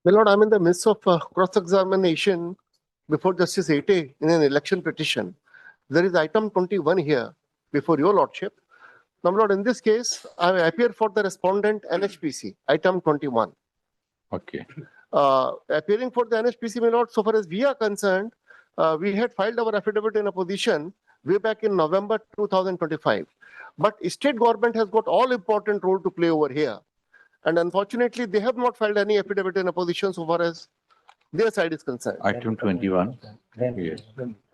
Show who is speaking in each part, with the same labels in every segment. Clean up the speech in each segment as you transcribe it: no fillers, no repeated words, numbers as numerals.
Speaker 1: My lord, I'm in the midst of cross-examination before Justice Ate in an election petition. There is item 21 here before your lordship. Now, my lord, in this case, I appear for the respondent NHPC, item 21.
Speaker 2: Okay.
Speaker 1: Appearing for the NHPC, my lord, so far as we are concerned, we had filed our affidavit in opposition way back in November 2025. But state government has got all important role to play over here. And unfortunately, they have not filed any affidavit in opposition so far as their side is concerned.
Speaker 2: Item 21. Yes.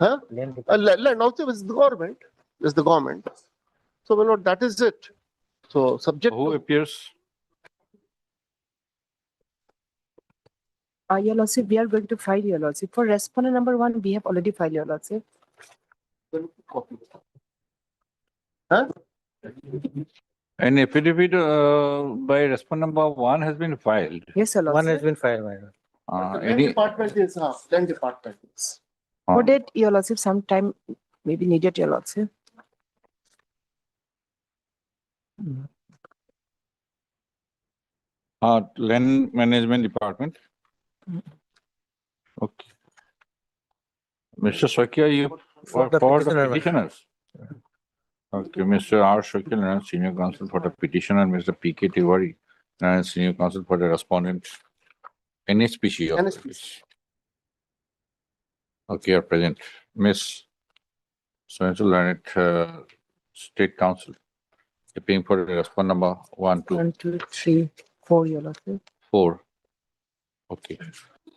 Speaker 1: Huh? Land also is the government. Is the government. So, my lord, that is it. So, subject
Speaker 2: Who
Speaker 1: to
Speaker 2: appears?
Speaker 3: Your Lordship, we are going to file, Your Lordship. For respondent number 1, we have already filed, Your Lordship.
Speaker 1: Huh?
Speaker 2: An affidavit by respondent number 1 has been filed.
Speaker 3: Yes, Your
Speaker 4: One has
Speaker 3: Lordship.
Speaker 4: been filed, my lord.
Speaker 1: Land
Speaker 2: Any
Speaker 1: department is land department is.
Speaker 3: For that, Your Lordship, some time may be needed, Your Lordship.
Speaker 2: land management department? Okay. Mr. Sakia, you for the
Speaker 4: petitioner.
Speaker 2: petitioners? Okay, Mr. R. Shakil, Senior Counsel for the petitioner, and Mr. P.K. Tiwari, Senior Counsel for the respondent. NHPC.
Speaker 1: NHPC.
Speaker 2: Okay, are present. Miss so learned State Council, appearing for the respondent number 1, 2,
Speaker 3: 1, 2, 3, 4, Your Lordship.
Speaker 2: 4. Okay,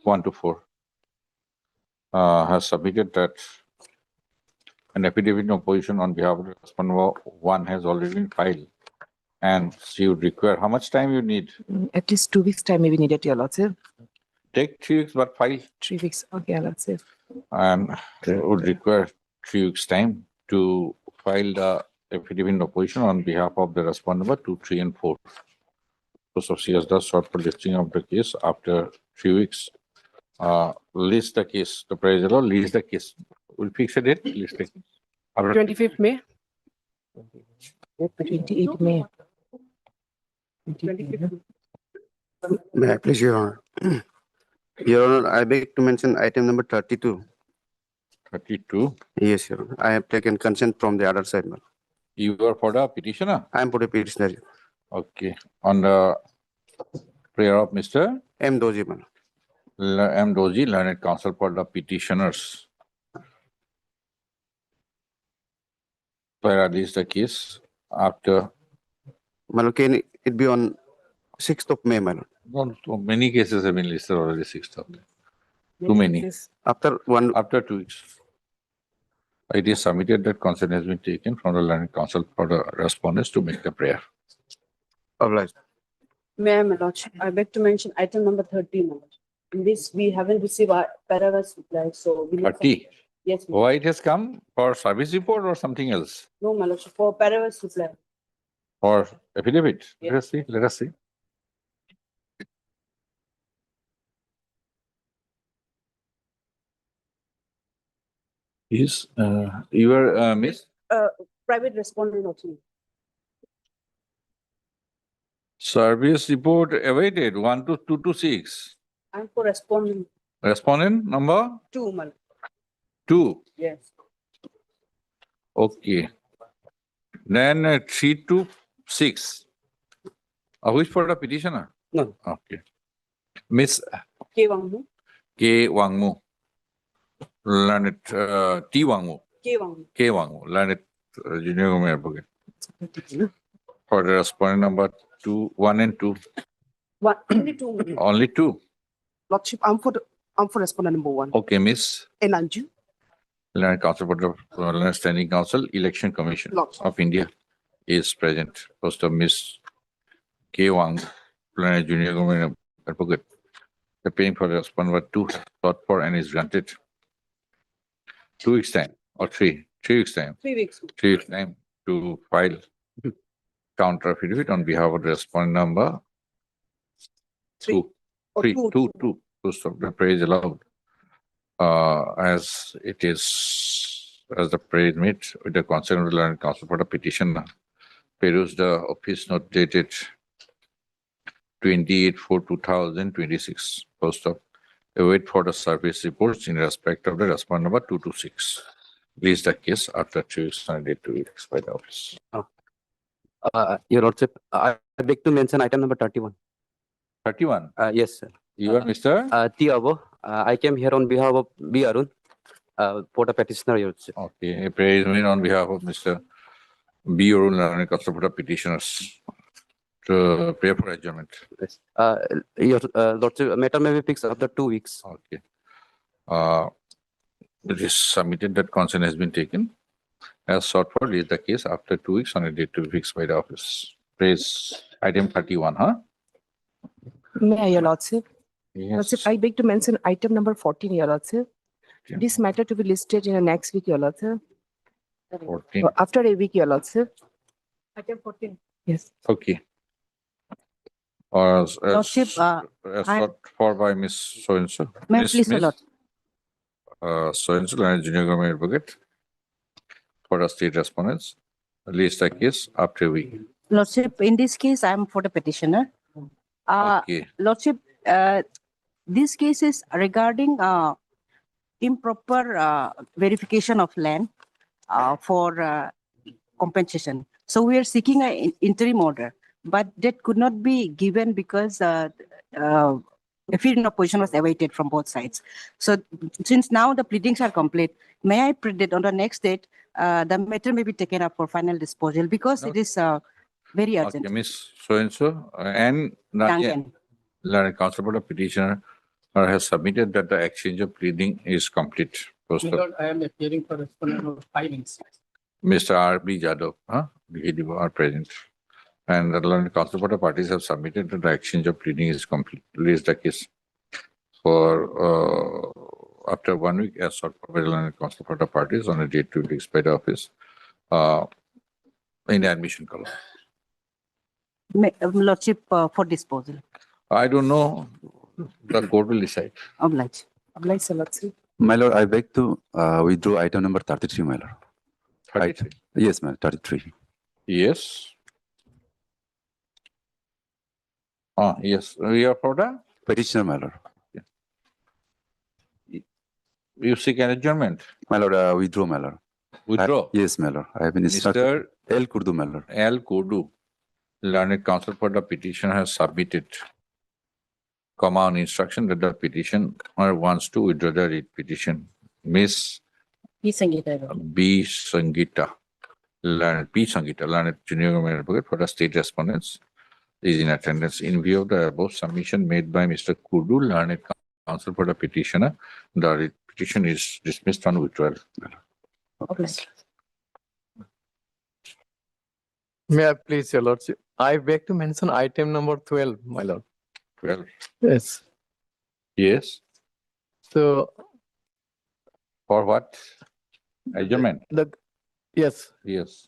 Speaker 2: 1 to 4. Has submitted that an affidavit in opposition on behalf of the respondent number 1 has already been filed, and she would require how much time you need?
Speaker 3: At least 2 weeks time may be needed, Your Lordship.
Speaker 2: Take 3 weeks, but file,
Speaker 3: 3 weeks. Okay, Your Lordship.
Speaker 2: and would require 3 weeks time to file the affidavit in opposition on behalf of the respondent number 2, 3, and 4. So she has thus sought for listing of the case after 3 weeks. List the case. The Procedural list the case. We'll fix a date. List the case. After
Speaker 3: 25th May. 28th May. 25th.
Speaker 5: May I please, Your Honor? Your Honor, I beg to mention item number 32.
Speaker 2: 32.
Speaker 5: Yes, Your Honor. I have taken consent from the other side, ma'am.
Speaker 2: You are for the petitioner.
Speaker 5: I am for the petitioner.
Speaker 2: Okay. On the prayer of Mr.
Speaker 5: M. Doji, ma'am.
Speaker 2: M. Doji, learned counsel for the petitioners. Where is the case after?
Speaker 5: Ma'am, can it be on 6th of May, ma'am?
Speaker 2: No, so many cases have been listed already 6th of May. Too many.
Speaker 5: After
Speaker 2: 2 weeks. It is submitted that consent has been taken from the learned counsel for the respondents to make the prayer.
Speaker 5: obliged.
Speaker 6: May my lordship, I beg to mention item number 30, my lordship. In this, we haven't received our paragraphs reply, so we need
Speaker 2: 30.
Speaker 6: Yes, my lord.
Speaker 2: Why it has come? For service report or something else?
Speaker 6: No, my lordship, for paragraphs reply.
Speaker 2: Or affidavit?
Speaker 6: Yeah.
Speaker 2: Let us see. Let us see. Is you are Miss?
Speaker 6: Private respondent also.
Speaker 2: Service report awaited 1 to 2 to 6.
Speaker 6: I'm for respondent
Speaker 2: Respondent number
Speaker 6: 2, my lord.
Speaker 2: 2.
Speaker 6: Yes.
Speaker 2: Okay. Then 3 to 6. Which for the petitioner?
Speaker 5: No.
Speaker 2: Okay. Miss
Speaker 6: K. Wangmu.
Speaker 2: K. Wangmu. Learned T. Wangmu.
Speaker 6: K. Wangmu.
Speaker 2: K. Wangmu. Learned junior government advocate. For the respondent number 2, 1 and 2.
Speaker 6: One, only 2, my lord.
Speaker 2: Only 2.
Speaker 3: Lordship, I'm for respondent number 1.
Speaker 2: Okay, Miss.
Speaker 3: Enanju.
Speaker 2: Learned Counsel for the Learned Standing Council, Election Commission
Speaker 3: Lordship.
Speaker 2: of India is present. Post of Miss K. Wang, Learned Junior Government Advocate. Appearing for the respondent number 2, sought for and is granted 2 weeks time or 3 weeks time.
Speaker 6: 3 weeks.
Speaker 2: 3 weeks time to file counter affidavit on behalf of the respondent number 2.
Speaker 6: Or
Speaker 2: 3,
Speaker 6: 2.
Speaker 2: 2 to stop the praise allowed. As it is, as the praise meet with the consent of the learned counsel for the petitioner, peruse the office note dated 28/4/2026. Post of await for the service reports in respect of the respondent number 226. Release the case after 2 weeks on a date to expire the office.
Speaker 5: Your Lordship, I beg to mention item number 31.
Speaker 2: 31.
Speaker 5: Yes, sir.
Speaker 2: You are Mr.
Speaker 5: T. Abo, I came here on behalf of B. Arun, for the petitioner, Your Lordship.
Speaker 2: Okay, a praise made on behalf of Mr. B. Arun and customer for the petitioners to pray for adjournment.
Speaker 5: Yes. Your Lordship, matter may be fixed after 2 weeks.
Speaker 2: Okay. It is submitted that consent has been taken. As sought for, release the case after 2 weeks on a date to be fixed by the office. Praise item 31, huh?
Speaker 3: May I, Your Lordship?
Speaker 2: Yes.
Speaker 3: Lordship, I beg to mention item number 14, Your Lordship.
Speaker 2: Okay.
Speaker 3: This matter to be listed in the next week, Your Lordship.
Speaker 2: 14.
Speaker 3: After a week, Your Lordship. Item 14. Yes.
Speaker 2: Okay. As
Speaker 6: Lordship,
Speaker 2: sought for by Miss So-and-so.
Speaker 6: May I
Speaker 2: Miss-
Speaker 6: please,
Speaker 2: Miss,
Speaker 6: Lord.
Speaker 2: So-and-so, and junior government advocate for the state respondents. Release the case after a week.
Speaker 6: Lordship, in this case, I am for the petitioner.
Speaker 2: Okay.
Speaker 6: Lordship, this case is regarding improper verification of land for compensation. So we are seeking an interim order, but that could not be given because a freedom of position was awaited from both sides. So since now the pleadings are complete, may I pray that on the next date, the matter may be taken up for final disposal because it is very urgent.
Speaker 2: Okay, Miss So-and-so and Nadia,
Speaker 6: Duncan.
Speaker 2: Learned Counsel for the petitioner has submitted that the exchange of pleading is complete. Post of
Speaker 4: Lord, I am appearing for respondent of filings.
Speaker 2: Mr. R.B. Jadhav, DHD are present. And the learned counsel for the parties have submitted that the exchange of pleading is complete. Release the case for after 1 week as sought for by the learned counsel for the parties on a date to be fixed by the office in the admission column.
Speaker 6: Lordship, for disposal.
Speaker 2: I don't know. The court will decide.
Speaker 6: Oblige.
Speaker 3: Oblige, Your Lordship.
Speaker 7: My lord, I beg to withdraw item number 33, my lord.
Speaker 2: 33.
Speaker 7: Yes, ma'am, 33.
Speaker 2: Yes. Yes. We are for the,
Speaker 7: Petitioner, my lord.
Speaker 2: you seek an adjournment.
Speaker 7: My lord, withdraw, my lord.
Speaker 2: Withdraw.
Speaker 7: Yes, my lord. I have been instructed.
Speaker 2: Mr.
Speaker 7: El Kurdu, my lord.
Speaker 2: L. Kodu, learned counsel for the petition has submitted on instruction that the petitioner wants to withdraw the writ petition. Miss B. Sangita, learned junior government advocate for the state respondents is in attendance. In view of the above submission made by Mr. Kudu, learned counsel for the petitioner, the writ petition is dismissed on withdrawal.
Speaker 6: Oblige.
Speaker 4: May I please, Your Lordship? I beg to mention item number 12, my lord.
Speaker 2: 12.
Speaker 4: Yes.
Speaker 2: Yes.
Speaker 4: So
Speaker 2: For what? Adjournment.
Speaker 4: yes,
Speaker 2: Yes.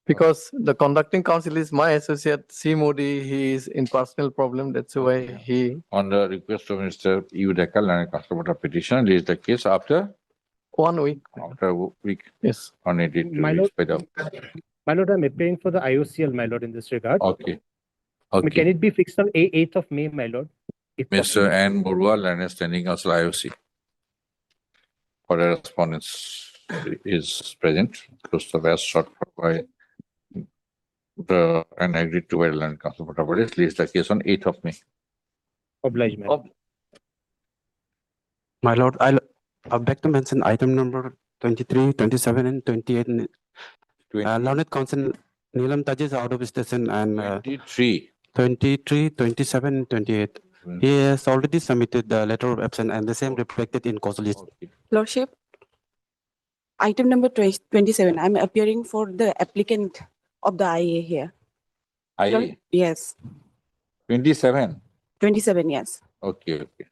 Speaker 4: because the conducting counsel is my associate, C. Modi. He is in personal problem. That's why he,
Speaker 2: On the request of Mr. Udeka, learned counsel for the petition, raise the case after
Speaker 4: 1 week.
Speaker 2: a week
Speaker 4: Yes.
Speaker 2: on a date to
Speaker 8: My
Speaker 2: be
Speaker 8: lord-
Speaker 2: paid up.
Speaker 8: My lord, I'm appearing for the IOCL, my lord, in this regard.
Speaker 2: Okay.
Speaker 8: Can
Speaker 2: Okay.
Speaker 8: it be fixed on 8th of May, my lord? If
Speaker 2: Mr.
Speaker 8: possible?
Speaker 2: N. Murwa, learned standing counsel IOC. For the respondents is present, close to the short by the and agreed to by the learned counsel for the parties, release the case on 8th of May.
Speaker 8: Oblige, my lord.
Speaker 5: My lord, I beg to mention item number 23, 27, and 28. Learned counsel Neelam Taj is out of station and
Speaker 2: 23.
Speaker 5: 23, 27, and 28. He has already submitted the letter of absence and the same reflected in causal list.
Speaker 2: Okay.
Speaker 9: Lordship, item number 27, I'm appearing for the applicant of the IA here.
Speaker 2: I,
Speaker 9: Yes,
Speaker 2: 27.
Speaker 9: 27, yes.
Speaker 2: Okay, okay.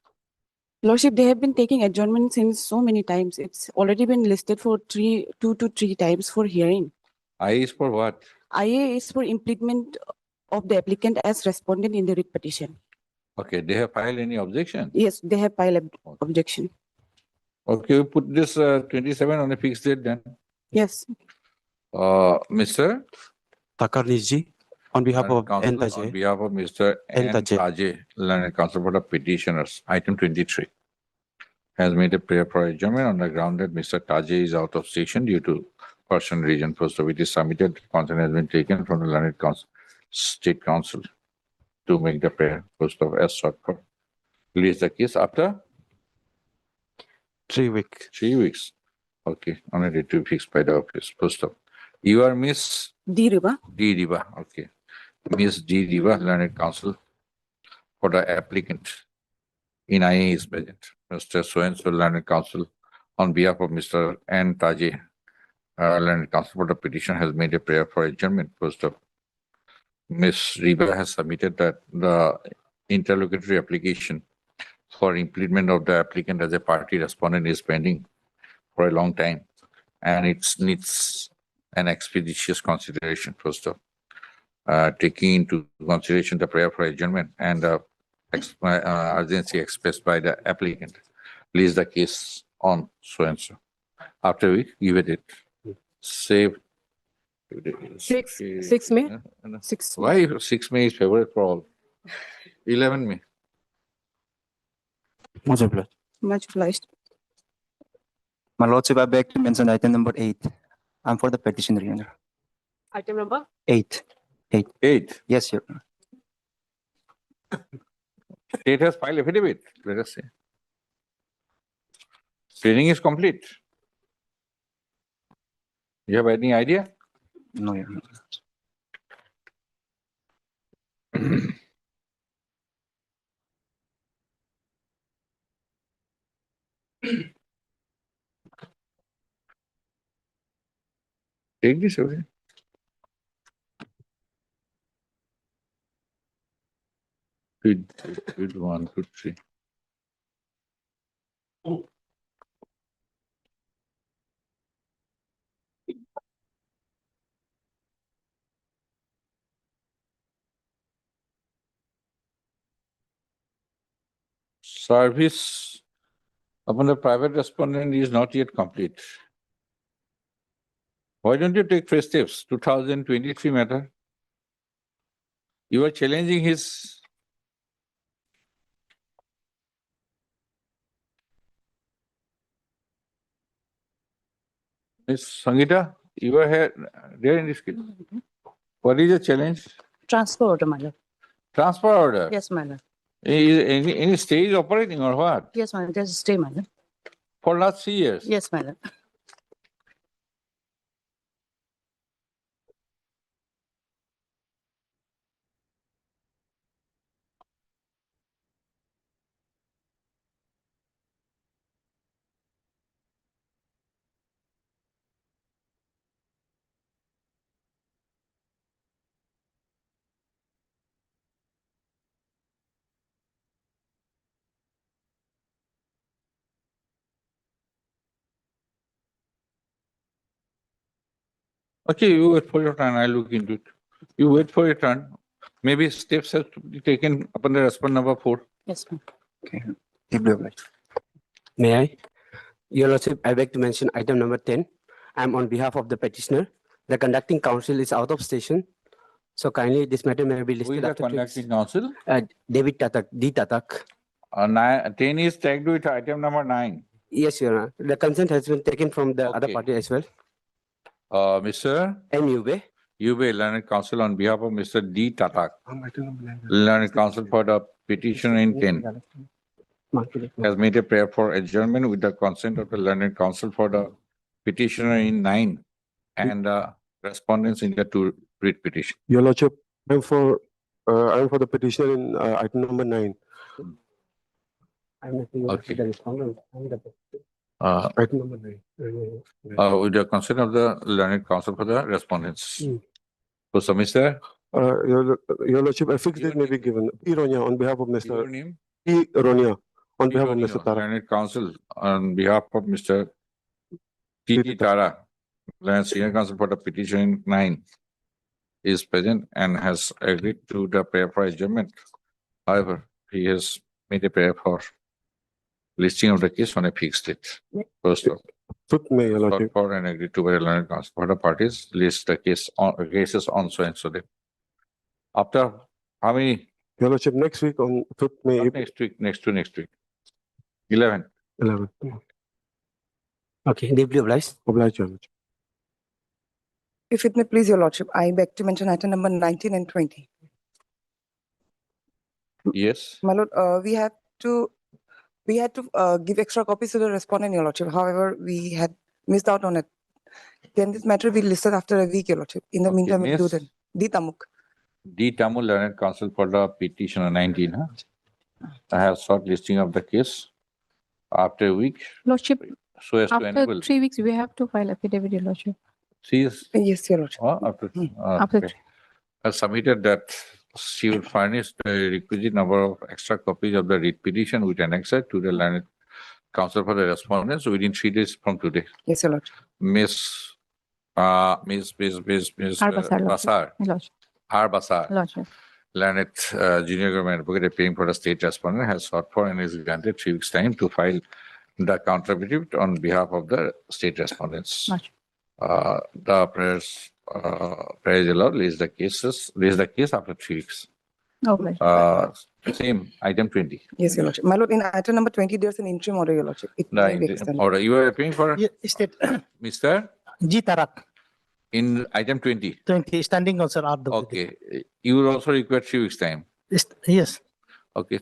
Speaker 9: Lordship, they have been taking adjournment since so many times. It's already been listed for 2 to 3 times for hearing.
Speaker 2: I is for what?
Speaker 9: IA is for implement of the applicant as respondent in the writ petition.
Speaker 2: Okay, they have filed any objection?
Speaker 9: Yes, they have filed objection.
Speaker 2: Okay, we put this 27 on a fixed date then.
Speaker 9: Yes,
Speaker 2: Mr.
Speaker 5: Takar Niji, On behalf
Speaker 2: Learned
Speaker 5: of
Speaker 2: Counsel, on
Speaker 5: N.
Speaker 2: behalf of Mr.
Speaker 5: N.
Speaker 2: N.
Speaker 5: Taje.
Speaker 2: Taje, Learned Counsel for the petitioners, item 23, has made a prayer for adjournment on the ground that Mr. Taje is out of station due to personal reason. First of it is submitted, consent has been taken from the Learned Counsel, State Council to make the prayer. First of as sought for. Release the case after
Speaker 5: 3 weeks.
Speaker 2: 3 weeks. Okay, on a date to be fixed by the office. First of, you are Miss
Speaker 9: Diriba.
Speaker 2: D. Diva. Okay. Miss D. Diva, Learned Counsel for the applicant in IA is present. Mr. So-and-so Learned Counsel on behalf of Mr. N. Taje, Learned Counsel for the petition has made a prayer for adjournment. First of, Ms. Reba has submitted that the interlocutory application for implement of the applicant as a party respondent is pending for a long time, and it needs an expeditious consideration. First of, taking into consideration the prayer for adjournment and the urgency expressed by the applicant, place the case on so-and-so. After we give it, save.
Speaker 3: 6 May? 6.
Speaker 2: Why 6 May is favorite for all? 11 May.
Speaker 5: Much obliged.
Speaker 9: Much obliged.
Speaker 10: My lordship, I beg to mention item number 8. I'm for the petition, Your Honor.
Speaker 3: Item number?
Speaker 10: 8.
Speaker 2: 8.
Speaker 10: Yes, Your Honor.
Speaker 2: State has filed affidavit, let us say. Training is complete. You have any idea?
Speaker 10: No, Your Honor.
Speaker 2: Take this away. Good, 1, 2, 3. Service upon the private respondent is not yet complete. Why don't you take fresh steps? 2023 matter. You are challenging his. Ms. Sangeeta, you are here, there in this case. What is the challenge?
Speaker 6: Transfer order, my lord.
Speaker 2: Transfer order.
Speaker 6: Yes, my lord.
Speaker 2: Is any stage operating or what?
Speaker 6: Yes, my lord. There's a stay, my lord.
Speaker 2: For last 3 years?
Speaker 6: Yes, my lord.
Speaker 2: Okay, you wait for your turn, I'll look into it. You wait for your turn. Maybe steps have to be taken upon the respondent number 4.
Speaker 6: Yes, ma'am.
Speaker 10: Okay. Deeply obliged.
Speaker 5: May I? Your Lordship, I beg to mention item number 10. I'm on behalf of the petitioner. The conducting counsel is out of station. So kindly this matter may be
Speaker 2: Who is
Speaker 5: listed
Speaker 2: the
Speaker 5: after 3
Speaker 2: conducting counsel?
Speaker 5: David Tatak, D. Tatak.
Speaker 2: 10 is tagged with item number 9.
Speaker 5: Yes, Your Honor. The consent has been taken from the other
Speaker 2: Okay.
Speaker 5: party as well.
Speaker 2: Mr.
Speaker 5: M. Ube.
Speaker 2: Yube, Learned Counsel on behalf of Mr. D. Tatak, Learned Counsel for the petitioner in 10, has made a prayer for adjournment with the consent of the Learned Counsel for the petitioner in 9 and respondents in the 2 writ petition.
Speaker 11: Your Lordship, I'm for the petitioner in item number 9.
Speaker 2: Okay.
Speaker 11: Item number 9.
Speaker 2: With the consent of the Learned Counsel for the respondents. So, Mr.
Speaker 11: Your Lordship, a fixed date may be given. P. Ronya on behalf of
Speaker 2: Your
Speaker 11: Mr.
Speaker 2: name?
Speaker 11: P. Ronya on behalf of Mr. Tara.
Speaker 2: Learned Counsel on behalf of Mr. T. Tara, Learned Senior Counsel for the petition in 9, is present and has agreed to the prayer for adjournment. However, he has made a prayer for listing of the case on a fixed date. First of
Speaker 11: 5th May, Your
Speaker 2: sought
Speaker 11: Lordship.
Speaker 2: for and agreed to by the Learned Counsel for the parties, list the cases on so and so date. After how many?
Speaker 11: Your Lordship, next week on 5th May,
Speaker 2: Not next week, next week. 11.
Speaker 11: 11.
Speaker 5: Okay, deeply obliged.
Speaker 11: Obliged, Your Lordship.
Speaker 3: If it may please your lordship, I beg to mention item number 19 and 20.
Speaker 2: Yes.
Speaker 3: My lord, we had to give extra copies to the respondent, your lordship. However, we had missed out on it. Can this matter be listed after a week, your lordship? In the
Speaker 2: Okay,
Speaker 3: meantime, we'll do
Speaker 2: miss.
Speaker 3: that. D. Tamuk.
Speaker 2: D. Tamil Learned Counsel for the petition on 19. I have sought listing of the case after a week.
Speaker 12: Lordship,
Speaker 2: So as to
Speaker 12: after
Speaker 2: enable.
Speaker 12: 3 weeks, we have to file affidavit, your lordship.
Speaker 2: She is
Speaker 3: Yes, your lordship.
Speaker 2: after.
Speaker 12: After
Speaker 2: Okay. Has submitted that she will furnish the requisite number of extra copies of the writ petition with annexure to the Learned Counsel for the respondents within 3 days from today.
Speaker 3: Yes, your lordship.
Speaker 2: Miss Basar,
Speaker 12: Lordship.
Speaker 2: R. Basar,
Speaker 12: Lordship.
Speaker 2: Learned Junior Government Advocate appearing for the state respondent has sought for and is granted 3 weeks' time to file the counter affidavit on behalf of the state respondents.
Speaker 12: Lordship.
Speaker 2: The praise the Lord, raise the case after 3 weeks.
Speaker 12: Okay.
Speaker 2: Same item 20.
Speaker 3: Yes, your lordship. My lord, in item number 20, there's an interim order, your lordship. It may be extended.
Speaker 2: Order. You are appearing for
Speaker 13: State
Speaker 2: Mr.
Speaker 13: G. Tarak,
Speaker 2: in item 20.
Speaker 13: 20, standing counsel RW.
Speaker 2: Okay. You will also require 3 weeks' time.
Speaker 13: Yes.
Speaker 2: Okay.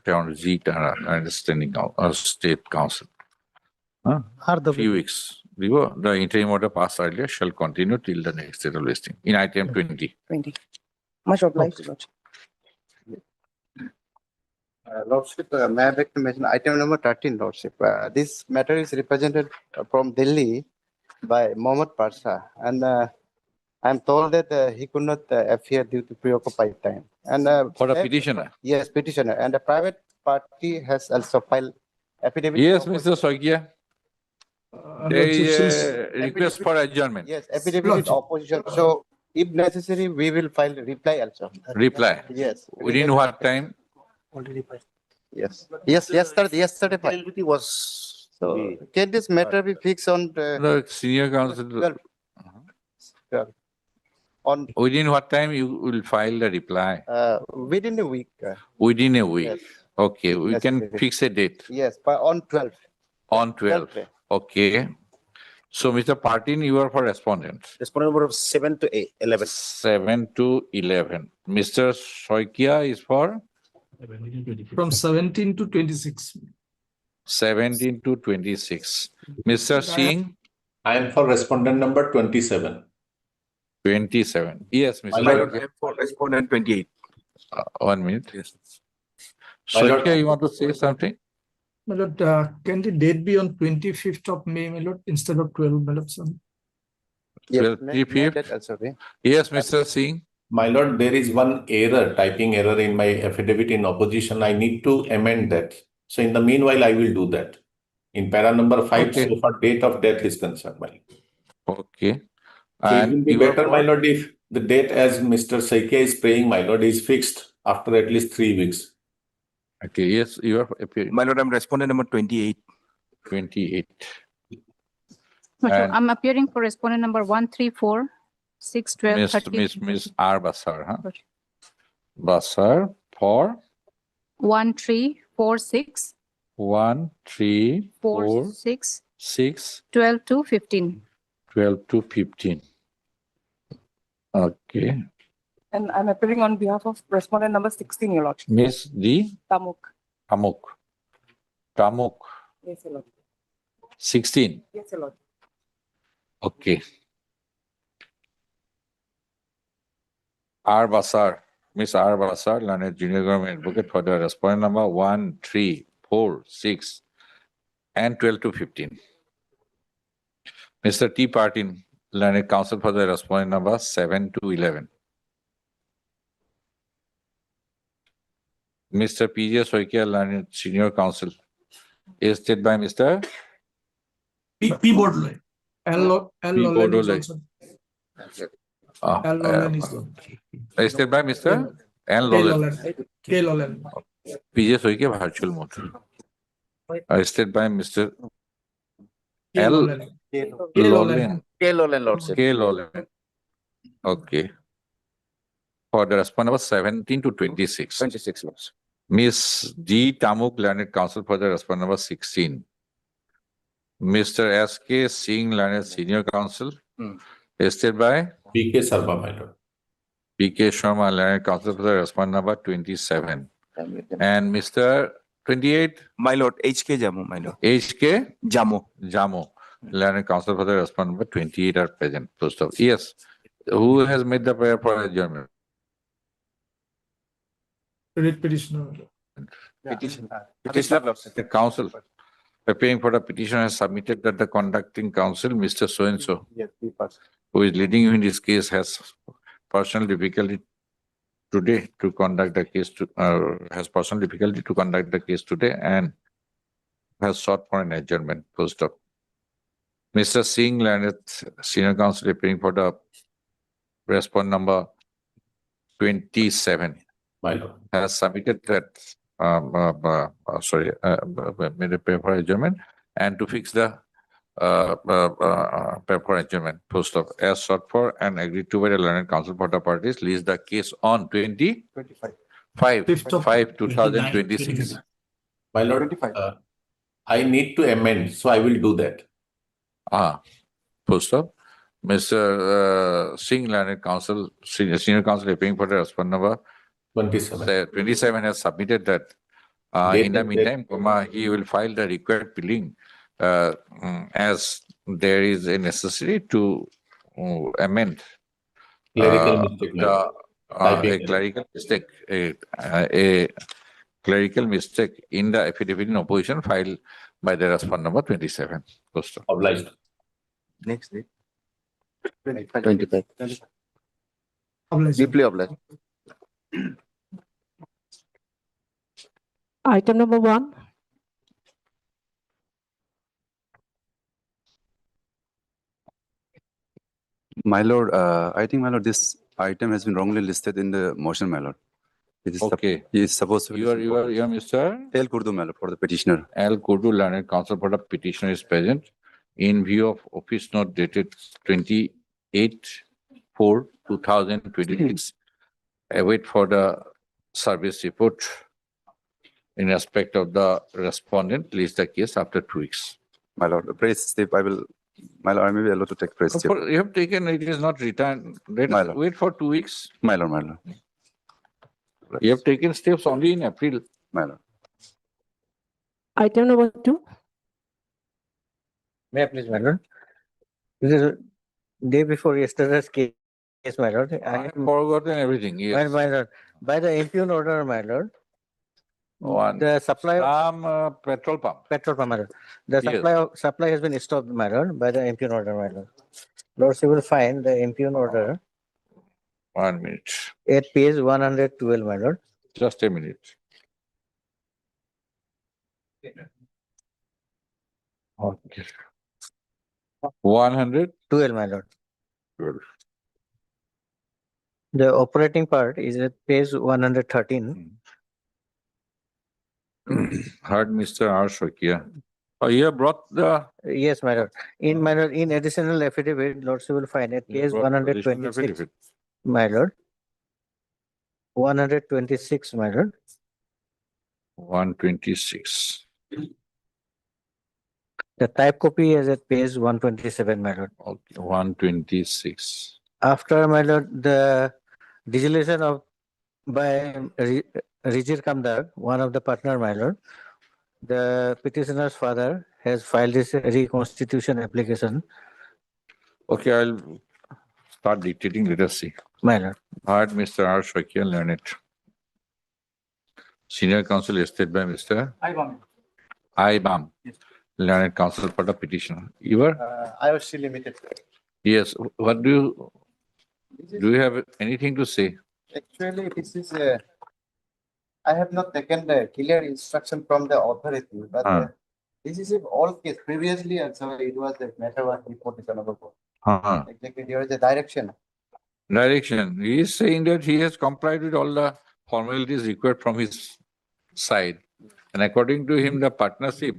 Speaker 2: Down G. Tarak, understanding state council.
Speaker 13: RW.
Speaker 2: 3 weeks. The interim order passed earlier shall continue till the next date of listing. In item 20.
Speaker 3: 20. Much obliged, your lordship.
Speaker 10: Lordship, may I beg to mention item number 13, Lordship. This matter is represented from Delhi by Mohammed Parsa, and I'm told that he could not appear due to preoccupied time. And
Speaker 2: For the petitioner.
Speaker 10: yes, petitioner, and a private party has also filed affidavit.
Speaker 2: Yes, Mr. Soikia. There is a request for adjournment.
Speaker 10: Yes, affidavit in opposition. So, if necessary, we will file reply also.
Speaker 2: Reply.
Speaker 10: Yes.
Speaker 2: Within what time?
Speaker 13: Already filed.
Speaker 10: Yes. Yes. Yesterday. Filed.
Speaker 1: Was
Speaker 10: So, can this matter be fixed on
Speaker 2: The senior counsel.
Speaker 10: 12? On
Speaker 2: Within what time you will file the reply?
Speaker 10: within a week.
Speaker 2: Within a week.
Speaker 10: Yes.
Speaker 2: Okay, we
Speaker 10: Yes,
Speaker 2: can
Speaker 10: maybe.
Speaker 2: fix a date
Speaker 10: Yes, but on 12.
Speaker 2: on 12. Okay. So, Mr. Partin, you are for respondent.
Speaker 1: respondent number 7 to 11.
Speaker 2: 7 to 11. Mr. Soikia is for
Speaker 13: From 17 to 26.
Speaker 2: 17 to 26. Mr. Singh,
Speaker 14: I am for respondent number 27.
Speaker 2: 27. Yes, Mr.
Speaker 14: My lord,
Speaker 2: Soikia.
Speaker 7: I am for respondent 28.
Speaker 2: 1 minute.
Speaker 7: Yes.
Speaker 14: My lord.
Speaker 2: Soikia, you want to say something?
Speaker 13: My lord, can the date be on 25th of May, my lord, instead of 12, my lord?
Speaker 10: Yes,
Speaker 2: Well,
Speaker 10: may
Speaker 2: fifth.
Speaker 10: that also be?
Speaker 2: Yes, Mr. Singh.
Speaker 14: My lord, there is one error, typing error in my affidavit in opposition. I need to amend that. So in the meanwhile, I will do that. In para number 5,
Speaker 2: Okay.
Speaker 14: so far date of death is concerned, my lord.
Speaker 2: Okay.
Speaker 14: So it will be
Speaker 2: you are
Speaker 14: better,
Speaker 2: for-
Speaker 14: my lord, if the date as Mr. Saikia is praying, my lord, is fixed after at least 3 weeks.
Speaker 2: Okay, yes, you are appearing.
Speaker 7: My lord, I'm respondent number 28.
Speaker 2: 28.
Speaker 12: Lordship,
Speaker 2: And-
Speaker 12: I'm appearing for respondent number 134, 6, 12, 30.
Speaker 2: Miss R. Basar, huh?
Speaker 12: Lordship.
Speaker 2: Basar for
Speaker 12: 1346,
Speaker 2: 1, 3, 4,
Speaker 12: 46,
Speaker 2: 6,
Speaker 12: 12 to 15.
Speaker 2: 12 to 15. Okay.
Speaker 3: And I'm appearing on behalf of respondent number 16, your lordship.
Speaker 2: Miss D.
Speaker 3: Tamuk.
Speaker 2: Tamuk.
Speaker 3: Yes, your lordship.
Speaker 2: 16.
Speaker 3: Yes, your lordship.
Speaker 2: Okay. R. Basar. Miss R. Basar, Learned Junior Government Advocate for the respondent number 1, 3, 4, 6, and 12 to 15. Mr. T. Partin, Learned Counsel for the respondent number 7 to 11. Mr. P.J. Soikia, Learned Senior Counsel, is stated by Mr.
Speaker 13: P. Bodley. L.
Speaker 2: P. Bodolai. Is stated by Mr. N. Lolen.
Speaker 13: K. Lolen.
Speaker 2: P.J. Soikia, virtual mode. Stated by Mr.
Speaker 13: K.
Speaker 2: L.
Speaker 13: Lolen.
Speaker 2: Lolen.
Speaker 1: K. Lolen, Lordship.
Speaker 2: K. Lolen. Okay. for the respondent number 17 to 26.
Speaker 5: 26 Lords.
Speaker 2: Miss D. Tamuk, learned counsel for the respondent number 16. Mr. S.K. Singh, learned senior counsel, listed by
Speaker 14: B.K. Sarma, my lord.
Speaker 2: P.K. Sharma, learned counsel for the respondent number 27. And Mr. 28,
Speaker 15: My lord, HK Jammu, my lord.
Speaker 2: H.K.
Speaker 15: Jammu.
Speaker 2: Jamo, learned counsel for the respondent number 28 are present. First of yes. Who has made the prayer for adjournment?
Speaker 13: Read petitioner.
Speaker 15: Petition.
Speaker 2: Petitioner, the counsel preparing for the petition has submitted that the conducting counsel, Mr. So-and-so, who is leading you in this case, has personal difficulty today to conduct the case today and has sought for an adjournment. Full stop. Mr. Singh, learned senior counsel preparing for the respondent number 27,
Speaker 14: My lord.
Speaker 2: has submitted that made a prayer for adjournment and to fix the prayer for adjournment post of as sought for and agreed to by the learned counsel for the parties, leaves the case on 25 5 2026.
Speaker 14: My lord, I need to amend, so I will do that.
Speaker 2: Full stop. Mr. Singh, learned counsel, senior counsel appearing for the respondent number 27 has submitted that. In the meantime, he will file the required pleading as there is a necessity to amend
Speaker 14: Clerical mistake,
Speaker 2: a clerical mistake, a clerical mistake in the affidavit in opposition filed by the respondent number 27.
Speaker 14: Obliged.
Speaker 15: Next day.
Speaker 11: 25.
Speaker 13: Obliged.
Speaker 11: Deeply obliged.
Speaker 16: Item number 1.
Speaker 7: My lord, I think, my lord, this item has been wrongly listed in the motion, my lord. It is
Speaker 2: Okay.
Speaker 7: It is supposed to be.
Speaker 2: You are Mr.
Speaker 7: El Kurdu, my lord, for the petitioner.
Speaker 2: Al Kurdu, learned counsel for the petitioner is present. In view of office note dated 28/4/2026, await for the service report in respect of the respondent, list the case after 2 weeks.
Speaker 7: My lord, praise step, I will, my lord, I may be allowed to take praise step.
Speaker 2: You have taken, it is not returned. Let
Speaker 7: My
Speaker 2: us
Speaker 7: lord.
Speaker 2: wait for 2 weeks.
Speaker 7: My lord, my lord.
Speaker 2: You have taken steps only in April.
Speaker 7: My lord.
Speaker 16: Item number 2.
Speaker 17: May I please, my lord? This is day before yesterday's case, my lord.
Speaker 2: I have forgotten everything. Yes.
Speaker 17: My lord, by the impugn order, my lord,
Speaker 2: One.
Speaker 17: the supply of
Speaker 2: Petrol pump.
Speaker 17: my lord. The
Speaker 2: Yes.
Speaker 17: supply has been stopped, my lord, by the impugn order, my lord. Lords, you will find the impugn order
Speaker 2: 1 minute.
Speaker 17: at page 112, my lord.
Speaker 2: Just a minute. Okay. 100.
Speaker 17: 12, my lord. The operating part is at page 113.
Speaker 2: Heard Mr. R. Shokia. Oh, you have brought the.
Speaker 17: Yes, my lord. In additional affidavit, lords, you will find at page
Speaker 2: brought additional
Speaker 17: 126,
Speaker 2: affidavit.
Speaker 17: my lord. 126, my lord.
Speaker 2: 126.
Speaker 17: The type copy is at page 127, my lord.
Speaker 2: Okay, 126.
Speaker 17: After, my lord, the dissolution of by Rijir Kamdar, one of the partner, my lord, the petitioner's father has filed his reconstitution application.
Speaker 2: Okay, I'll start dictating. Let us see.
Speaker 17: My lord.
Speaker 2: Heard Mr. R. Shokia, learn it. Senior counsel listed by Mr. Ibam. Learned counsel for the petitioner. You were?
Speaker 10: I was still limited.
Speaker 2: Yes. What do you have anything to say?
Speaker 10: Actually, this is I have not taken the clear instruction from the authority, but this is an old case. Previously, also it was a matter of reported another court. Exactly, there was a direction.
Speaker 2: Direction. He is saying that he has complied with all the formalities required from his side. And according to him, the partnership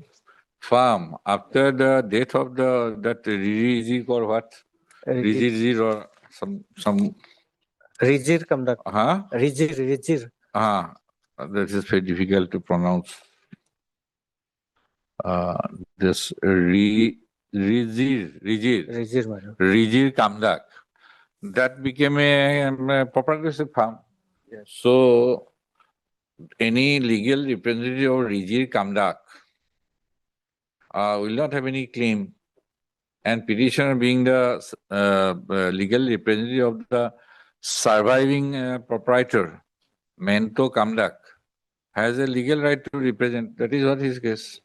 Speaker 2: firm, after the death of that Rijir or what? Rijir or some
Speaker 17: Rijir Kamdak.
Speaker 2: Huh?
Speaker 17: Rijir.
Speaker 2: That is very difficult to pronounce. This Rijir
Speaker 17: Rijir,
Speaker 2: Rijir Kamdak. That became a proprietorship firm. So any legal representative of Rijir Kamdak will not have any claim. And petitioner being the legal representative of the surviving proprietor, Mento Kamdak, has a legal right to represent. That is what his case.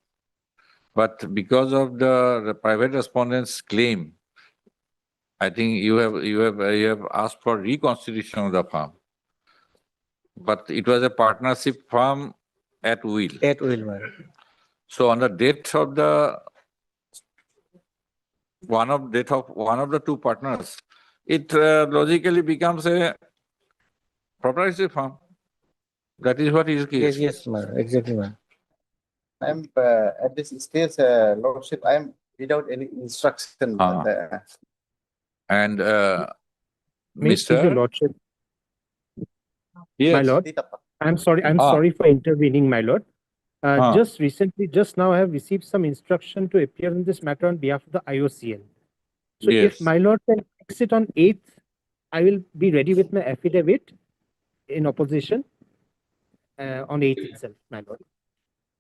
Speaker 2: But because of the private respondent's claim, I think you have asked for reconstitution of the firm. But it was a partnership firm at will.
Speaker 17: At will, madam.
Speaker 2: So on the death of one of the two partners, it logically becomes a proprietary firm. That is what is case.
Speaker 17: Yes, madam. Exactly, madam.
Speaker 10: I'm at this stage, Lordship, I am without any instruction.
Speaker 2: And
Speaker 8: May please, Your
Speaker 2: Mr.
Speaker 8: Lordship.
Speaker 2: Yes.
Speaker 8: My Lord, I'm sorry for intervening, my Lord. Just recently, just now, I have received some instruction to appear in this matter on behalf of the IOCL. So if my Lord can fix it on 8th, I will be ready with my affidavit in opposition on 8th itself, my Lord.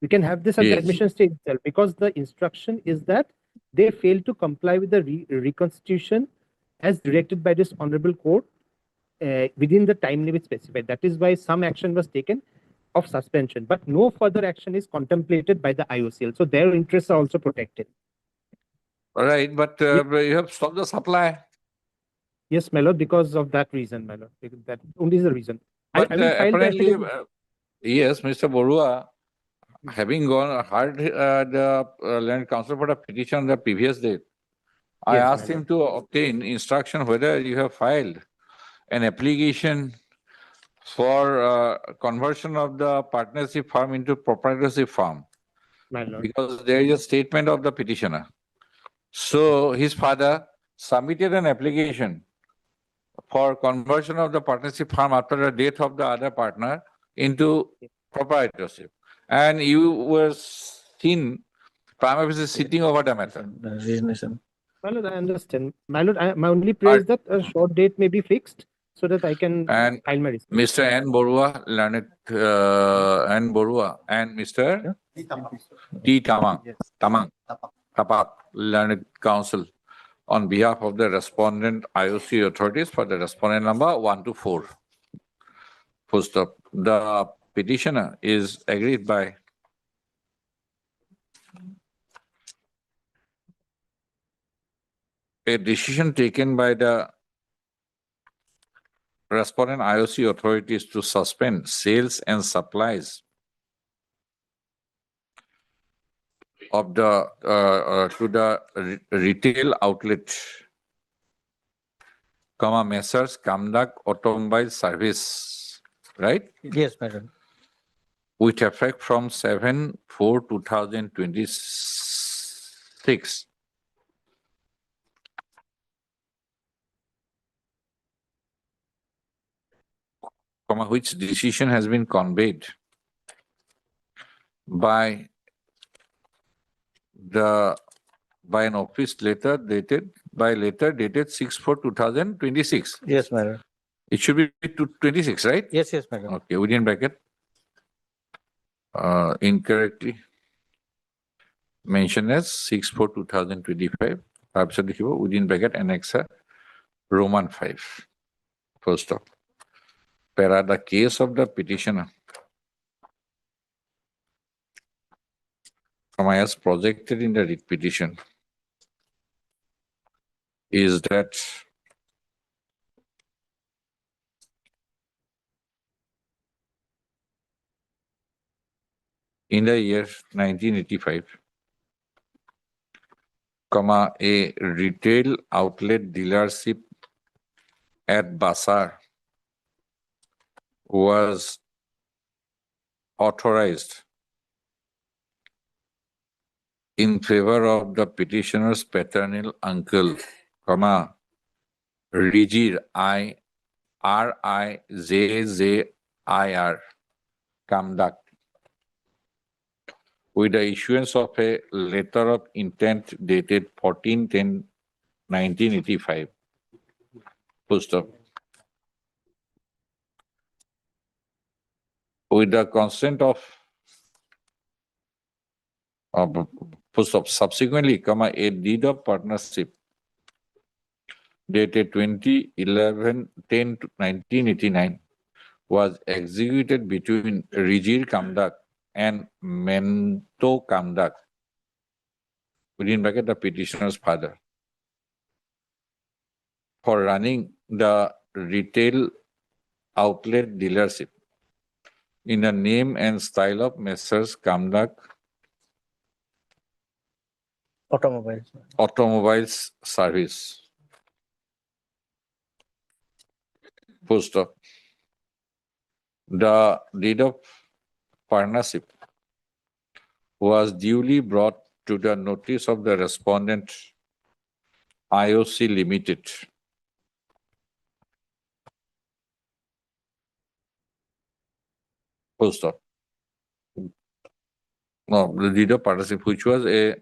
Speaker 8: We can have this at the admission stage itself, because the instruction is that they failed to comply with the reconstitution as directed by this honorable court within the time limit specified. That is why some action was taken of suspension, but no further action is contemplated by the IOCL. So their interests are also protected.
Speaker 2: All right, but you have stopped the supply.
Speaker 8: Yes, my Lord, because of that reason, my Lord. That only is the reason.
Speaker 2: But
Speaker 8: I will file the
Speaker 2: apparently,
Speaker 8: affidavit.
Speaker 2: yes, Mr. Borua, having heard the land council for a petition on the previous date, I
Speaker 8: Yes,
Speaker 2: asked him to obtain instruction whether you have filed an application for conversion of the partnership firm into proprietorship firm,
Speaker 8: my Lord.
Speaker 2: because there is a statement of the petitioner. So his father submitted an application for conversion of the partnership firm after the death of the other partner into proprietorship. And you were seen prima facie sitting over the matter.
Speaker 8: My Lord, I understand. My Lord, my only prayer is that a short date may be fixed so that I can
Speaker 2: And
Speaker 8: file my response.
Speaker 2: Mr. N. Borua, learned N. Borua, and Mr. T. Tapak, learned counsel, on behalf of the respondent IOC authorities for the respondent number 1 to 4. Full stop. The petitioner is agreed by a decision taken by the respondent IOC authorities to suspend sales and supplies of the to the retail outlet, Messrs. Kamdak Automobile Service, right?
Speaker 17: Yes, madam.
Speaker 2: With effect from 7/4/2026. Which decision has been conveyed by an office letter dated 6/4/2026.
Speaker 17: Yes, madam.
Speaker 2: It should be to 26, right?
Speaker 17: Yes, madam.
Speaker 2: Okay, within bracket. Incorrectly mentioned as 6/4/2025. Within bracket annexa Roman 5. Full stop. Para the case of the petitioner, as projected in the writ petition, is that in the year 1985, a retail outlet dealership at Basar was authorized in favor of the petitioner's paternal uncle, Rijir I. RIJJIR Kamdak with the issuance of a letter of intent dated 14/10/1985. Full stop. With the consent of full stop. Subsequently, a deed of partnership dated 20/11/10/1989 was executed between Rijir Kamdak and Mento Kamdak, within bracket the petitioner's father, for running the retail outlet dealership in the name and style of Messrs. Kamdak Automobiles Service. Full stop. The deed of partnership was duly brought to the notice of the respondent IOC Limited. Full stop. No, the deed of partnership, which was a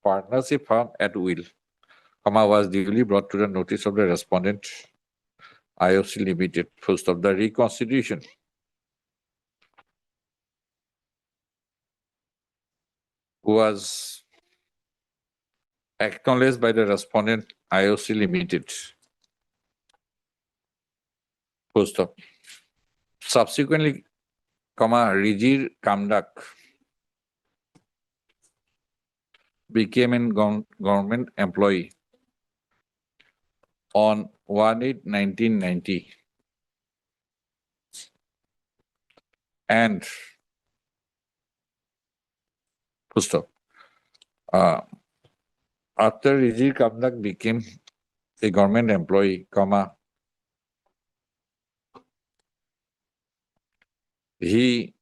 Speaker 2: partnership firm at will, was duly brought to the notice of the respondent IOC Limited. Full stop. The reconstitution was acknowledged by the respondent IOC Limited. Full stop. Subsequently, Rijir Kamdak became a government employee on 1/8/1990 and full stop. After Rijir Kamdak became a government employee, he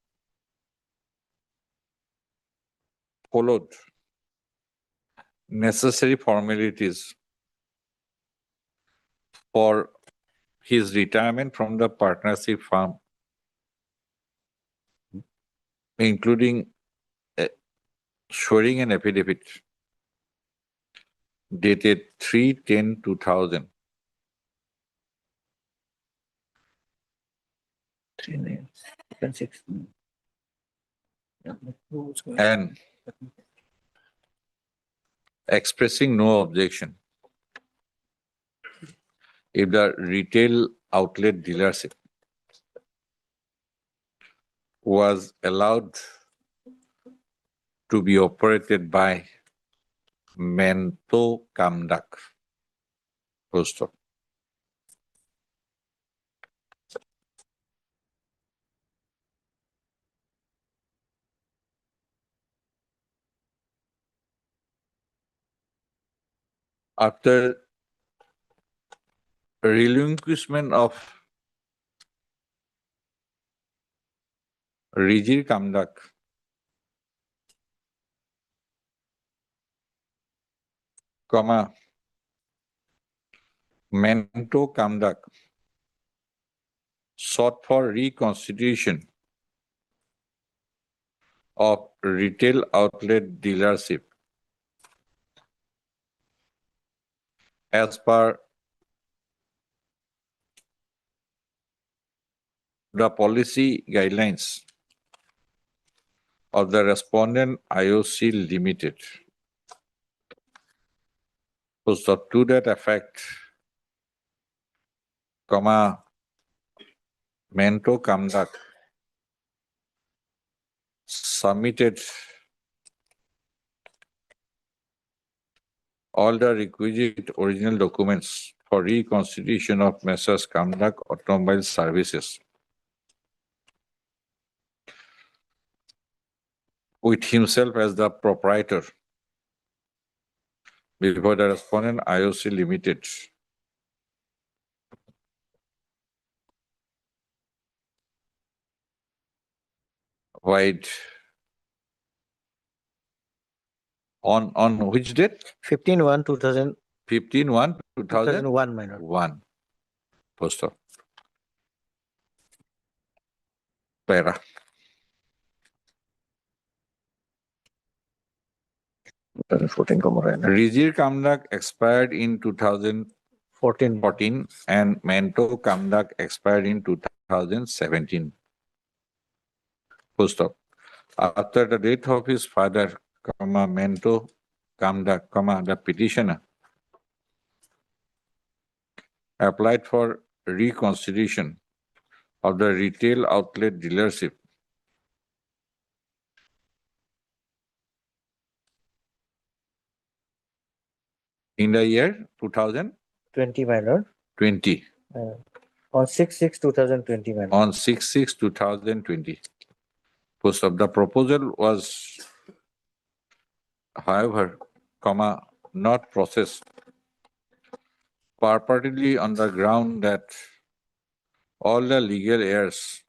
Speaker 2: followed necessary formalities for his retirement from the partnership firm, including swearing an affidavit dated 3/10/2000. And expressing no objection if the retail outlet dealership was allowed to be operated by Mento Kamdak. Full stop. After relinquishment of Rijir Kamdak, Mento Kamdak sought for reconstitution of retail outlet dealership as per the policy guidelines of the respondent IOC Limited. So to that effect, Mento Kamdak submitted all the requisite original documents for reconstitution of Messrs. Kamdak Automobile Services with himself as the proprietor before the respondent IOC Limited. Wide on which date?
Speaker 17: 15/1/2000.
Speaker 2: 15/1/2001.
Speaker 17: 2001, my lord.
Speaker 2: Post of para. Rijir Kamdak expired in 2014 and Mento Kamdak expired in 2017. Full stop. After the death of his father, Mento Kamdak, the petitioner applied for reconstitution of the retail outlet dealership in the year 2020.
Speaker 17: 20, my lord. On 6/6/2020, my lord.
Speaker 2: On 6/6/2020. Post of the proposal was, however, not processed, purportedly on the ground that all the legal heirs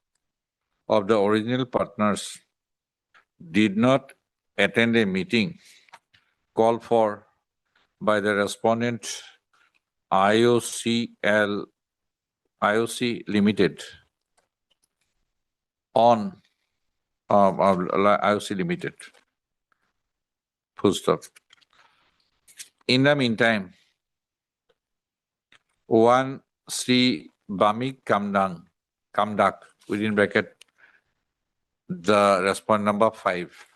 Speaker 2: of the original partners did not attend a meeting called for by the respondent IOC Limited on IOC Limited. Full stop. In the meantime, one Sri Bamik Kamdak, within bracket, the respondent number 5,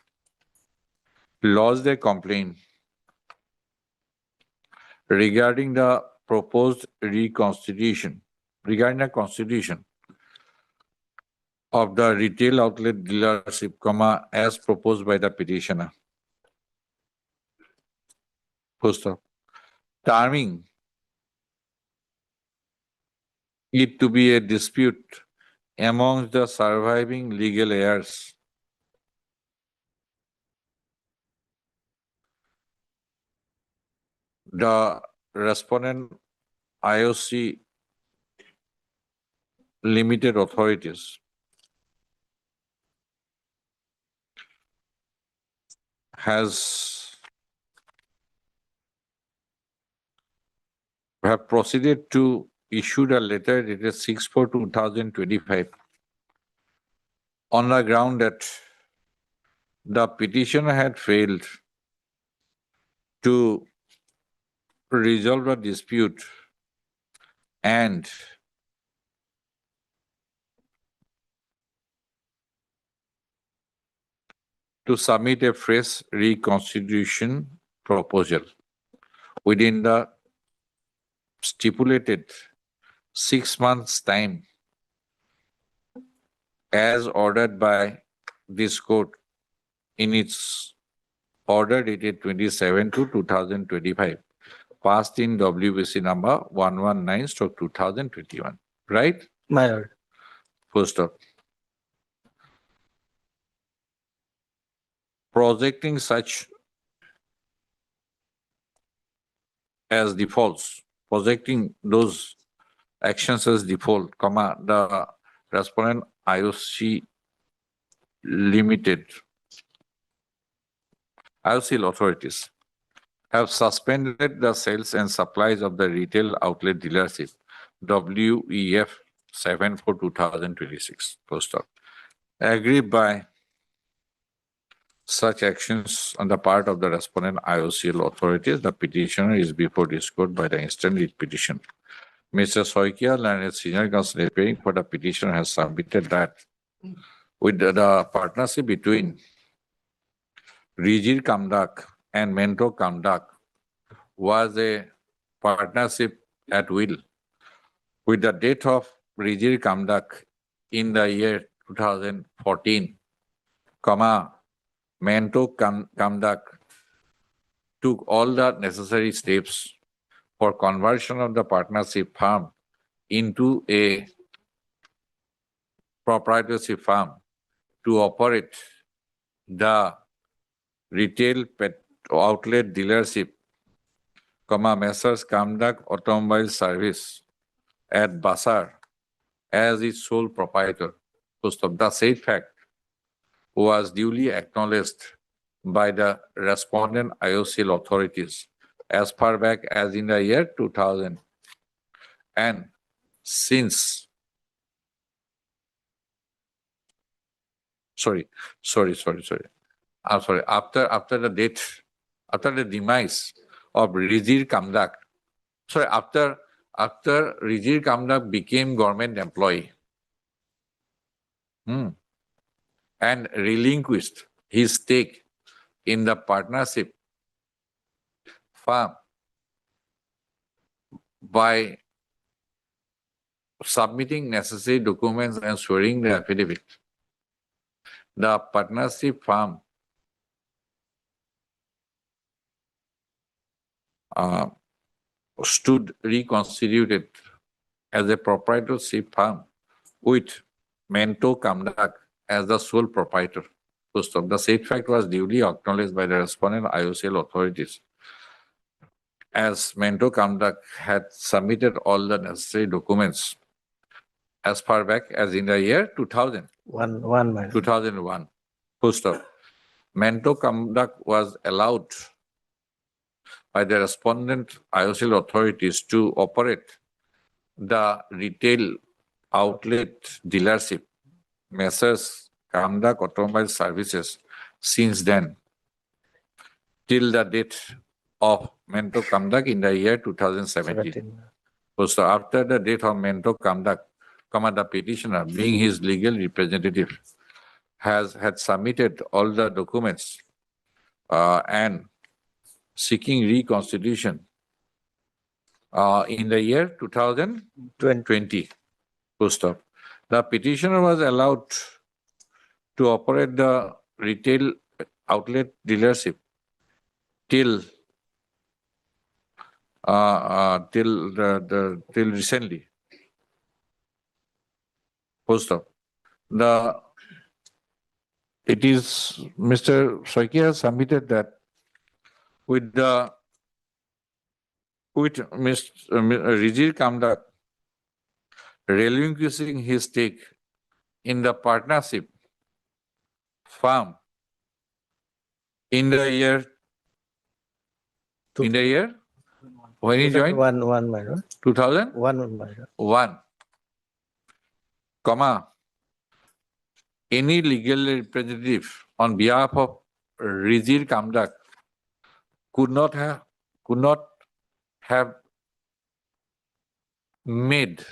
Speaker 2: lodged a complaint regarding the proposed reconstitution, regarding the constitution of the retail outlet dealership, as proposed by the petitioner. Full stop. Terming it to be a dispute amongst the surviving legal heirs the respondent IOC Limited authorities have proceeded to issue a letter dated 6/4/2025 on the ground that the petitioner had failed to resolve the dispute and to submit a fresh reconstitution proposal within the stipulated 6 months' time as ordered by this court in its order dated 27/2025, passed in WBC number 119/2021. Right?
Speaker 17: My lord.
Speaker 2: Full stop. Projecting such as defaults, projecting those actions as default, the respondent IOC Limited, IOC authorities have suspended the sales and supplies of the retail outlet dealership, WEF 7/4/2026. Full stop. Agreed by such actions on the part of the respondent IOCL authorities, the petitioner is before this court by the instant writ petition. Mr. Soikia, learned senior counsel appearing for the petitioner, has submitted that with the partnership between Rijir Kamdak and Mento Kamdak was a partnership at will. With the death of Rijir Kamdak in the year 2014, Mento Kamdak took all the necessary steps for conversion of the partnership firm into a proprietorship firm to operate the retail outlet dealership, Messrs. Kamdak Automobile Service at Basar as its sole proprietor. The said fact was duly acknowledged by the respondent IOCL authorities as far back as in the year 2000. And since sorry. I'm sorry. After the demise of Rijir Kamdak, sorry, after Rijir Kamdak became government employee, and relinquished his stake in the partnership firm by submitting necessary documents and swearing the affidavit. The partnership firm stood reconstituted as a proprietorship firm with Mento Kamdak as the sole proprietor. The said fact was duly acknowledged by the respondent IOCL authorities, as Mento Kamdak had submitted all the necessary documents as far back as in the year 2000. 2001. Mento Kamdak was allowed by the respondent IOCL authorities to operate the retail outlet dealership, Messrs. Kamdak Automobile Services, since then, till the date of Mento Kamdak in the year 2017. So after the date of Mento Kamdak, the petitioner, being his legal representative, had submitted all the documents and seeking reconstitution in the year 2020. The petitioner was allowed to operate the retail outlet dealership till recently. It is Mr. Soiki has submitted that with Mr. Rijir Kamdak relinquishing his stake in the partnership firm in the year when he joined 2001, any legal representative on behalf of Rijir Kamdak could not have made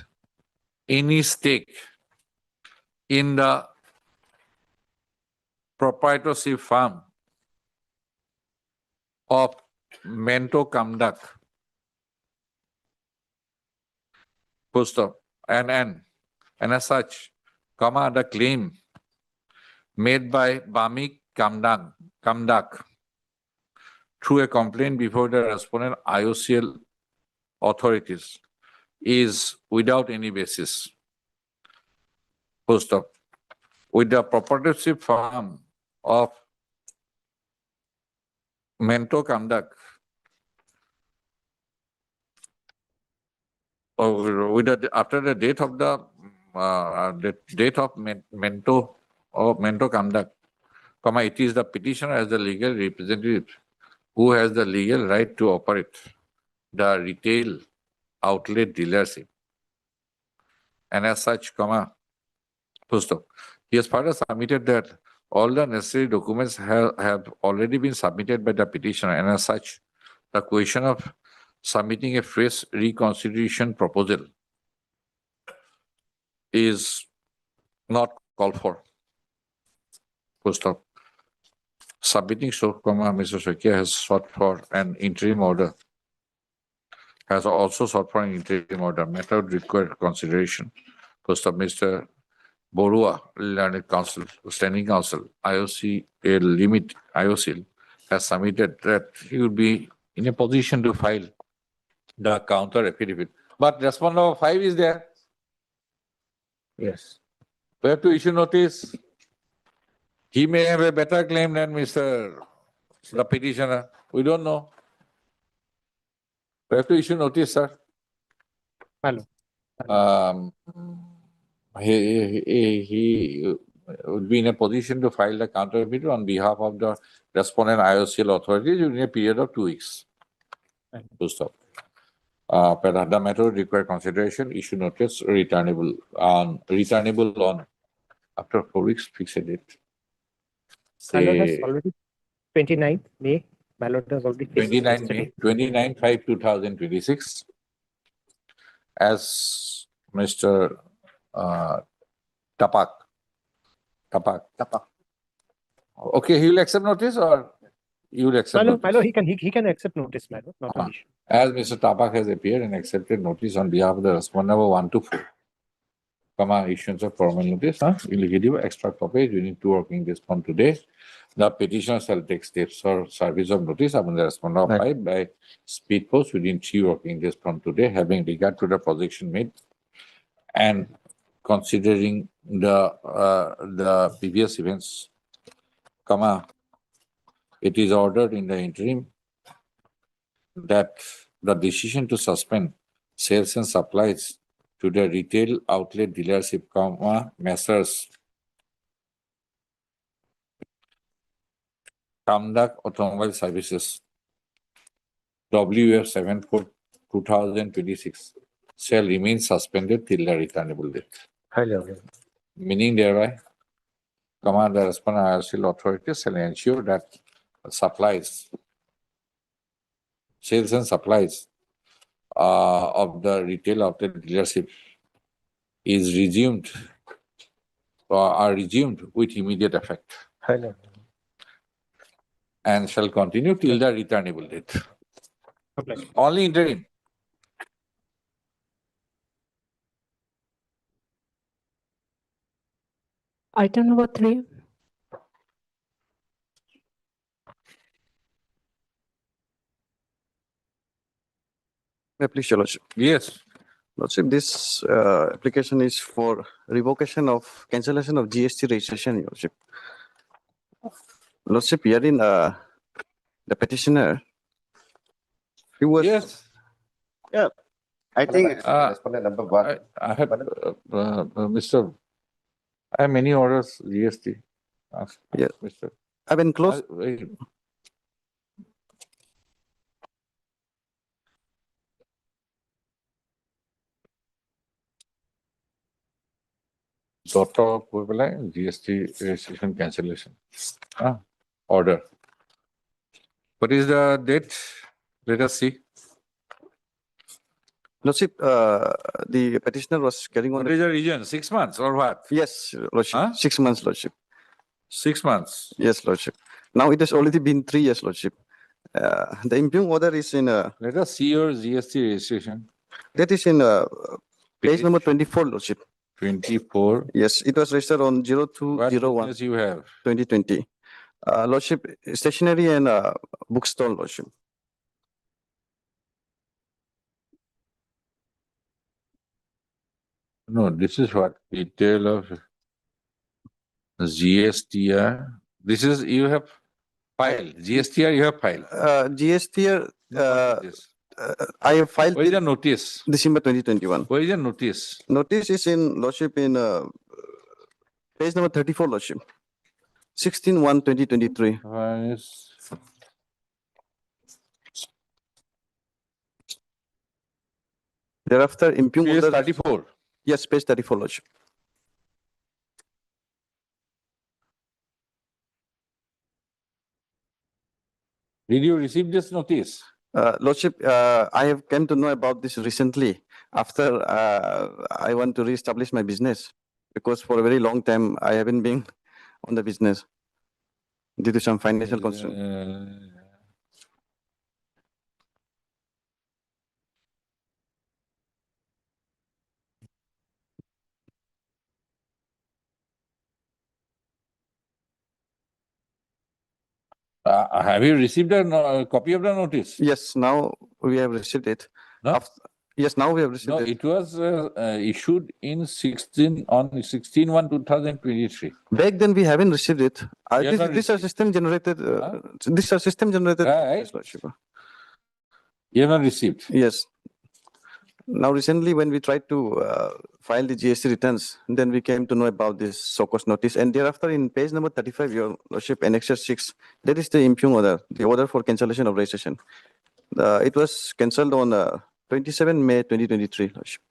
Speaker 2: any stake in the proprietorship firm of Mento Kamdak. And as such, the claim made by Bami Kamdak through a complaint before the respondent IOCL authorities is without any basis. With the proprietorship firm of Mento Kamdak, after the date of Mento Kamdak, it is the petitioner as the legal representative who has the legal right to operate the retail outlet dealership. And as such, he has further submitted that all the necessary documents have already been submitted by the petitioner, and as such, the question of submitting a fresh reconstitution proposal is not called for. Submitting so, Mr. Sokia has sought for an interim order, matter would require consideration. Mr. Borua, Learned Counsel, Standing Counsel, IOCL, has submitted that he would be in a position to file the counter affidavit. But respondent number 5 is there.
Speaker 17: Yes.
Speaker 2: We have to issue notice. He may have a better claim than the petitioner. We don't know. We have to issue notice, sir.
Speaker 8: Hello.
Speaker 2: He would be in a position to file the counter affidavit on behalf of the respondent IOCL authorities in a period of 2 weeks. The matter would require consideration, issue notice, returnable on after 4 weeks, fix a date.
Speaker 8: My lord has
Speaker 2: say
Speaker 8: already 29th May. My lord has already fixed
Speaker 2: 29
Speaker 8: yesterday.
Speaker 2: May, 29/5/2026, as Mr. Tapak. Okay, he will accept notice or you will accept
Speaker 8: My
Speaker 2: notice?
Speaker 8: lord, he can accept notice, my lord, not an issue.
Speaker 2: As Mr. Tapak has appeared and accepted notice on behalf of the respondent number 1 to 4, issuance of formal notice, we will give you extra copies. You need 2 working days from today. The petitioner shall take steps for service of notice upon the respondent of 5 by speed post within 3 working days from today, having regard to the projection made and considering the previous events, it is ordered in the interim that the decision to suspend sales and supplies to the retail outlet dealership, Messrs. Kamdak Automobile Services, WF 74/2026, shall remain suspended till the returnable date. Meaning thereby, the respondent IRCL authorities shall ensure that supplies, sales and supplies of the retail outlet dealership is resumed or are resumed with immediate effect and shall continue till the returnable date. Only interim.
Speaker 16: Item number 3.
Speaker 18: Please, Your Lordship.
Speaker 2: Yes.
Speaker 18: Lordship, this application is for revocation of cancellation of GST registration, Your Lordship. Lordship, herein the petitioner, he was.
Speaker 2: Yes.
Speaker 18: Yeah, I think.
Speaker 10: Respondent number 1.
Speaker 2: I have, Mr. I have many orders, GST.
Speaker 18: Yeah.
Speaker 2: Mr.
Speaker 18: I've been close.
Speaker 2: GST registration cancellation. Order. What is the date? Let us see.
Speaker 18: Lordship, the petitioner was carrying on.
Speaker 2: What is the region? 6 months or what?
Speaker 18: Yes, Lordship. 6 months, Lordship.
Speaker 2: 6 months.
Speaker 18: Yes, Lordship. Now it has already been 3 years, Lordship. The impugn order is in.
Speaker 2: Let us see your GST registration.
Speaker 18: That is in page number 24, Lordship.
Speaker 2: 24.
Speaker 18: Yes, it was registered on 02/01.
Speaker 2: You have
Speaker 18: 2020. Lordship, stationery and bookstall, Lordship.
Speaker 2: No, this is what detail of GSTR. This is you have filed. GSTR you have filed.
Speaker 18: GSTR, I have filed.
Speaker 2: Where is the notice?
Speaker 18: December 2021.
Speaker 2: Where is the notice?
Speaker 18: Notice is in, Lordship, in page number 34, Lordship. 16/1/2023. Thereafter, impugn
Speaker 2: Page
Speaker 18: order.
Speaker 2: 34.
Speaker 18: Yes, page 34, Lordship.
Speaker 2: Did you receive this notice?
Speaker 18: Lordship, I have come to know about this recently after I want to reestablish my business, because for a very long time I haven't been on the business due to some financial constraint.
Speaker 2: Have you received a copy of the notice?
Speaker 18: Yes, now we have received it.
Speaker 2: No?
Speaker 18: Yes, now we have received
Speaker 2: No,
Speaker 18: it.
Speaker 2: it was issued in 16/1/2023.
Speaker 18: Back then we haven't received it.
Speaker 2: You have not
Speaker 18: These are system generated. These are system generated.
Speaker 2: Right.
Speaker 18: Yes, Lordship.
Speaker 2: You have not received.
Speaker 18: Yes. Now recently when we tried to file the GST returns, then we came to know about this so-called notice, and thereafter in page number 35, Your Lordship, Annexure 6, that is the impugn order, the order for cancellation of registration. It was cancelled on 27 May 2023, Lordship.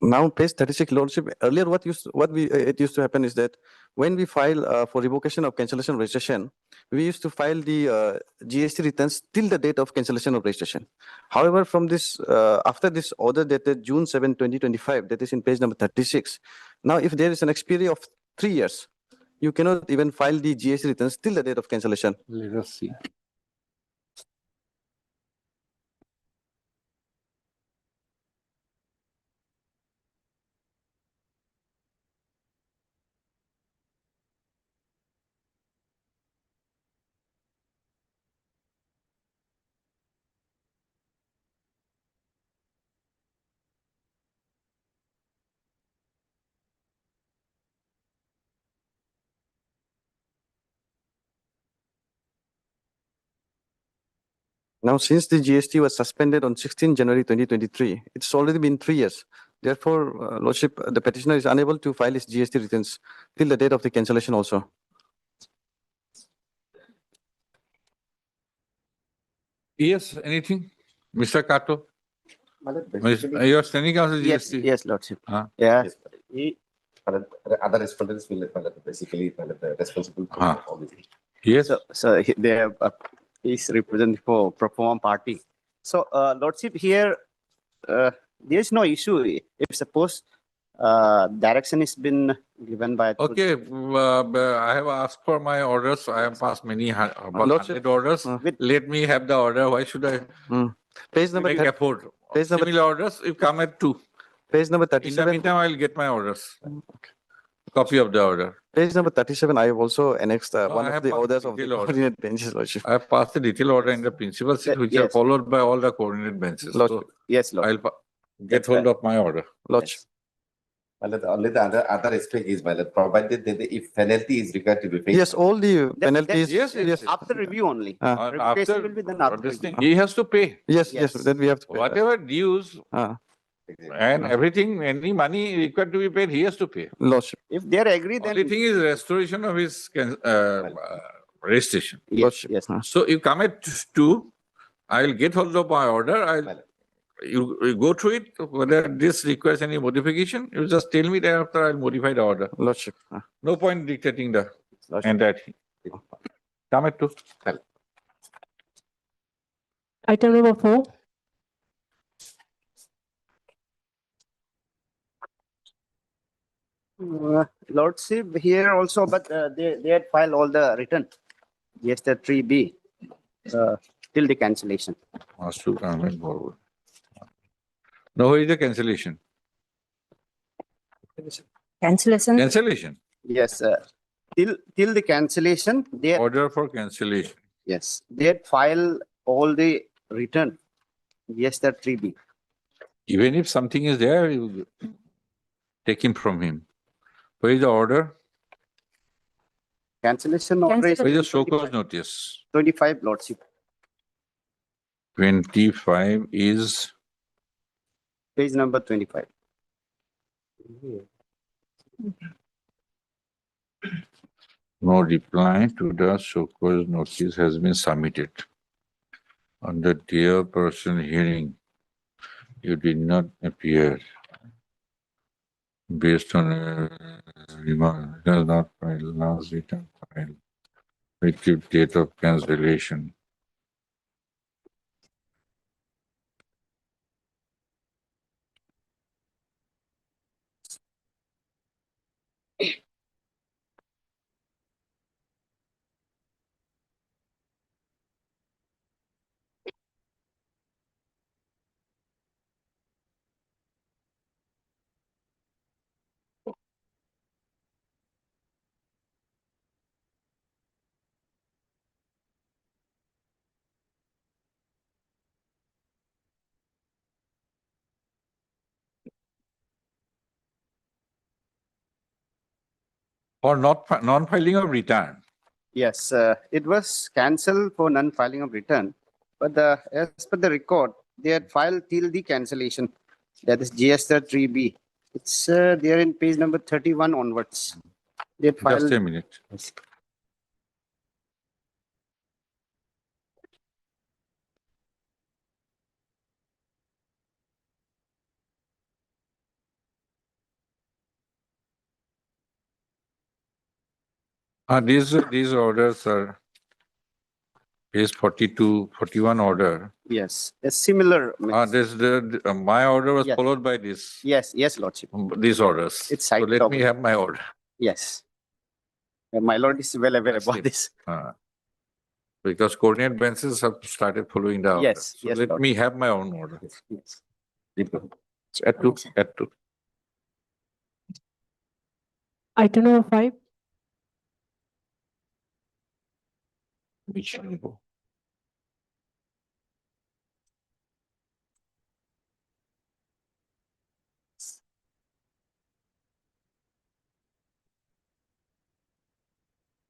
Speaker 18: Now, page 36, Lordship, earlier it used to happen is that when we file for revocation of cancellation of registration, we used to file the GST returns till the date of cancellation of registration. However, from this, after this order dated June 7, 2025, that is in page number 36, now if there is an expiry of 3 years, you cannot even file the GST returns till the date of cancellation.
Speaker 2: Let us see.
Speaker 18: Now, since the GST was suspended on 16 January 2023, it's already been 3 years. Therefore, Lordship, the petitioner is unable to file his GST returns till the date of the cancellation also.
Speaker 2: Yes, anything? Mr. Kato?
Speaker 15: Basically-
Speaker 2: You are standing counsel
Speaker 15: Yes,
Speaker 2: GST?
Speaker 15: yes, Lordship.
Speaker 2: Huh?
Speaker 15: Yeah. Other respondents will basically responsible for all this.
Speaker 2: Yes.
Speaker 15: So they have is represented for perform party. So Lordship here, there is no issue if suppose direction is been given by.
Speaker 2: Okay, I have asked for my orders. I have passed many about
Speaker 18: Lordship,
Speaker 2: 100 orders. Let me have the order. Why should I
Speaker 18: Page number
Speaker 2: make effort?
Speaker 18: page number-
Speaker 2: Similar orders, if come at 2.
Speaker 18: Page number
Speaker 2: In the
Speaker 18: 37.
Speaker 2: meantime, I'll get my orders. Copy of the order.
Speaker 18: Page number 37, I have also annexed one
Speaker 2: I
Speaker 18: of
Speaker 2: have
Speaker 18: the
Speaker 2: passed
Speaker 18: orders of the
Speaker 2: detailed order.
Speaker 18: coordinate benches, Lordship.
Speaker 2: I have passed the detailed order in the principal seat, which are
Speaker 15: Yes.
Speaker 2: followed by all the coordinate benches.
Speaker 18: Lordship.
Speaker 2: So
Speaker 15: Yes, Lord.
Speaker 2: I'll get hold of my order.
Speaker 18: Lordship.
Speaker 15: Only the other aspect is provided that if penalty is required to be paid.
Speaker 18: Yes, all the penalties.
Speaker 2: Yes, yes.
Speaker 15: After review only.
Speaker 2: After
Speaker 15: Revocation will be done after
Speaker 2: this
Speaker 15: review.
Speaker 2: thing, he has to pay.
Speaker 18: Yes,
Speaker 15: Yes.
Speaker 18: yes, then we have to pay that.
Speaker 2: Whatever dues and everything, any money required to be paid, he has to pay.
Speaker 18: Lordship.
Speaker 15: If they are agree, then.
Speaker 2: Only thing is restoration of his registration.
Speaker 15: Yes, yes.
Speaker 2: So you come at 2, I'll get hold of my order. You go through it, whether this requires any modification, you just tell me thereafter, I'll modify the order.
Speaker 18: Lordship.
Speaker 2: No point dictating the entire thing. Come at 2.
Speaker 16: Item number 4.
Speaker 15: Lordship here also, but they had filed all the return. Yes, the 3B till the cancellation.
Speaker 2: Must to come forward. Now, who is the cancellation?
Speaker 6: Cancellation.
Speaker 2: Cancellation.
Speaker 15: Yes, till the cancellation, they
Speaker 2: Order for cancellation.
Speaker 15: yes, they had filed all the return. Yes, the 3B.
Speaker 2: Even if something is there, you take him from him. Where is the order?
Speaker 15: Cancellation order is
Speaker 2: Where is the show cause notice?
Speaker 15: 25, Lordship.
Speaker 2: 25 is
Speaker 15: Page number 25.
Speaker 2: no reply to the show cause notice has been submitted. On the day of person hearing, you did not appear. Based on remark, does not file last return file. Effective date of cancellation. Or non-filing of return.
Speaker 15: Yes, it was cancelled for non-filing of return, but as per the record, they had filed till the cancellation. That is GSR 3B. It's there in page number 31 onwards. They had filed.
Speaker 2: Just a minute. These orders are is 42, 41 order.
Speaker 15: Yes, a similar.
Speaker 2: My order was
Speaker 15: Yes.
Speaker 2: followed by this.
Speaker 15: Yes, yes, Lordship.
Speaker 2: These orders.
Speaker 15: It's
Speaker 2: So
Speaker 15: cited
Speaker 2: let
Speaker 15: over
Speaker 2: me
Speaker 15: there.
Speaker 2: have my order.
Speaker 15: Yes. My lord is well aware about this.
Speaker 2: Because coordinate benches have started following the order.
Speaker 15: Yes,
Speaker 2: So
Speaker 15: yes,
Speaker 2: let
Speaker 15: Lord.
Speaker 2: me have my own order.
Speaker 15: Yes.
Speaker 2: Add to.
Speaker 16: Item number 5.
Speaker 2: Which one?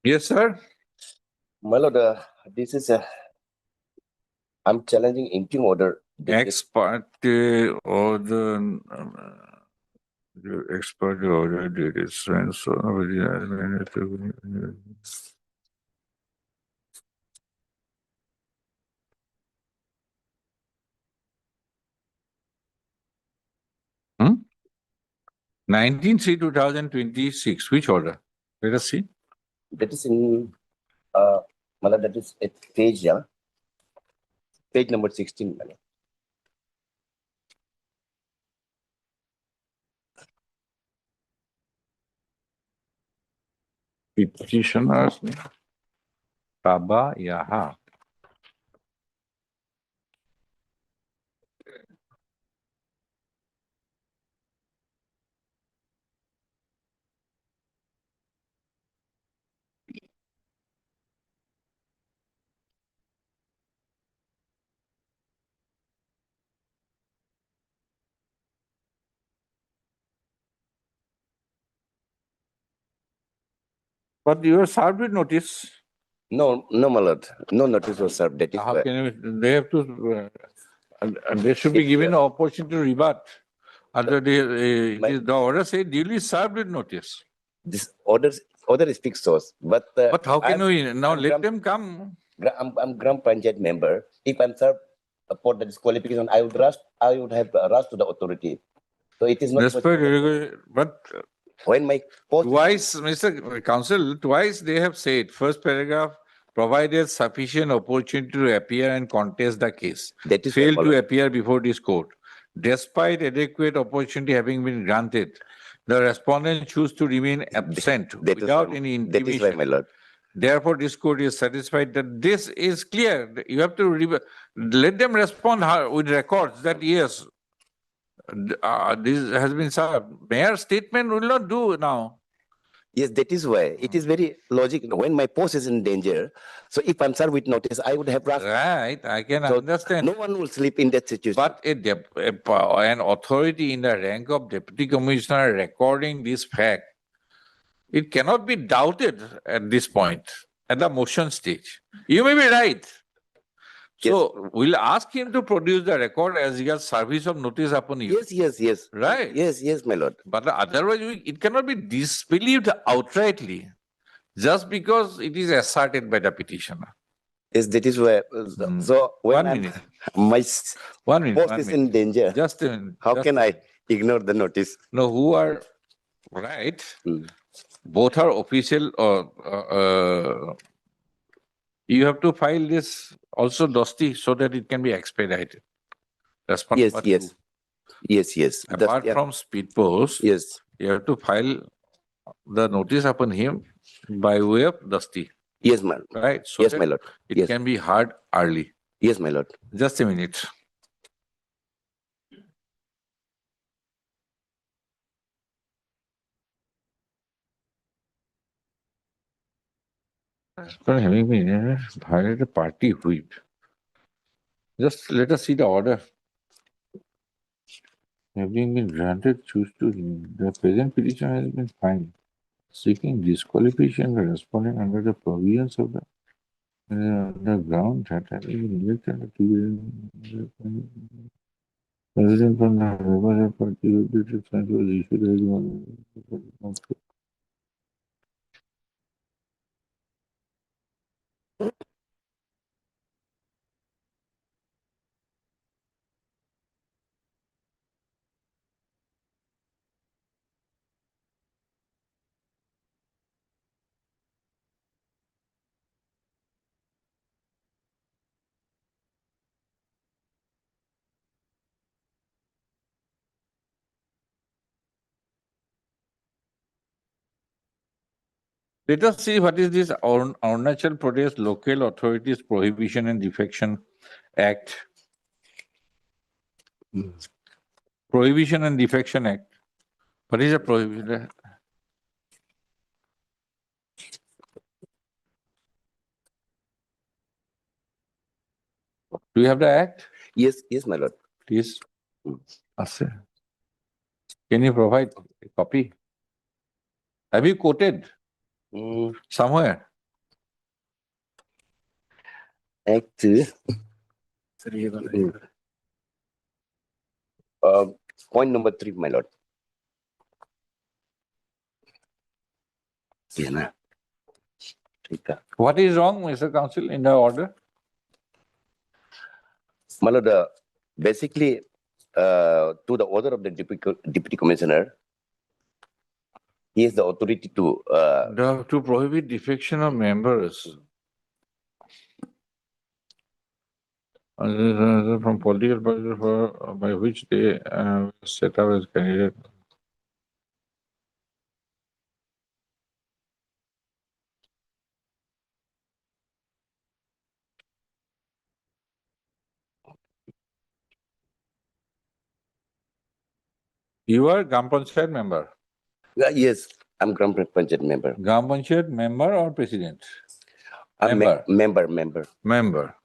Speaker 2: Yes, sir.
Speaker 19: My lord, this is I'm challenging interim order.
Speaker 2: Ex parte order. Ex parte order did it. So, Hmm? 19/3/2026. Which order? Let us see.
Speaker 19: That is in, my lord, that is at page, yeah, page number 16, my lord.
Speaker 2: Petitioners. Taba Yaha. But you are served with notice.
Speaker 19: No, no, my lord, no notice was served. That is
Speaker 2: How
Speaker 19: why.
Speaker 2: can you, they have to, they should be given an opportunity to rebut. Other the order say duly served with notice.
Speaker 19: This order is fixed source, but
Speaker 2: How can
Speaker 19: I'm-
Speaker 2: we now
Speaker 19: I'm
Speaker 2: let
Speaker 19: Gram-
Speaker 2: them come?
Speaker 19: I'm Gram Panchayat member. If I'm served for the disqualification, I would have rushed to the authority. So it is not.
Speaker 2: But
Speaker 19: when my post
Speaker 2: twice, Mr. Counsel, twice they have said, first paragraph, provided sufficient opportunity to appear and contest the case.
Speaker 19: That is
Speaker 2: Failed
Speaker 19: my
Speaker 2: to
Speaker 19: lord.
Speaker 2: appear before this court. Despite adequate opportunity having been granted, the respondent choose to remain absent
Speaker 19: that is
Speaker 2: without
Speaker 19: why-
Speaker 2: any
Speaker 19: that is why,
Speaker 2: intimation.
Speaker 19: my lord.
Speaker 2: Therefore, this court is satisfied that this is clear. You have to let them respond with records that yes, this has been served. Mayor's statement will not do now.
Speaker 19: Yes, that is why it is very logical. When my post is in danger, so if I'm served with notice, I would have rushed.
Speaker 2: Right, I can
Speaker 19: So
Speaker 2: understand.
Speaker 19: no one will sleep in that situation.
Speaker 2: But an authority in the rank of deputy commissioner recording this fact, it cannot be doubted at this point, at the motion stage. You may be right. So we'll ask him to produce the record as regards service of notice upon you.
Speaker 19: Yes.
Speaker 2: Right.
Speaker 19: Yes, my lord.
Speaker 2: But otherwise, it cannot be disbelieved outrightly just because it is asserted by the petitioner.
Speaker 19: Yes, that is why. So when my post is in danger,
Speaker 2: Just a minute.
Speaker 19: how can I ignore the notice?
Speaker 2: No, who are right? Both are official you have to file this also Dosti so that it can be expedited. That's part
Speaker 19: Yes. Yes.
Speaker 2: Apart from speed post,
Speaker 19: yes,
Speaker 2: you have to file the notice upon him by way of Dosti.
Speaker 19: Yes, my
Speaker 2: right? So
Speaker 19: yes,
Speaker 2: that
Speaker 19: my lord.
Speaker 2: it
Speaker 19: Yes.
Speaker 2: can be heard early.
Speaker 19: Yes, my lord.
Speaker 2: Just a minute. After having been violated a party whip. Just let us see the order. Having been granted, choose to the present petition has been filed. Seeking disqualification, the respondent under the provisions of the ground that has been elected to president from the Republic Party was issued as one. Let us see what is this Arunachal Pradesh Local Authorities Prohibition and Defection Act. Prohibition and Defection Act. What is a prohibition? Do you have the act?
Speaker 19: Yes, my lord.
Speaker 2: Please. Can you provide a copy? Have you quoted somewhere?
Speaker 19: Act. Point number 3, my lord.
Speaker 2: What is wrong, Mr. Counsel, in the order?
Speaker 19: My lord, basically, to the order of the deputy commissioner, he has the authority to
Speaker 2: To prohibit defection of members from political parties by which they set up as candidate. You are Gram Panchayat member?
Speaker 19: Yes, I'm Gram Panchayat member.
Speaker 2: Gram Panchayat member or president?
Speaker 19: Member. Member.
Speaker 2: Member.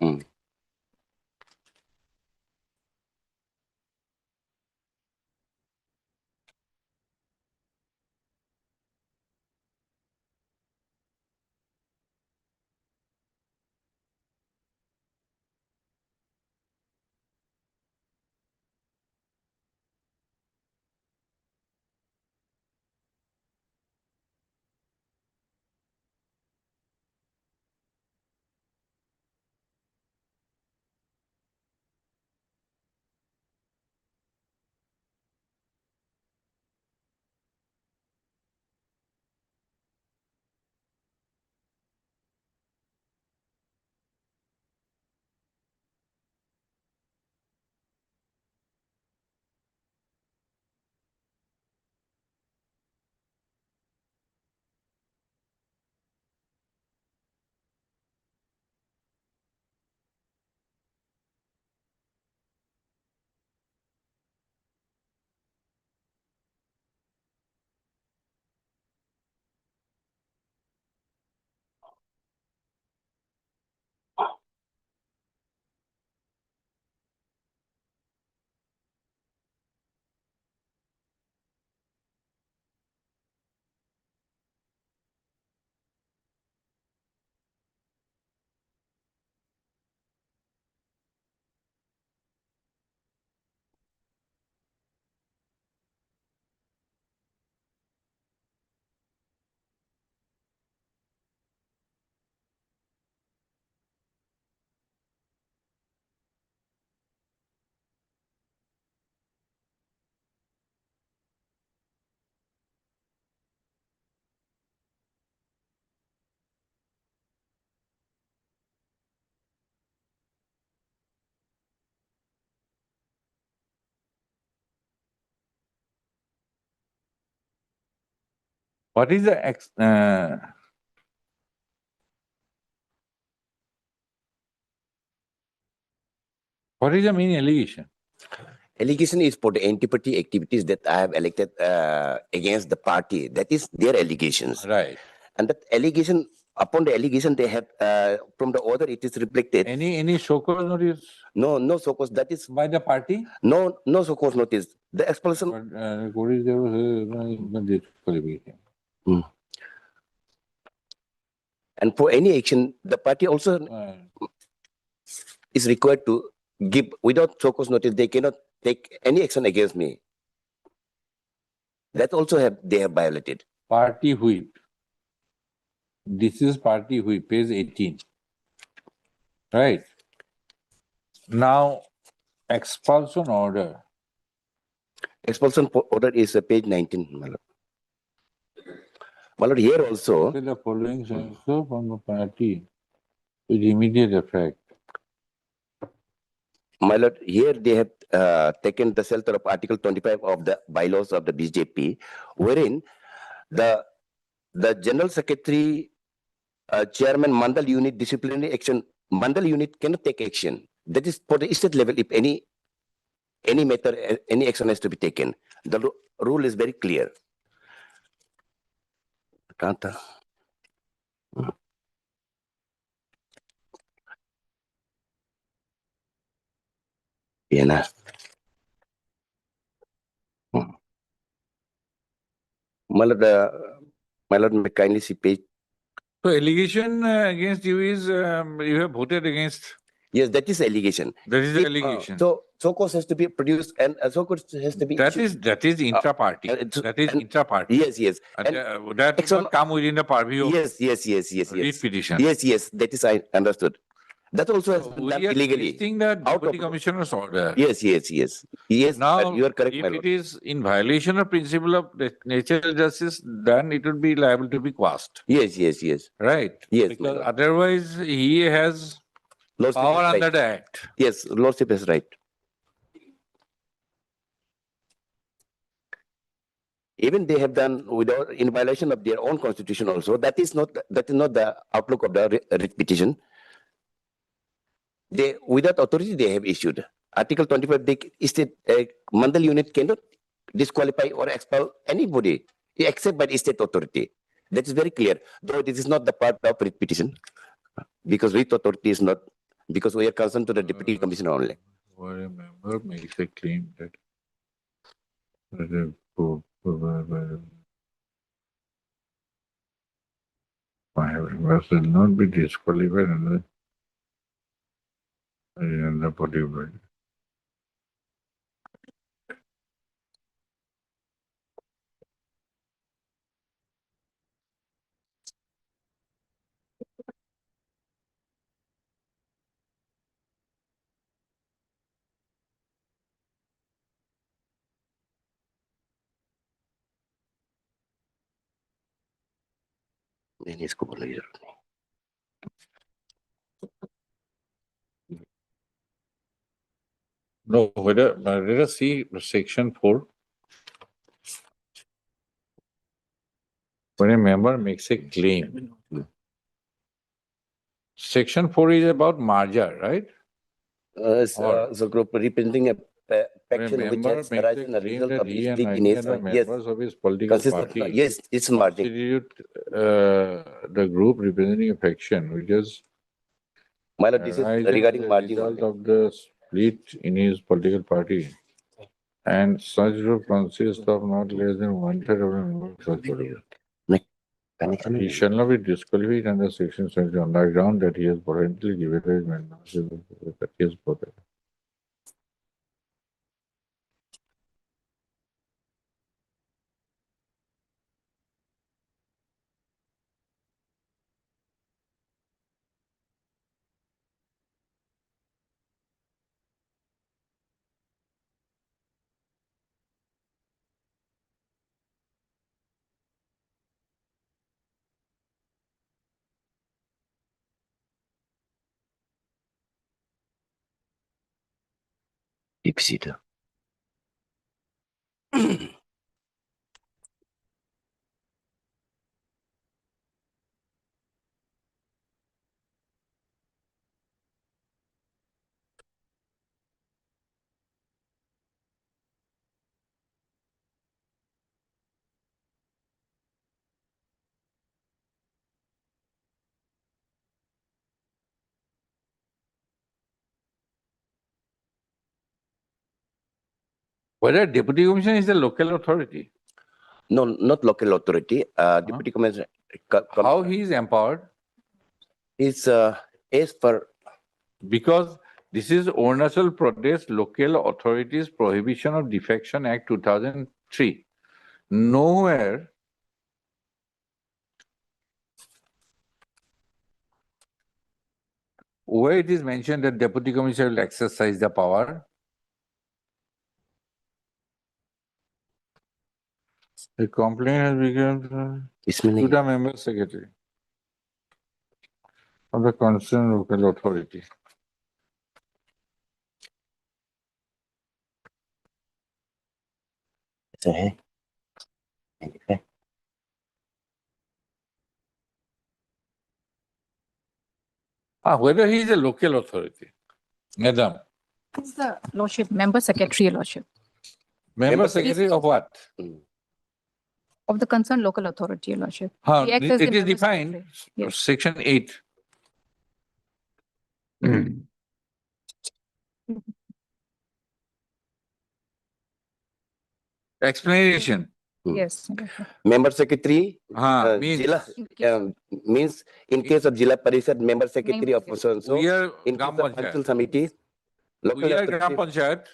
Speaker 2: What is the what is the main allegation?
Speaker 19: Allegation is for the anti-party activities that I have elected against the party. That is their allegations.
Speaker 2: Right.
Speaker 19: And that allegation, upon the allegation they have from the order, it is reflected.
Speaker 2: Any so-called notice?
Speaker 19: No so-called. That is
Speaker 2: by the party?
Speaker 19: No so-called notice. The expulsion. And for any action, the party also is required to give without so-called notice. They cannot take any action against me. That also they have violated.
Speaker 2: Party whip. This is party whip, page 18. Right. Now, expulsion order.
Speaker 19: Expulsion order is page 19, my lord. My lord, here also.
Speaker 2: The following also from the party with immediate effect.
Speaker 19: My lord, here they have taken the shelter of Article 25 of the bylaws of the BJP, wherein the the General Secretary, Chairman, Mandal Unit, disciplinary action, Mandal Unit cannot take action. That is for the state level, if any matter, any action has to be taken. The rule is very clear. Kanta. Yeah, nah. My lord, may kindly see page.
Speaker 2: So allegation against you is you have voted against.
Speaker 19: Yes, that is allegation.
Speaker 2: That is the allegation.
Speaker 19: So cause has to be produced and cause has to be.
Speaker 2: That is intra-party. That is intra-party.
Speaker 19: Yes, yes.
Speaker 2: And that will not come within the purview of
Speaker 19: Yes.
Speaker 2: petition.
Speaker 19: Yes. That is I understood. That also has been
Speaker 2: We
Speaker 19: done
Speaker 2: are
Speaker 19: illegally.
Speaker 2: testing the Deputy Commissioner's order.
Speaker 19: Yes.
Speaker 2: Now,
Speaker 19: you are correct,
Speaker 2: if
Speaker 19: my
Speaker 2: it
Speaker 19: lord.
Speaker 2: is in violation of principle of natural justice, then it would be liable to be quashed.
Speaker 19: Yes.
Speaker 2: Right?
Speaker 19: Yes,
Speaker 2: Because
Speaker 19: my lord.
Speaker 2: otherwise he has
Speaker 19: Lordship
Speaker 2: power
Speaker 19: is
Speaker 2: under
Speaker 19: right.
Speaker 2: the Act.
Speaker 19: Yes, Lordship is right. Even they have done without in violation of their own constitution also. That is not the outlook of the writ petition. They without authority they have issued. Article 25, they state Mandal unit cannot disqualify or expel anybody except by the state authority. That is very clear. Though this is not the part of writ petition, because writ authority is not, because we are concerned to the deputy commissioner only.
Speaker 2: Or a member makes a claim that members will not be disqualified under the body.
Speaker 19: इसको बोलने की जरूरत नहीं.
Speaker 2: No, let us see section 4. When a member makes a claim. Section 4 is about merger, right?
Speaker 19: So group representing a faction which
Speaker 2: member
Speaker 19: has
Speaker 2: makes
Speaker 19: arisen
Speaker 2: a
Speaker 19: as a
Speaker 2: claim
Speaker 19: result
Speaker 2: that
Speaker 19: of
Speaker 2: he
Speaker 19: his
Speaker 2: and
Speaker 19: stake in
Speaker 2: any
Speaker 19: his
Speaker 2: other
Speaker 19: yes.
Speaker 2: members of his political party
Speaker 19: Yes, it's merging.
Speaker 2: constitute the group representing a faction which is
Speaker 19: My lord, this is regarding
Speaker 2: the
Speaker 19: merging
Speaker 2: result
Speaker 19: only.
Speaker 2: of the split in his political party. And such group consists of not less than 1/3 of the members of such body. He shall not be disqualified under section 70 on the ground that he has voluntarily given his membership that he has voted.
Speaker 19: Deep seated.
Speaker 2: Whether deputy commissioner is the local authority?
Speaker 19: No, not local authority. Deputy commissioner.
Speaker 2: How he is empowered?
Speaker 19: Is as per.
Speaker 2: Because this is Arunachal Pradesh Local Authorities Prohibition of Defection Act 2003. Nowhere where it is mentioned that deputy commissioner will exercise the power. A complaint has become to the member secretary of the concerned local authority. Whether he is a local authority. Madam,
Speaker 12: Is the Lordship, Member Secretary, Your Lordship,
Speaker 2: member secretary of what?
Speaker 12: of the concerned local authority, Your Lordship.
Speaker 2: Huh,
Speaker 12: He acts as the
Speaker 2: it is
Speaker 12: member
Speaker 2: defined,
Speaker 12: secretary. Yes.
Speaker 2: section 8. Explanation.
Speaker 12: Yes.
Speaker 19: Member secretary,
Speaker 2: means-
Speaker 19: Jila, means in case of Jila Parishad, member secretary of so and so.
Speaker 2: We are
Speaker 19: In case
Speaker 2: Gram
Speaker 19: of
Speaker 2: Panchayat.
Speaker 19: council committee,
Speaker 2: We are Gram Panchayat.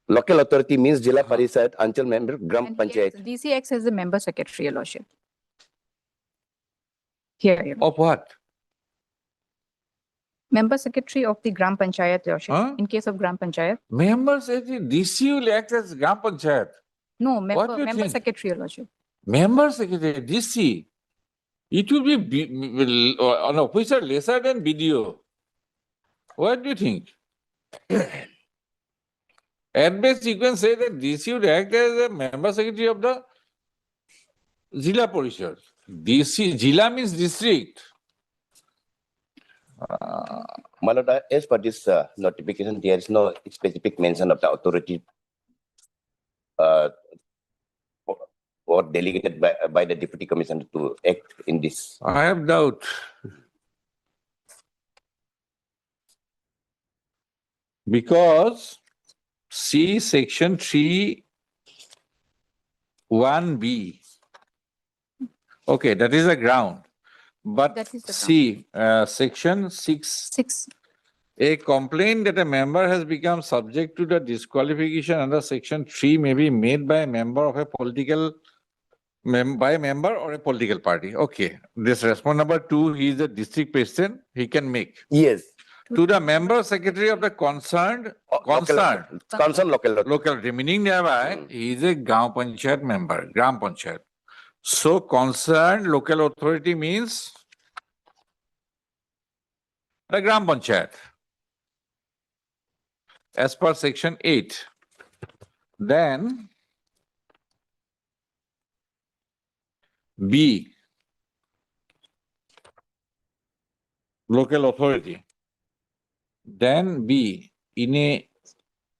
Speaker 19: local authority means Jila Parishad, Anchal member, Gram
Speaker 12: And
Speaker 19: Panchayat.
Speaker 12: DC acts as the member secretary, Your Lordship. Here, Your Lordship.
Speaker 2: Of what?
Speaker 12: Member secretary of the Gram Panchayat, Your Lordship. In case of Gram Panchayat.
Speaker 2: Member secretary, DC will act as Gram Panchayat.
Speaker 12: No,
Speaker 2: What do you
Speaker 12: member
Speaker 2: think?
Speaker 12: secretary, Your Lordship.
Speaker 2: Member secretary, DC. It will be an officer lesser than BDO. What do you think? At best, you can say that DC would act as a member secretary of the Zilla Parishad. DC, Zilla means district.
Speaker 19: My lord, as per this notification, there is no specific mention of the authority or delegated by the deputy commissioner to act in this.
Speaker 2: I have doubt. Because see section 3(1)(b). Okay, that is the ground. But
Speaker 12: That is the
Speaker 2: see section 6. A complaint that a member has become subject to the disqualification under section 3 may be made by a member of a political by a member or a political party. Okay, this response number 2, he is the district president, he can make.
Speaker 19: Yes.
Speaker 2: To the member secretary of the concerned locality, meaning thereby he is a Gram Panchayat member, Gram Panchayat. So concerned local authority means the Gram Panchayat. As per section 8. Then B, local authority. Then B, in a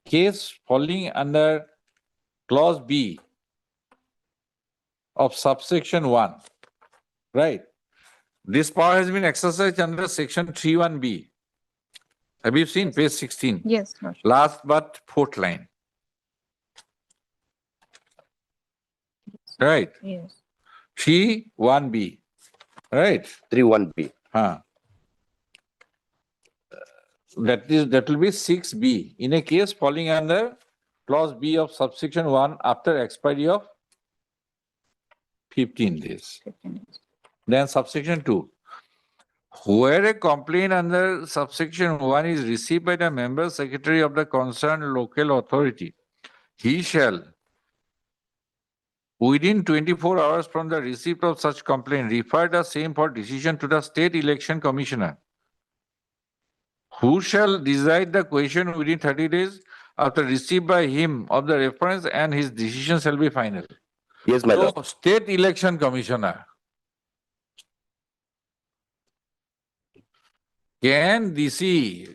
Speaker 2: case falling under clause B of subsection 1, right? This power has been exercised under section 3(1)(b). Have you seen page 16?
Speaker 12: Yes, Lordship.
Speaker 2: Last but fourth line. Right?
Speaker 12: Yes.
Speaker 2: 3(1)(b). Right?
Speaker 19: 3(1)(b).
Speaker 2: That will be 6(b). In a case falling under clause B of subsection 1 after expiry of 15 days. Then subsection 2. Where a complaint under subsection 1 is received by the member secretary of the concerned local authority, he shall, within 24 hours from the receipt of such complaint, refer the same for decision to the State Election Commissioner, who shall decide the question within 30 days after receipt by him of the reference, and his decision shall be final.
Speaker 19: Yes, my lord.
Speaker 2: So, State Election Commissioner. Can DC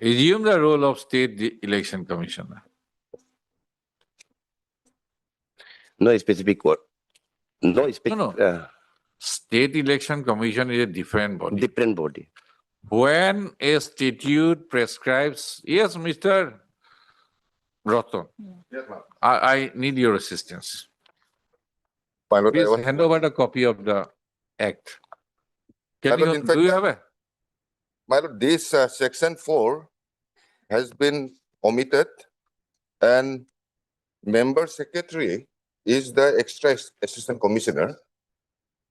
Speaker 2: assume the role of State Election Commissioner?
Speaker 19: No specific word. No specific.
Speaker 2: No. State Election Commission is a different body.
Speaker 19: Different body.
Speaker 2: When a statute prescribes, yes, Mr. Roto,
Speaker 20: Yes, ma'am.
Speaker 2: I need your assistance.
Speaker 20: My lord,
Speaker 2: Please hand over the copy of the act.
Speaker 20: My lord, in fact,
Speaker 2: Do you have a?
Speaker 20: My lord, this section 4 has been omitted, and member secretary is the extra assistant commissioner.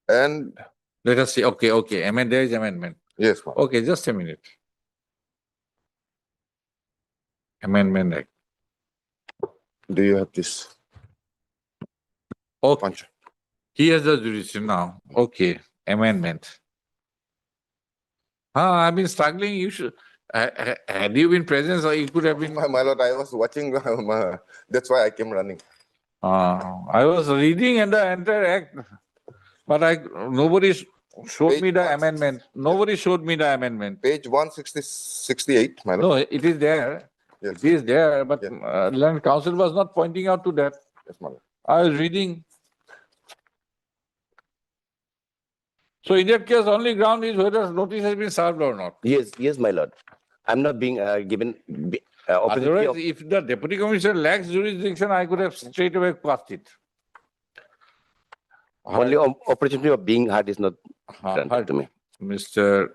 Speaker 20: And
Speaker 2: let us see. Okay. There is amendment.
Speaker 20: Yes, ma'am.
Speaker 2: Okay, just a minute. Amendment Act.
Speaker 20: Do you have this?
Speaker 2: Okay. He has the jurisdiction now. Okay. Amendment. I've been struggling. You should. Had you been present, or you could have been.
Speaker 20: My lord, I was watching. That's why I came running.
Speaker 2: I was reading the entire act, but nobody showed
Speaker 20: Page
Speaker 2: me the
Speaker 20: 160.
Speaker 2: amendment. Nobody showed me the amendment.
Speaker 20: Page 168, my lord.
Speaker 2: No, it is there.
Speaker 20: Yes.
Speaker 2: It is there, but
Speaker 20: Yes.
Speaker 2: Land Council was not pointing out to that.
Speaker 20: Yes, my lord.
Speaker 2: I was reading. So in that case, only ground is whether notice has been served or not.
Speaker 19: Yes, yes, my lord. I'm not being given opportunity
Speaker 2: Otherwise,
Speaker 19: of,
Speaker 2: if the deputy commissioner lacks jurisdiction, I could have straight away passed it.
Speaker 19: only opportunity of being heard is not granted to me.
Speaker 2: Mr.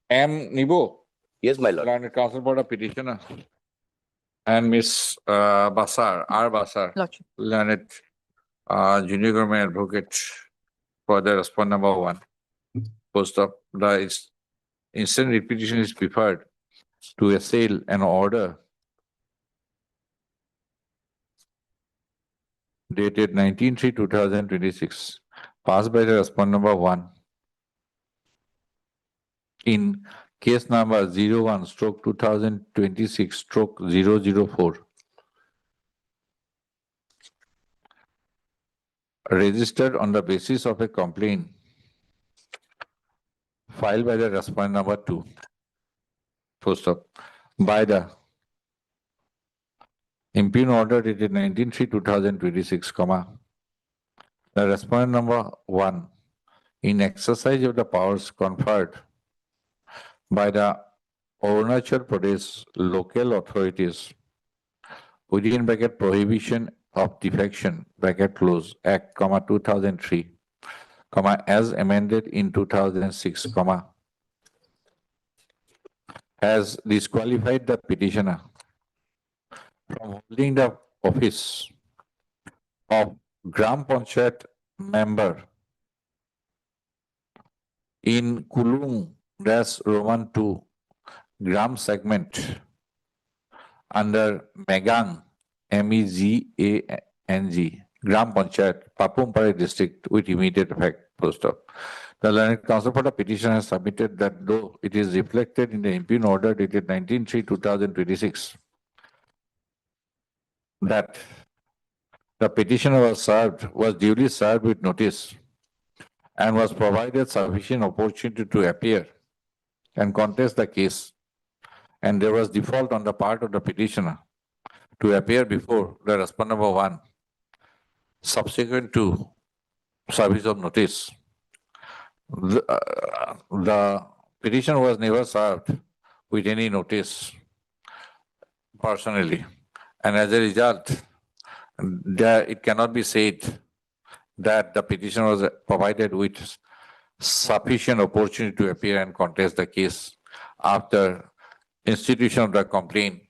Speaker 2: M. Nibo,
Speaker 19: Yes, my lord.
Speaker 2: Land Council Board of Petitioner, and Miss Basar, R. Basar,
Speaker 12: Lordship.
Speaker 2: Learned Junior Government Advocate for the respond number 1. Post of the instant repetition is preferred to assail an order dated 19/3/2026, passed by the respond number 1 in case number 01/2026/004, registered on the basis of a complaint filed by the respondent number 2, post up, by the impugn order dated 19/3/2026, the respondent number 1, in exercise of the powers conferred by the Arunachal Pradesh local authorities within bracket prohibition of defection bracket close Act, 2003, as amended in 2006, has disqualified the petitioner from holding the office of Gram Panchayat member in Kulung-Roman 2 Gram segment under Megang, MEGANG, Gram Panchayat, Papumpare district with immediate effect, post up. The Learned Council for the petition has submitted that though it is reflected in the impugn order dated 19/3/2026 that the petitioner was duly served with notice and was provided sufficient opportunity to appear and contest the case, and there was default on the part of the petitioner to appear before the respondent number 1 subsequent to service of notice. The petition was never served with any notice personally, and as a result, it cannot be said that the petition was provided with sufficient opportunity to appear and contest the case after institution of the complaint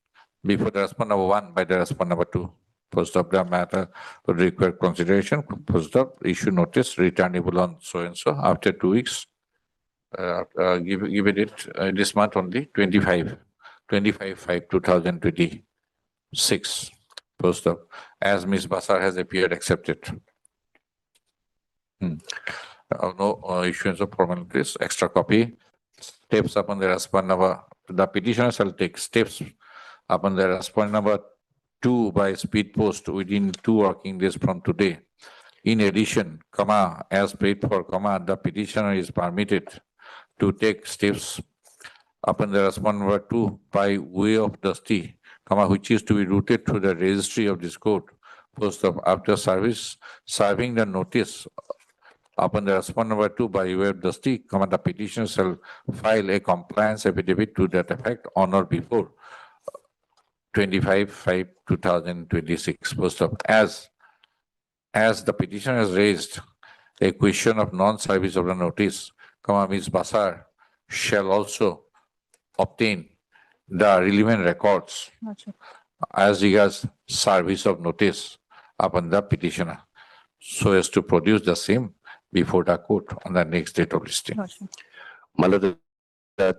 Speaker 2: before the respondent number 1 by the respondent number 2. Post of the matter would require consideration. Post of issue notice returnable on so and so after 2 weeks. Give it this month only 25/5/2026. Post of as Ms. Basar has appeared accepted. No issuance of formal notice. Extra copy. Steps upon the respondent number. The petitioner shall take steps upon the respondent number 2 by speed post within 2 working days from today. In addition, as paid for, the petitioner is permitted to take steps upon the respondent number 2 by way of dusty, which is to be routed through the registry of this court. Post of after serving the notice upon the respondent number 2 by way of dusty, the petitioner shall file a compliance affidavit to that effect on or before 25/5/2026. Post of as the petitioner has raised a question of non-service of the notice, Ms. Basar shall also obtain the relevant records as regards service of notice upon the petitioner, so as to produce the same before the court on the next date of listing.
Speaker 19: My lord,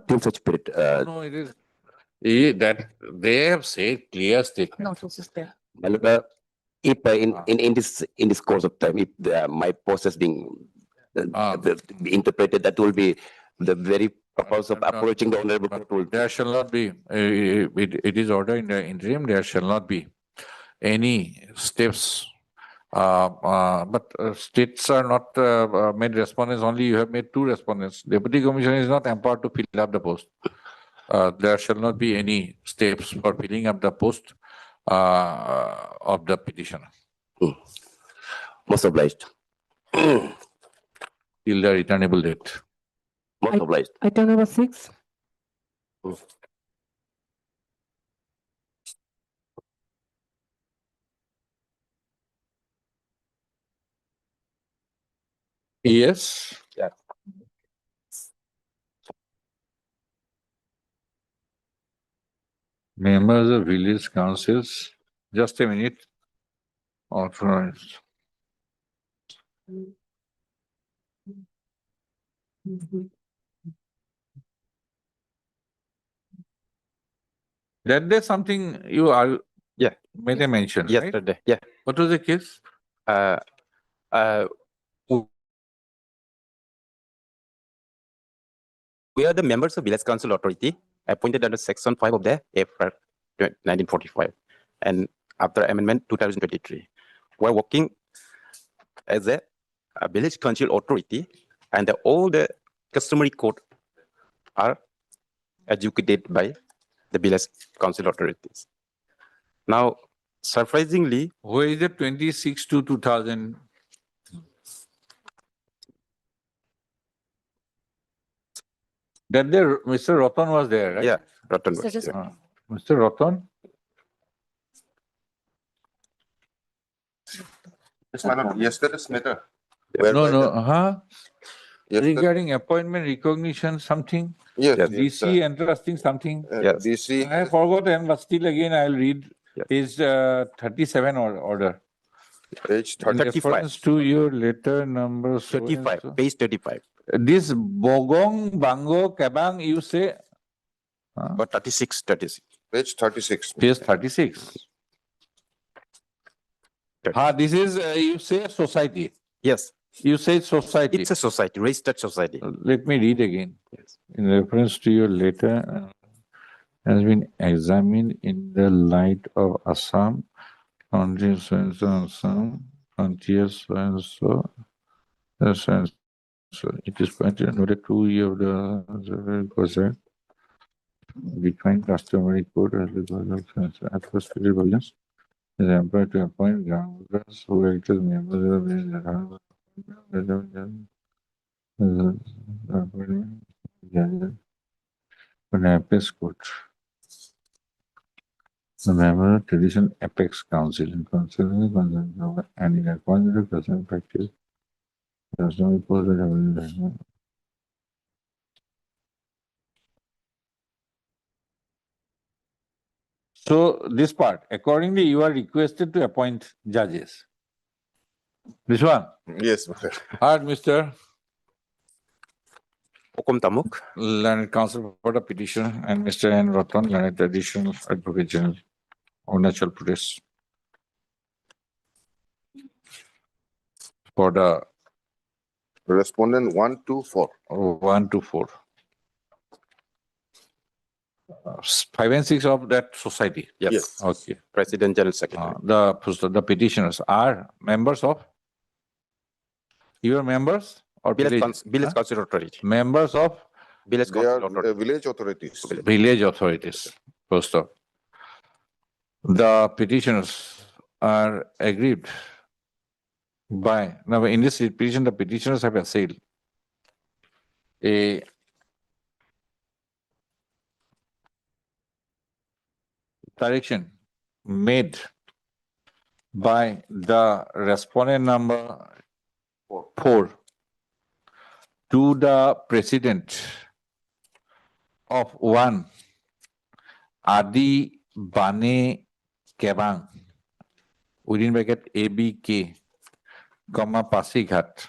Speaker 19: till such period.
Speaker 2: No, it is that they have said clear statement.
Speaker 12: Notice is there.
Speaker 19: My lord, if in this course of time, if my process being interpreted, that will be the very purpose of approaching the honorable court.
Speaker 2: There shall not be. It is ordered in the interim. There shall not be any steps But states are not made respondents only. You have made 2 respondents. Deputy Commissioner is not empowered to fill up the post. There shall not be any steps for filling up the post of the petitioner.
Speaker 19: Most obliged.
Speaker 2: Till the returnable date.
Speaker 19: Most obliged.
Speaker 16: Item number 6.
Speaker 2: Yes.
Speaker 19: Yeah.
Speaker 2: Members of village councils. Just a minute. Authorized. That there's something you are made a mention, right?
Speaker 5: Yesterday, yeah.
Speaker 2: What was the case?
Speaker 5: We are the members of Village Council Authority appointed under Section 5 of the AFR 1945 and after amendment 2023. We're working as a Village Council Authority and all the customary code are educated by the Village Council Authorities. Now, surprisingly,
Speaker 2: where is it 26 to 2000? That there, Mr. Ratan was there, right?
Speaker 5: Yeah, Ratan was there.
Speaker 2: Mr. Ratan?
Speaker 20: Yes, madam. Yesterday's matter.
Speaker 2: Regarding appointment recognition, something?
Speaker 20: Yes.
Speaker 2: DC interesting something?
Speaker 20: Yes. DC.
Speaker 2: I have forgotten, but still again I'll read. Page 37 order.
Speaker 20: Page
Speaker 2: In
Speaker 5: 35.
Speaker 2: reference to your letter number
Speaker 5: 35, page 35.
Speaker 2: This Bogong, Bango, Kabang, you say?
Speaker 5: Or 36.
Speaker 20: Page 36.
Speaker 2: Page 36. This is, you say society.
Speaker 5: Yes.
Speaker 2: You say society.
Speaker 5: It's a society, registered society.
Speaker 2: Let me read again.
Speaker 5: Yes.
Speaker 2: In reference to your letter, has been examined in the light of Assam, country so-and-so, Assam, frontier so-and-so, so it is pointed out that 2 years of the process between customary code as well as first provisions is employed to appoint governors who act as members of the Apex Court. The member of traditional Apex Council and and in accordance with present practice, does not impose the So this part, accordingly, you are requested to appoint judges. This one?
Speaker 20: Yes.
Speaker 2: Heard, Mr.
Speaker 5: Okum Tamuk,
Speaker 2: Learned Counsel for the petition, and Mr. N. Ratan, Learned Additional Advocate General, Arunachal Pradesh. For the
Speaker 20: Respondent 124.
Speaker 2: 124. 5 and 6 of that society.
Speaker 5: Yes.
Speaker 2: Okay.
Speaker 5: President General Secretary.
Speaker 2: The petitioners are members of. You are members or
Speaker 5: Village Council Authority.
Speaker 2: Members of
Speaker 5: Village
Speaker 20: They
Speaker 5: Council
Speaker 20: are
Speaker 5: Authority.
Speaker 20: village authorities.
Speaker 2: village authorities. First off, the petitioners are aggrieved by. Now, in this petition, the petitioners have assailed a direction made by the respondent number 4 to the president of one Adi Bane Kebang within bracket ABK, comma Pasighat.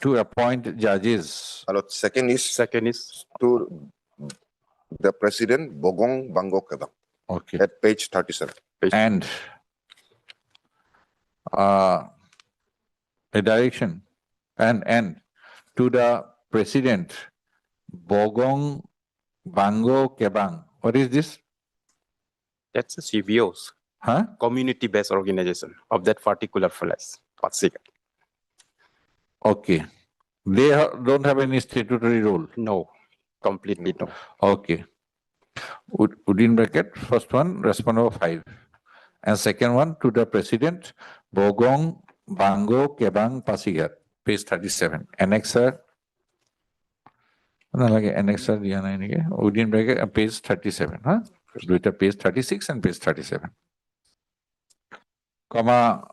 Speaker 2: To appoint judges.
Speaker 20: Second is to the president Bogong Bango Kebang.
Speaker 2: Okay.
Speaker 20: At page 37.
Speaker 2: And a direction and to the president Bogong Bango Kebang. What is this?
Speaker 5: That's a CBOs,
Speaker 2: Huh?
Speaker 5: community-based organization of that particular place.
Speaker 2: Okay. They don't have any statutory role.
Speaker 5: No, completely no.
Speaker 2: Okay. Within bracket, first one, respondent of 5. And second one, to the president, Bogong, Bango, Kebang, Pasigat, page 37. Annexer, annexer, within bracket, page 37. Huh? Do it at page 36 and page 37. Comma,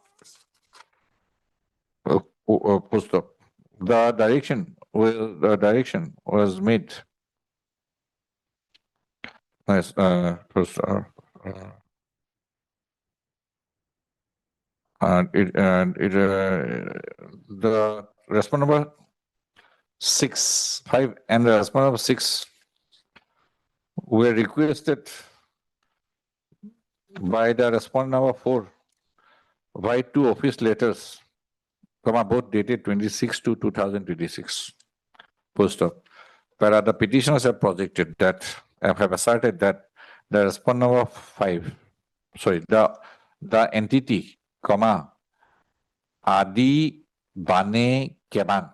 Speaker 2: post stop. The direction was made. Yes, first, the respondent number 5 and the respondent number 6 were requested by the respondent number 4 by 2 office letters, both dated 26 to 2026. Post up. Where the petitioners have projected that, have asserted that the respondent number 5, sorry, the entity, Adi Bane Kebang,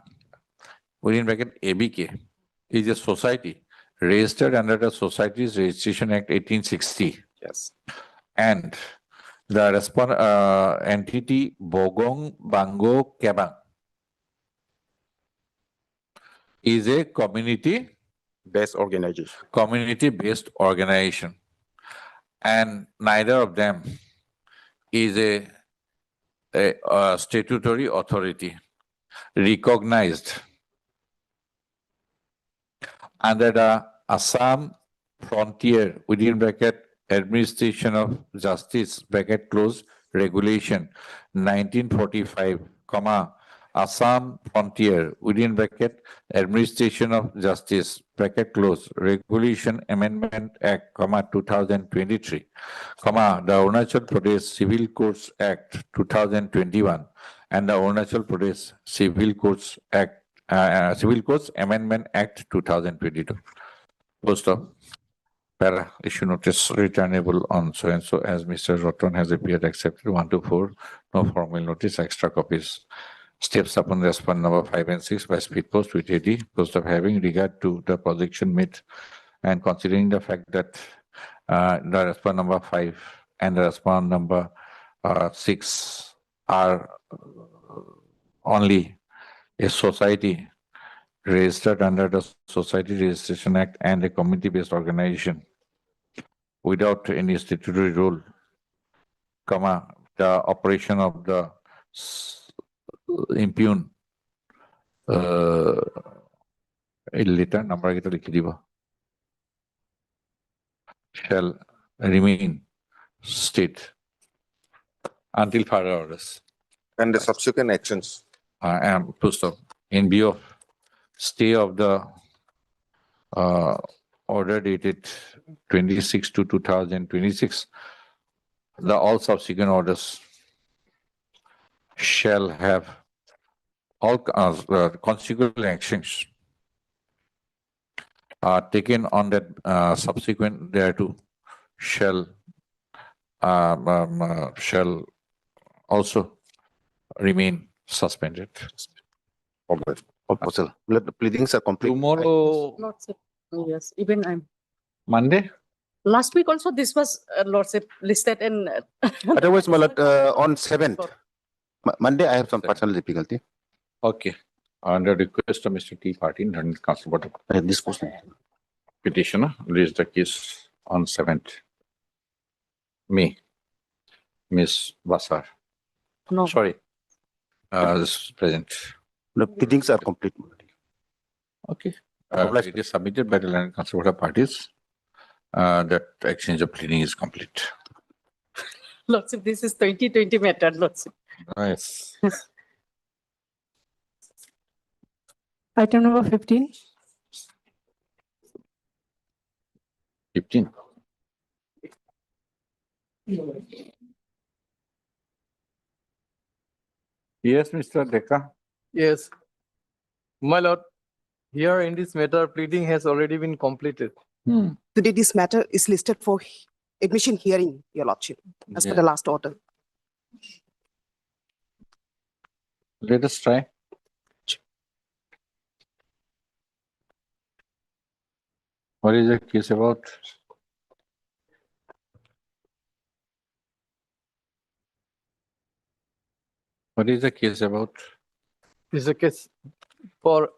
Speaker 2: within bracket ABK, is a society registered under the Societies Registration Act 1860.
Speaker 5: Yes.
Speaker 2: And the entity Bogong Bango Kebang is a community-based organization. And neither of them is a statutory authority recognized under the Assam Frontier, within bracket, Administration of Justice, bracket close, Regulation 1945, Assam Frontier, within bracket, Administration of Justice, bracket close, Regulation Amendment Act, 2023, the Arunachal Pradesh Civil Courts Act 2021, and the Arunachal Pradesh Civil Courts Act, Civil Courts Amendment Act 2022. Post of para issue notice returnable on so and so as Mr. Roton has appeared accepted 1 to 4, no formal notice, extra copies. Steps upon respondent number 5 and 6 by speed post with AD, post of having regard to the projection made and considering the fact that the respondent number 5 and the respondent number 6 are only a society registered under the Society Registration Act and a community-based organization without any statutory role, the operation of the impugn later number shall remain state until further orders.
Speaker 20: And the subsequent actions.
Speaker 2: And post up in view of stay of the order dated 26 to 2026, the all subsequent orders shall have all consequent actions taken on that subsequent thereto shall also remain suspended.
Speaker 10: Proposal. The pleadings are complete.
Speaker 2: Tomorrow,
Speaker 21: Lordship, yes, even I'm.
Speaker 2: Monday?
Speaker 21: Last week also this was Lordship listed in.
Speaker 10: Otherwise, my lord, on 7th, Monday, I have some personal difficulty.
Speaker 2: Okay. Under request of Mr. T. Patil and Council Board.
Speaker 10: This question.
Speaker 2: Petitioner raised the case on 7th May. Miss Basar.
Speaker 21: No.
Speaker 2: Sorry. This is present.
Speaker 10: The pleadings are complete.
Speaker 2: Okay. It is submitted by the land council parties. That exchange of pleading is complete.
Speaker 21: Lordship, this is 2020 matter, Lordship.
Speaker 2: Nice.
Speaker 16: Item number 15.
Speaker 2: 15. Yes, Mr. Dekka.
Speaker 4: Yes. My lord, here in this matter, pleading has already been completed.
Speaker 22: Today, this matter is listed for
Speaker 9: admission hearing, Your Lordship, as per
Speaker 2: Yeah.
Speaker 9: the last order.
Speaker 2: Let us try. What is the case about? What is the case about?
Speaker 4: This is a case for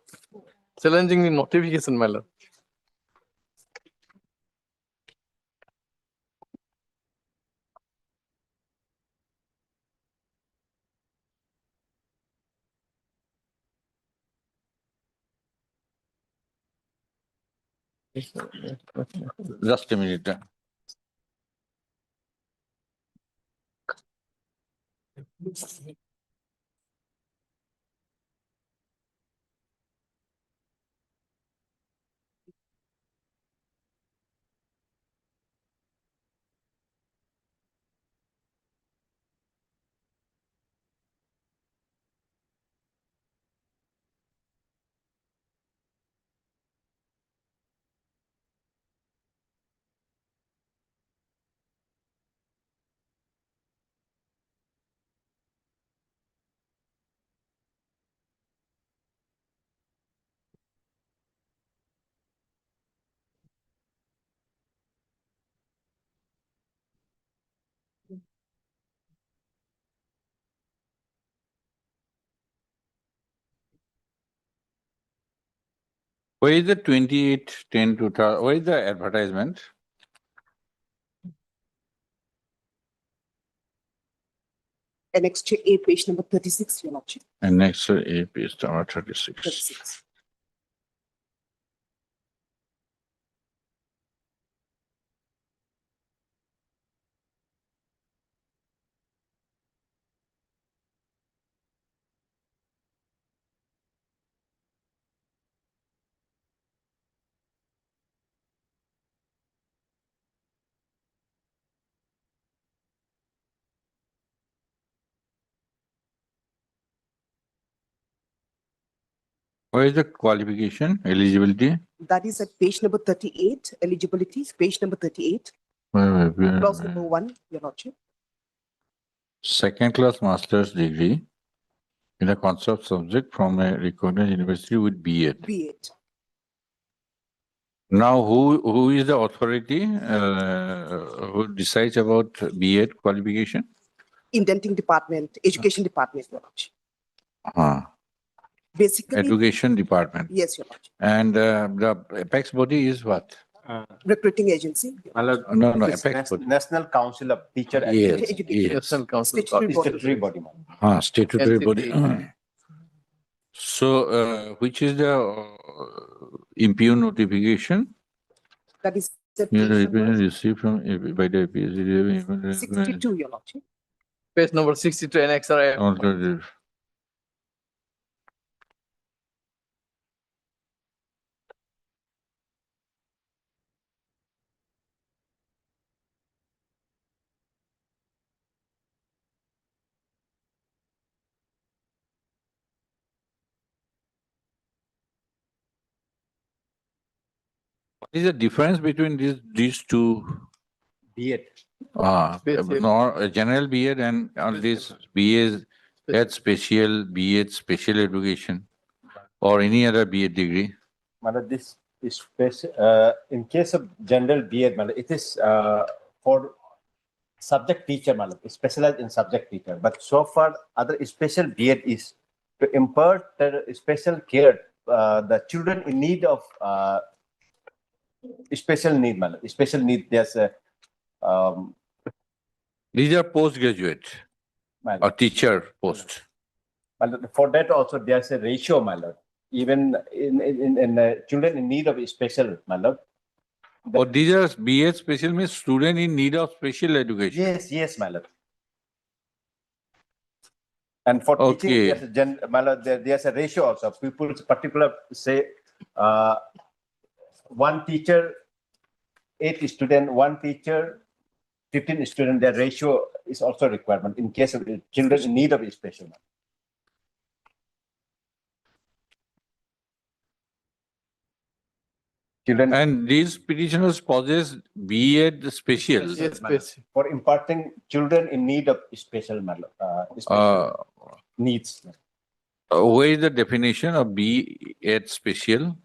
Speaker 4: challenging the notification, my lord.
Speaker 2: Just a minute. Where is the 28/10/2000? Where is the advertisement?
Speaker 9: Annex A, page number 36, Your Lordship.
Speaker 2: And next A, page number 36.
Speaker 9: 36.
Speaker 2: Where is the qualification, eligibility?
Speaker 9: That is at page number 38, eligibility, page number 38, clause number 1, Your Lordship.
Speaker 2: Second class master's degree in a concept subject from a recognized university with B.Ed.
Speaker 9: B8.
Speaker 2: Now, who is the authority who decides about B.Ed qualification?
Speaker 9: Indenting department, education department, Your Lordship. Basically.
Speaker 2: Education department.
Speaker 9: Yes, Your Lordship.
Speaker 2: And the apex body is what?
Speaker 9: Recruiting agency.
Speaker 2: No, apex body.
Speaker 22: National Council of Teacher
Speaker 2: Yes,
Speaker 22: Education.
Speaker 2: yes.
Speaker 4: National Council.
Speaker 22: Statutory body.
Speaker 2: Statutory body.
Speaker 4: NCT.
Speaker 2: So, which is the impugn notification?
Speaker 9: That is the
Speaker 2: You
Speaker 9: page number
Speaker 2: received from by the
Speaker 9: 62, Your Lordship.
Speaker 4: Page number 62, Annex R.
Speaker 2: What is the difference between these two?
Speaker 22: B.Ed.
Speaker 2: No, a general B.Ed and all this B.A. at special B.Ed special education or any other B.Ed degree?
Speaker 22: This is in case of general B.Ed, it is for subject teacher, specialized in subject teacher. But so far, other special B.Ed is to impart special care the children in need of special need. Special need. There's a
Speaker 2: These are postgraduate or teacher post.
Speaker 22: For that also there's a ratio, my lord. Even in children in need of special, my lord.
Speaker 2: Or these are B.Ed special means student in need of special education.
Speaker 22: Yes, my lord. And for teaching, there's a ratio also. People particular say one teacher, 8 students, one teacher, 15 students. The ratio is also a requirement in case of children in need of special. children.
Speaker 2: And these petitioners possess B.Ed special.
Speaker 4: Yes, special.
Speaker 22: For imparting children in need of special, special needs.
Speaker 2: Where is the definition of B.Ed special?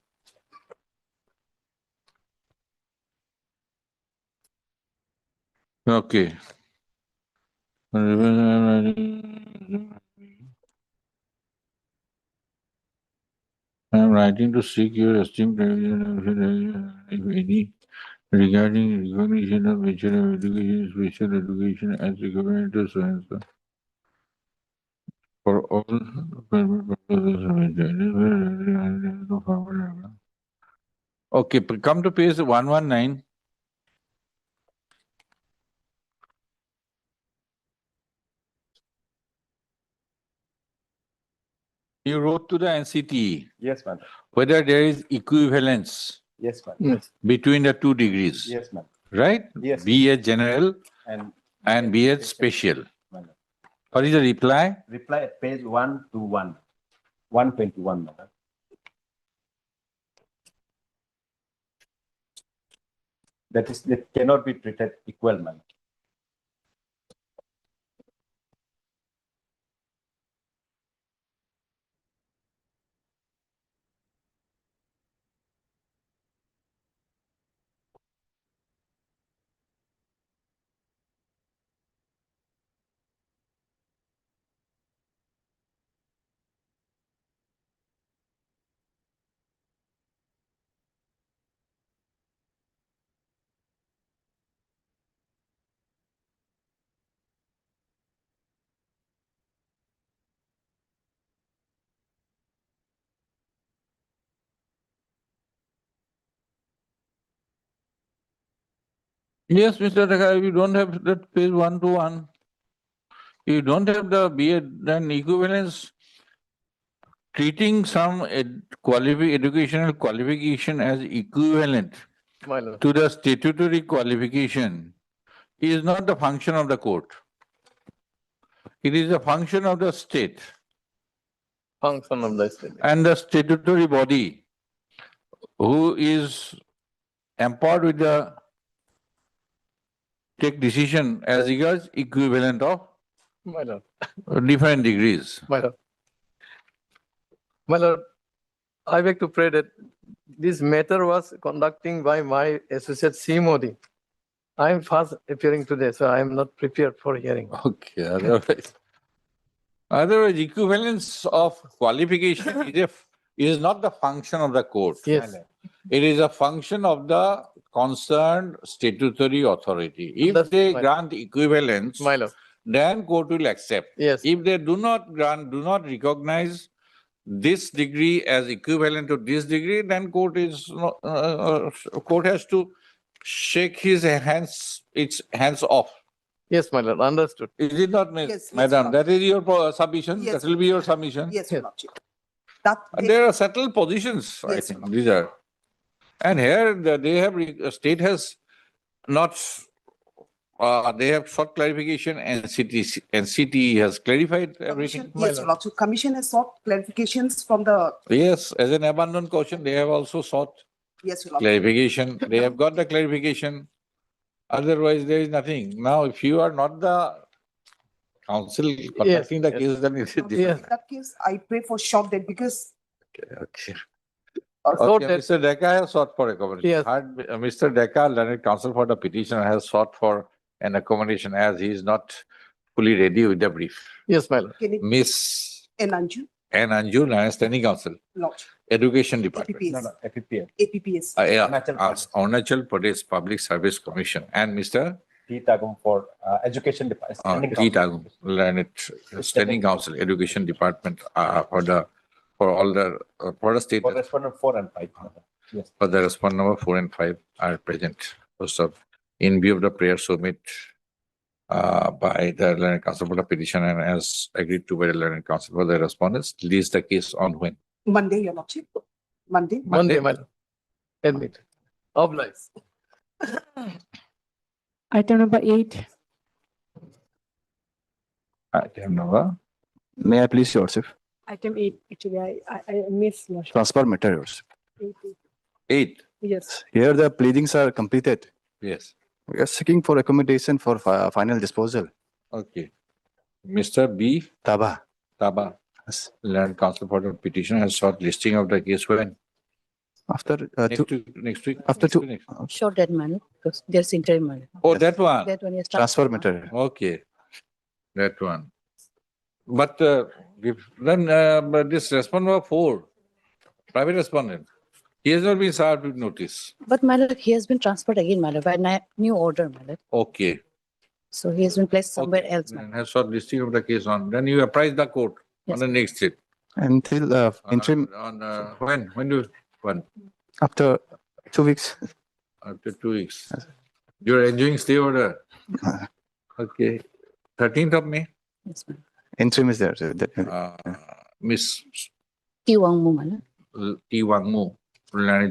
Speaker 2: Okay. I am writing to seek your esteemed if any regarding recognition of bachelor of education, special education as recommended to science for all purposes of Okay, come to page 119. You wrote to the NCT
Speaker 22: Yes, ma'am.
Speaker 2: whether there is equivalence
Speaker 22: Yes, ma'am.
Speaker 4: Yes.
Speaker 2: between the 2 degrees.
Speaker 22: Yes, ma'am.
Speaker 2: Right?
Speaker 22: Yes.
Speaker 2: B.Ed general
Speaker 22: And
Speaker 2: B.Ed special.
Speaker 22: Madam.
Speaker 2: What is the reply?
Speaker 22: Reply at page 121, 121, madam. That is, that cannot be treated equal, madam.
Speaker 2: Yes, Mr. Dhaka, if you don't have that page 121, you don't have the B.Ed, then equivalence, treating some educational qualification as equivalent
Speaker 4: My lord.
Speaker 2: to the statutory qualification is not the function of the court. It is a function of the state
Speaker 4: Function of the state.
Speaker 2: and the statutory body who is empowered with the take decision as regards equivalent of
Speaker 4: My lord.
Speaker 2: different degrees.
Speaker 4: My lord. My lord, I beg to pray that this matter was conducting by my associate C. Modi. I am first appearing today, so I am not prepared for hearing.
Speaker 2: Okay, otherwise equivalence of qualification is not the function of the court.
Speaker 4: Yes.
Speaker 2: It is a function of the concerned statutory authority. If
Speaker 4: That's
Speaker 2: they
Speaker 4: my-
Speaker 2: grant equivalence,
Speaker 4: My lord.
Speaker 2: then court will accept.
Speaker 4: Yes.
Speaker 2: If they do not recognize this degree as equivalent to this degree, then court has to shake its hands off.
Speaker 4: Yes, my lord, understood.
Speaker 2: Is it not, Miss
Speaker 9: Yes, yes,
Speaker 2: Madam?
Speaker 9: Lord.
Speaker 2: That is your submission?
Speaker 9: Yes,
Speaker 2: That will be your submission?
Speaker 9: Yes, Your Lordship. That
Speaker 2: And there are settled positions, I
Speaker 9: Yes,
Speaker 2: think,
Speaker 9: Lord.
Speaker 2: these are. And here state has not, they have sought clarification and NCT has clarified everything.
Speaker 9: Yes, Your Lordship. Commission has sought clarifications from the,
Speaker 2: Yes, as an abandoned caution, they have also sought
Speaker 9: yes, Your Lordship.
Speaker 2: clarification. They have got the clarification. Otherwise, there is nothing. Now, if you are not the counsel conducting the case, then it is different.
Speaker 9: In that case, I pray for short date because
Speaker 2: Okay.
Speaker 4: So
Speaker 2: Okay,
Speaker 4: that-
Speaker 2: Mr. Decca has sought for accommodation.
Speaker 4: Yes.
Speaker 2: Mr. Decca, learned counsel for the petitioner, has sought for an accommodation as he is not fully ready with the brief.
Speaker 4: Yes, my lord.
Speaker 9: can it
Speaker 2: Miss
Speaker 9: Anju,
Speaker 2: N. Anju, learned standing counsel,
Speaker 9: Lodge,
Speaker 2: Education Department.
Speaker 9: APPS,
Speaker 22: FPPM.
Speaker 9: APPS.
Speaker 2: Yeah,
Speaker 22: Arunachal Pradesh.
Speaker 2: Arunachal Pradesh Public Service Commission, and Mr.
Speaker 22: T. Tagum for Education Department.
Speaker 2: T. Tagum, learned standing counsel, Education Department, for the state.
Speaker 22: For respondent 4 and 5. Yes.
Speaker 2: For the respondent number 4 and 5 are present. So, in view of the prayer submit by the learned counsel for the petition and as agreed to by the learned counsel for the respondents, list the case on when?
Speaker 9: Monday, Your Lordship. Monday.
Speaker 4: Monday, my lord. Admit. Oblige.
Speaker 16: Item number 8.
Speaker 2: Item number.
Speaker 7: May I please, Your Worship?
Speaker 16: Item 8, actually, I missed. Lordship.
Speaker 7: Transfer matter, Your Worship.
Speaker 2: 8.
Speaker 9: Yes.
Speaker 7: Here the pleadings are completed.
Speaker 2: Yes.
Speaker 7: We are seeking for accommodation for final disposal.
Speaker 2: Okay. Mr. B.
Speaker 7: Taba.
Speaker 2: Taba, Land Council for the petition has sought listing of the case when?
Speaker 7: After
Speaker 2: Next week.
Speaker 7: After two.
Speaker 21: Short that man, because there's interim man.
Speaker 2: Oh, that one.
Speaker 21: That one is
Speaker 7: Transfer matter.
Speaker 2: Okay. That one. But but this respondent 4, private respondent, he has not been served with notice.
Speaker 21: But my lord, he has been transferred again, my lord, by new order, my lord.
Speaker 2: Okay.
Speaker 21: So he has been placed somewhere else, my lord.
Speaker 2: And has sought listing of the case on. Then you apprise the court on the next date.
Speaker 7: Until interim.
Speaker 2: When?
Speaker 7: After 2 weeks.
Speaker 2: After 2 weeks. You're enjoying stay order. Okay. 13th of May.
Speaker 21: Yes, ma'am.
Speaker 7: Interim is there.
Speaker 2: Miss
Speaker 21: T. Wang Mu, my lord.
Speaker 2: T. Wang Mu,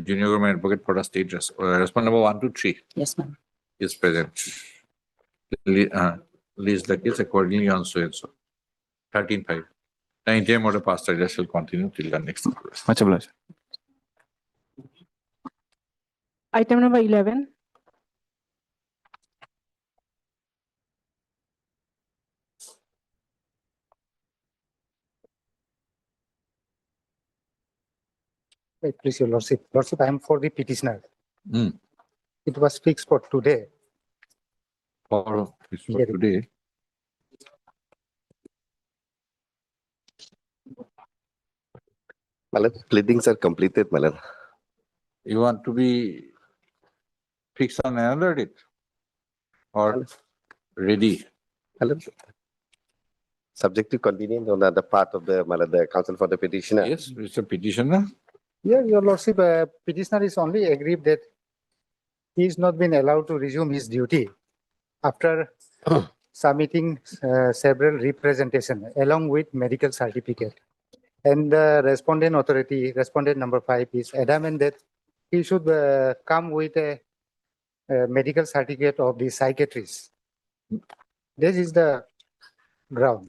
Speaker 2: Junior Government Advocate for the State. Respondent number 1 to 3
Speaker 21: Yes, ma'am.
Speaker 2: is present. List the case accordingly on so and so. 13.5. The interim order passed address will continue till the next.
Speaker 7: Much obliged.
Speaker 16: Item number 11.
Speaker 1: Wait, please, Your Lordship. Lordship, I am for the petitioner.
Speaker 2: Mm.
Speaker 1: It was fixed for today.
Speaker 2: For today.
Speaker 19: Malad, pleadings are completed, Malad.
Speaker 2: You want to be fixed on another date or ready?
Speaker 19: Malad, subject to convenience on the other part of the Malad, the counsel for the petitioner.
Speaker 2: Yes, Mr. Petitioner.
Speaker 1: Yeah, Your Lordship, petitioner is only aggrieved that he is not been allowed to resume his duty after submitting several representation along with medical certificate. And the respondent authority, respondent number 5, is adamant that he should come with a medical certificate of the psychiatrist. This is the ground.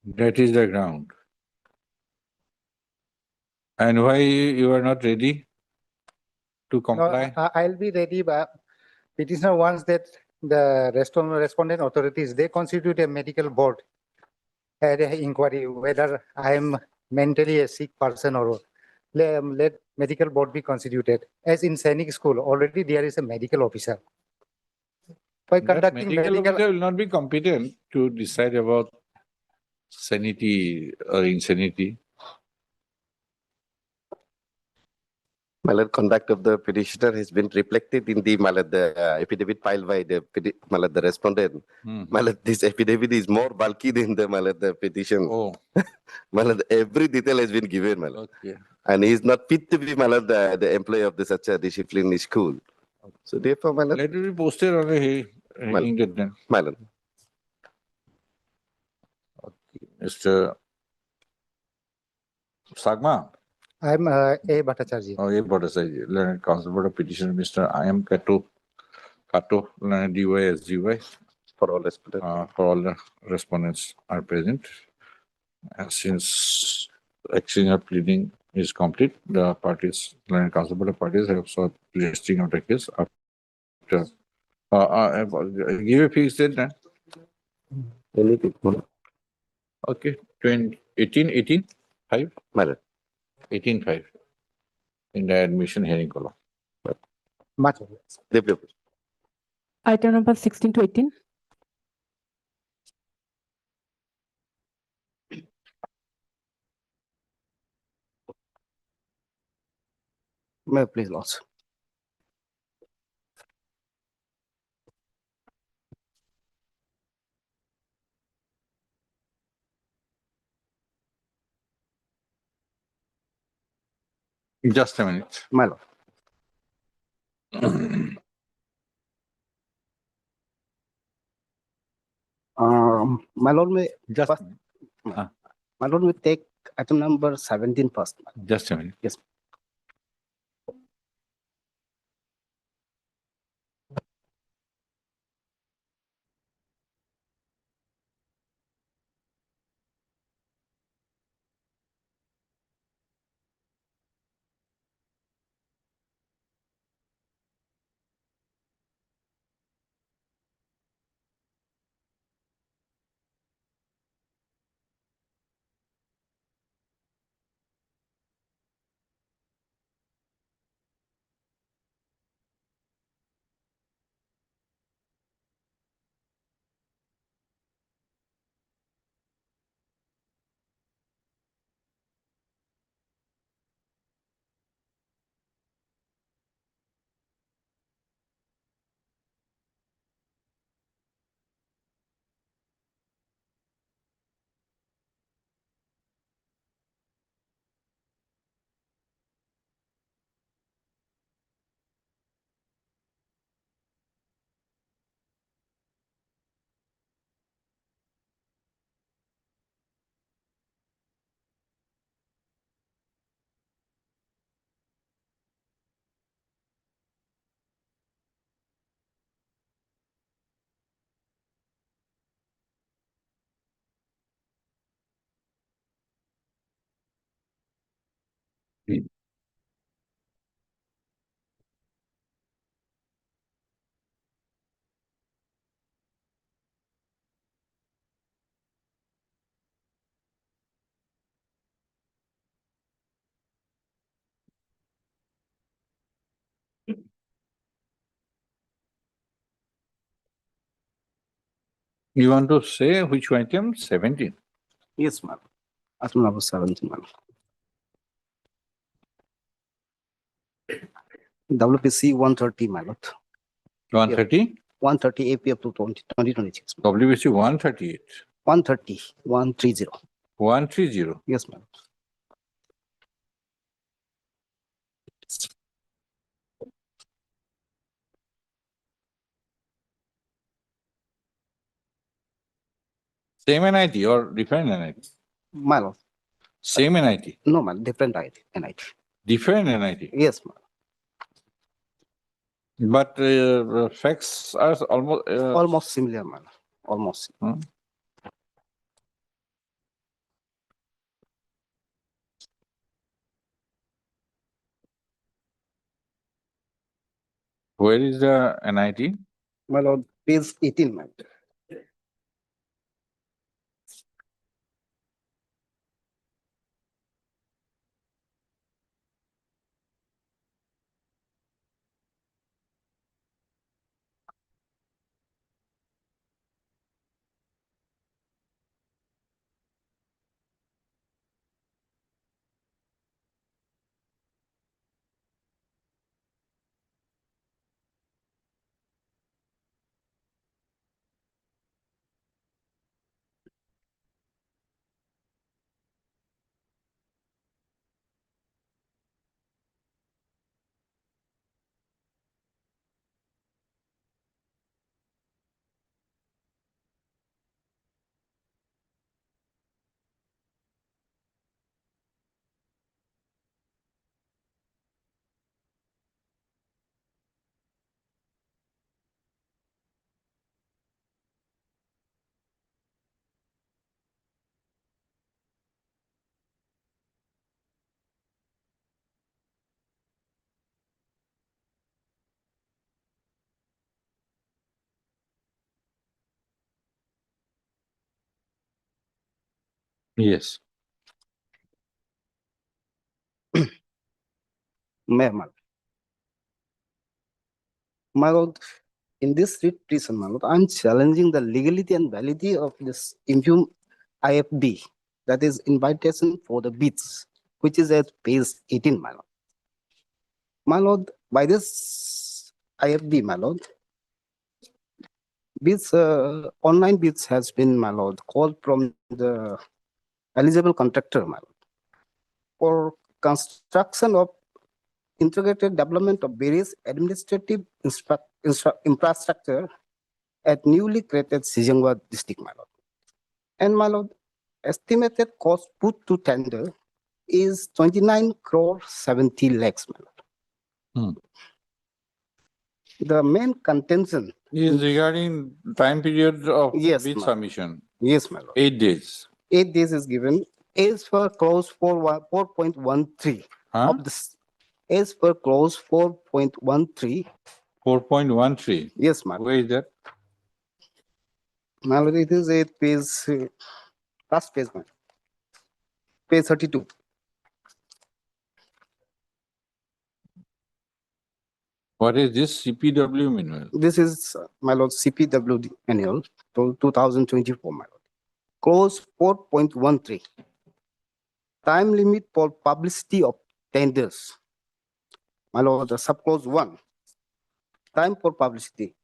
Speaker 2: That is the ground. And why you are not ready to comply?
Speaker 1: No, I'll be ready, but petitioner wants that the respondent authorities, they constitute a medical board, had an inquiry whether I am mentally a sick person or let medical board be constituted. As in Sanity school, already there is a medical officer. By
Speaker 2: That
Speaker 1: conducting
Speaker 2: medical
Speaker 1: medical,
Speaker 2: officer will not be competent to decide about sanity or insanity.
Speaker 19: Malad, conduct of the petitioner has been reflected in the Malad, the affidavit filed by the Malad, the respondent. Malad, this affidavit is more bulky than the Malad, the petition.
Speaker 2: Oh.
Speaker 19: Malad, every detail has been given, Malad.
Speaker 2: Okay.
Speaker 19: And he is not fit to be Malad, the employee of such a disciplinary school. So therefore, Malad.
Speaker 2: Let it be posted on a ingot then.
Speaker 19: Malad.
Speaker 2: Okay. Mr. Sagma.
Speaker 1: I'm A. Bhattacharjee.
Speaker 2: Oh, A. Bhattacharjee, Learned Counsel for the petitioner, Mr. I am Kato, Learned DY, SGY.
Speaker 19: For all respondents.
Speaker 2: For all the respondents are present. Since exchange of pleading is complete, the parties, Learned Counsel for the parties have sought listing of the case after. Give a fixed date then. Okay, 18, 5? 18.5 in the admission hearing column.
Speaker 1: Much.
Speaker 16: Item number 16 to 18.
Speaker 15: May I please, Lords.
Speaker 2: Just a minute.
Speaker 15: My lord. My lord, may
Speaker 2: just
Speaker 15: first, my lord, may take item number 17 first.
Speaker 2: Just a minute.
Speaker 15: Yes.
Speaker 2: You want to say which item? 17.
Speaker 15: Yes, ma'am. Item number 17, ma'am. WPC 130, my lord.
Speaker 2: 130?
Speaker 15: 130 AP up to 2026.
Speaker 2: WBC 138.
Speaker 15: 130, 130.
Speaker 2: 130.
Speaker 15: Yes, ma'am.
Speaker 2: Same NIT or different NIT?
Speaker 15: My lord.
Speaker 2: Same NIT?
Speaker 15: No, ma'am. Different NIT.
Speaker 2: Different NIT?
Speaker 15: Yes, ma'am.
Speaker 2: But facts are almost...
Speaker 15: Almost similar, ma'am. Almost.
Speaker 2: Where is the NIT?
Speaker 15: My lord, page 18, ma'am.
Speaker 2: Yes.
Speaker 15: Ma'am. My lord, in this writ petition, my lord, I'm challenging the legality and validity of this impugned IFB, that is invitation for the bids, which is at page 18, my lord. My lord, by this IFB, my lord, bids, online bids has been, my lord, called from the eligible contractor, my lord, for construction of integrated development of various administrative infrastructure at newly created Sijangwa district, my lord. And my lord, estimated cost put to tender is 29 crore 70 lakhs, my lord. The main contention
Speaker 2: Is regarding time period of
Speaker 15: Yes,
Speaker 2: bid
Speaker 15: ma'am.
Speaker 2: submission.
Speaker 15: Yes, my lord.
Speaker 2: 8 days.
Speaker 15: 8 days is given as per clause 4.13 of this. As per clause 4.13.
Speaker 2: 4.13.
Speaker 15: Yes, ma'am.
Speaker 2: Where is that?
Speaker 15: My lord, it is a page, last page, ma'am. Page 32.
Speaker 2: What is this CPW manual?
Speaker 15: This is, my lord, CPWD annual 2024, my lord. Clause 4.13. Time limit for publicity of tenders. My lord, the subclause 1. Time for publicity.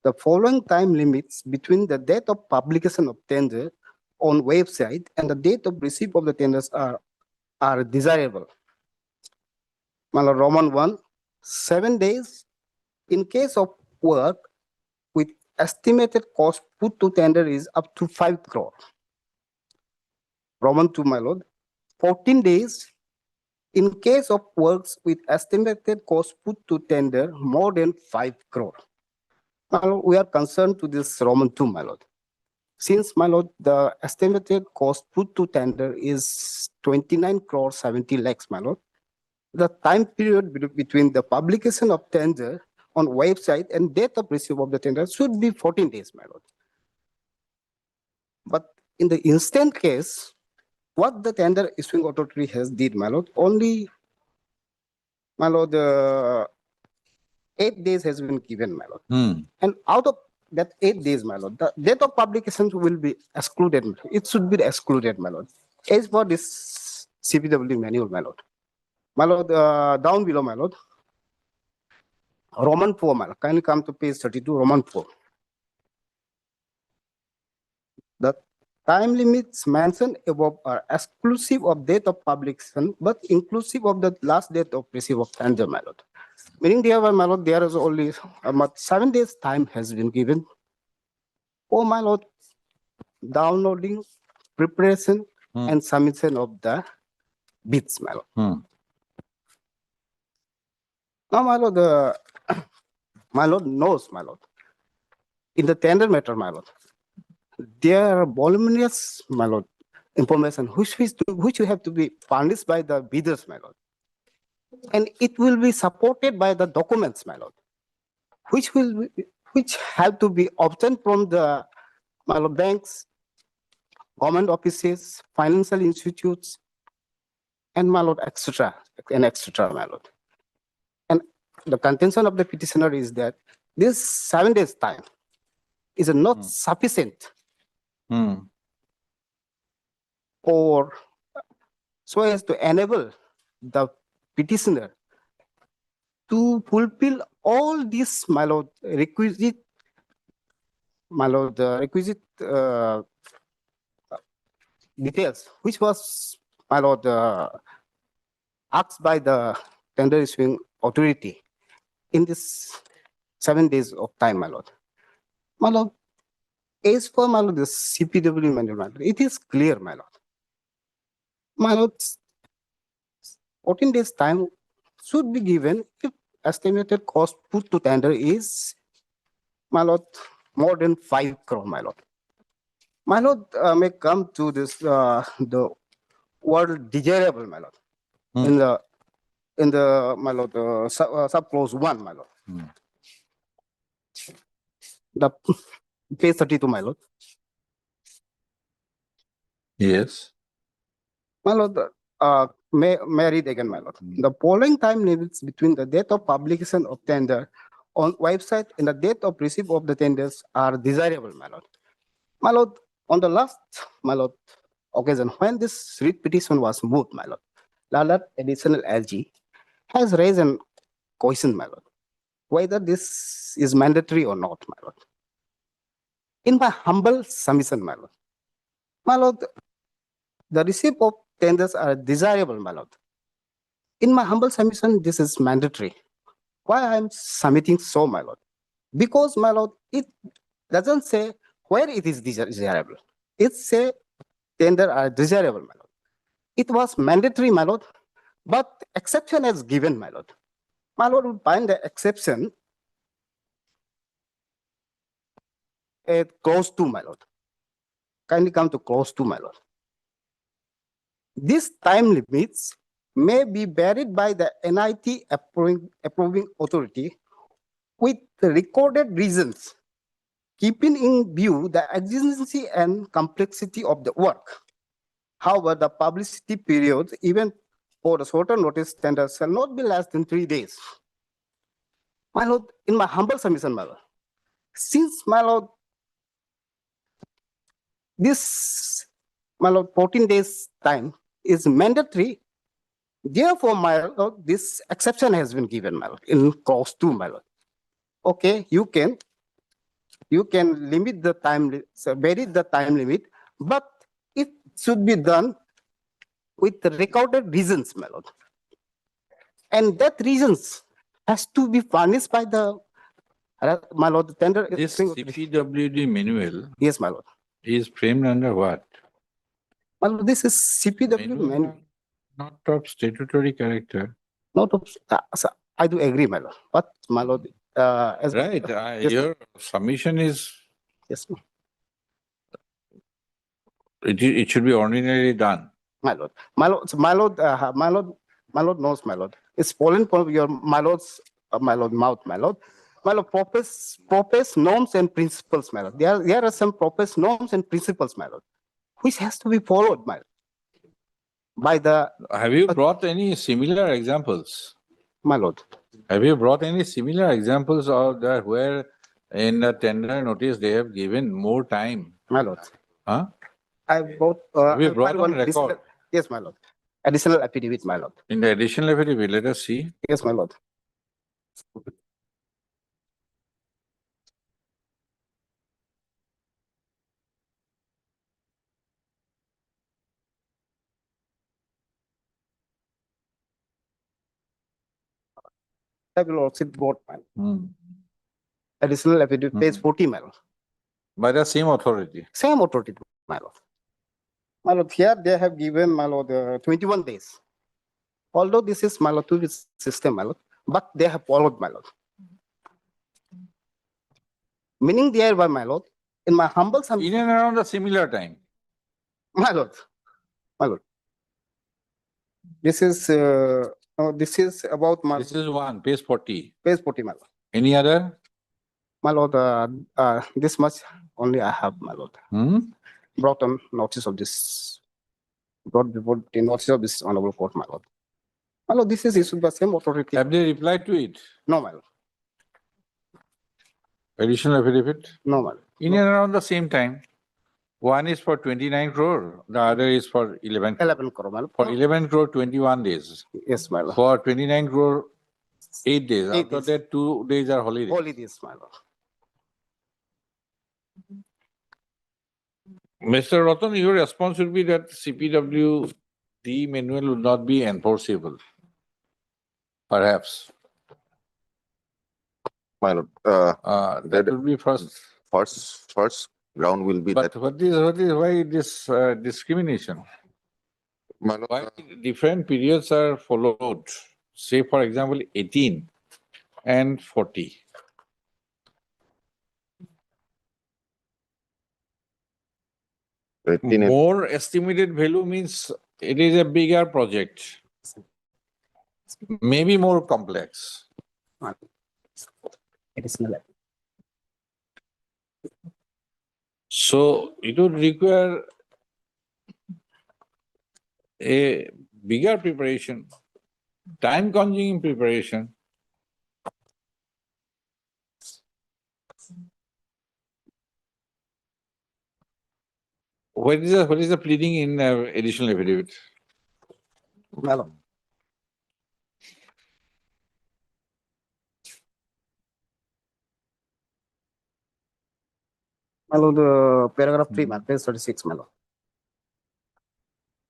Speaker 15: The following time limits between the date of publication of tender on website and the date of receipt of the tenders are desirable. My lord, Roman 1, 7 days in case of work with estimated cost put to tender is up to 5 crore. Roman 2, my lord, 14 days in case of works with estimated cost put to tender more than 5 crore. My lord, we are concerned to this Roman 2, my lord. Since, my lord, the estimated cost put to tender is 29 crore 70 lakhs, my lord, the time period between the publication of tender on website and date of receipt of the tender should be 14 days, my lord. But in the instant case, what the tender issuing authority has did, my lord, only, my lord, 8 days has been given, my lord. And out of that 8 days, my lord, the date of publication will be excluded. It should be excluded, my lord. As for this CPW manual, my lord. My lord, down below, my lord. Roman 4, my lord. Kindly come to page 32, Roman 4. The time limits mentioned above are exclusive of date of publication, but inclusive of the last date of receipt of tender, my lord. Meaning, dear my lord, there is only 7 days time has been given. Oh, my lord, downloading, preparation, and submission of the bids, my lord. Now, my lord, my lord knows, my lord, in the tender matter, my lord, there are voluminous, my lord, information which you have to be furnished by the bidders, my lord. And it will be supported by the documents, my lord, which have to be obtained from the, my lord, banks, government offices, financial institutes, and my lord, etc., and etc., my lord. And the contention of the petitioner is that this 7 days time is not sufficient or so as to enable the petitioner to fulfill all these, my lord, requisite, my lord, requisite details, which was, my lord, asked by the tender issuing authority in this 7 days of time, my lord. My lord, as for, my lord, the CPW manual, my lord, it is clear, my lord. My lord, 14 days time should be given if estimated cost put to tender is, my lord, more than 5 crore, my lord. My lord, may come to this, the word desirable, my lord, in the, my lord, sub clause 1, my lord. The page 32, my lord.
Speaker 2: Yes.
Speaker 15: My lord, may I read again, my lord. The following time limits between the date of publication of tender on website and the date of receipt of the tenders are desirable, my lord. My lord, on the last, my lord, occasion when this writ petition was moved, my lord, Lalat additional LG has raised a question, my lord, whether this is mandatory or not, my lord. In my humble submission, my lord, the receipt of tenders are desirable, my lord. In my humble submission, this is mandatory. Why I am submitting so, my lord? Because, my lord, it doesn't say where it is desirable. It say tender are desirable, my lord. It was mandatory, my lord, but exception is given, my lord. My lord would find the exception at clause 2, my lord. Kindly come to clause 2, my lord. These time limits may be varied by the NIT approving authority with recorded reasons, keeping in view the exigency and complexity of the work. However, the publicity period, even for the shorter notice tender, shall not be less than 3 days. My lord, in my humble submission, my lord, since, my lord, this, my lord, 14 days time is mandatory, therefore, my lord, this exception has been given, my lord, in clause 2, my lord. Okay, you can limit the time, vary the time limit, but it should be done with the recorded reasons, my lord. And that reasons has to be furnished by the, my lord, the tender.
Speaker 2: This CPWD manual.
Speaker 15: Yes, my lord.
Speaker 2: Is framed under what?
Speaker 15: My lord, this is CPW manual.
Speaker 2: Not of statutory character.
Speaker 15: Not of, I do agree, my lord. But, my lord, as
Speaker 2: right,
Speaker 15: yes,
Speaker 2: your submission is.
Speaker 15: Yes, ma'am.
Speaker 2: It should be ordinarily done.
Speaker 15: My lord, my lord, my lord, My lord knows, my lord. It's fallen from your my lord's mouth, my lord. My lord, propose norms and principles, my lord. There are some proposed norms and principles, my lord, which has to be followed, my lord, by the
Speaker 2: Have you brought any similar examples?
Speaker 15: my lord.
Speaker 2: Have you brought any similar examples of that where in the tender notice they have given more time?
Speaker 15: My lord.
Speaker 2: Huh?
Speaker 15: I brought.
Speaker 2: Have you
Speaker 15: I
Speaker 2: brought
Speaker 15: filed
Speaker 2: on
Speaker 15: one additional-
Speaker 2: record?
Speaker 15: Yes, my lord. Additional affidavit, my lord.
Speaker 2: In the additional affidavit, let us see.
Speaker 15: Yes, my lord. I will also brought my additional affidavit, page 40, my lord.
Speaker 2: By the same authority.
Speaker 15: Same authority, my lord. My lord, here they have given, my lord, 21 days. Although this is, my lord, to this system, my lord, but they have followed, my lord. Meaning thereby, my lord, in my humble
Speaker 2: In and around the similar time.
Speaker 15: my lord, this is about my
Speaker 2: This is one, page 40.
Speaker 15: page 40, my lord.
Speaker 2: Any other?
Speaker 15: My lord, this much only I have, my lord. Brought on notice of this, brought before the notice of this honorable court, my lord. My lord, this is issued by same authority.
Speaker 2: Have they replied to it?
Speaker 15: No, my lord.
Speaker 2: Additional affidavit?
Speaker 15: No, my lord.
Speaker 2: In and around the same time. One is for 29 crore, the other is for 11 crore.
Speaker 15: 11 crore, my lord.
Speaker 2: For 11 crore, 21 days.
Speaker 15: Yes, my lord.
Speaker 2: For 29 crore, 8 days.
Speaker 15: 8
Speaker 2: After
Speaker 15: days.
Speaker 2: that, 2 days are holiday.
Speaker 15: Holidays, my lord.
Speaker 2: Mr. Ratan, your response would be that CPWD manual would not be enforceable. Perhaps.
Speaker 20: My lord,
Speaker 2: that would be first.
Speaker 20: First ground will be
Speaker 2: But
Speaker 20: that.
Speaker 2: why this discrimination?
Speaker 20: My lord,
Speaker 2: Why different periods are followed? Say, for example, 18 and 40. More estimated value means it is a bigger project. Maybe more complex.
Speaker 15: Additional.
Speaker 2: So it would require a bigger preparation, time-consuming preparation. What is the pleading in additional affidavit?
Speaker 15: My lord. My lord, paragraph 3, my page 36, my lord.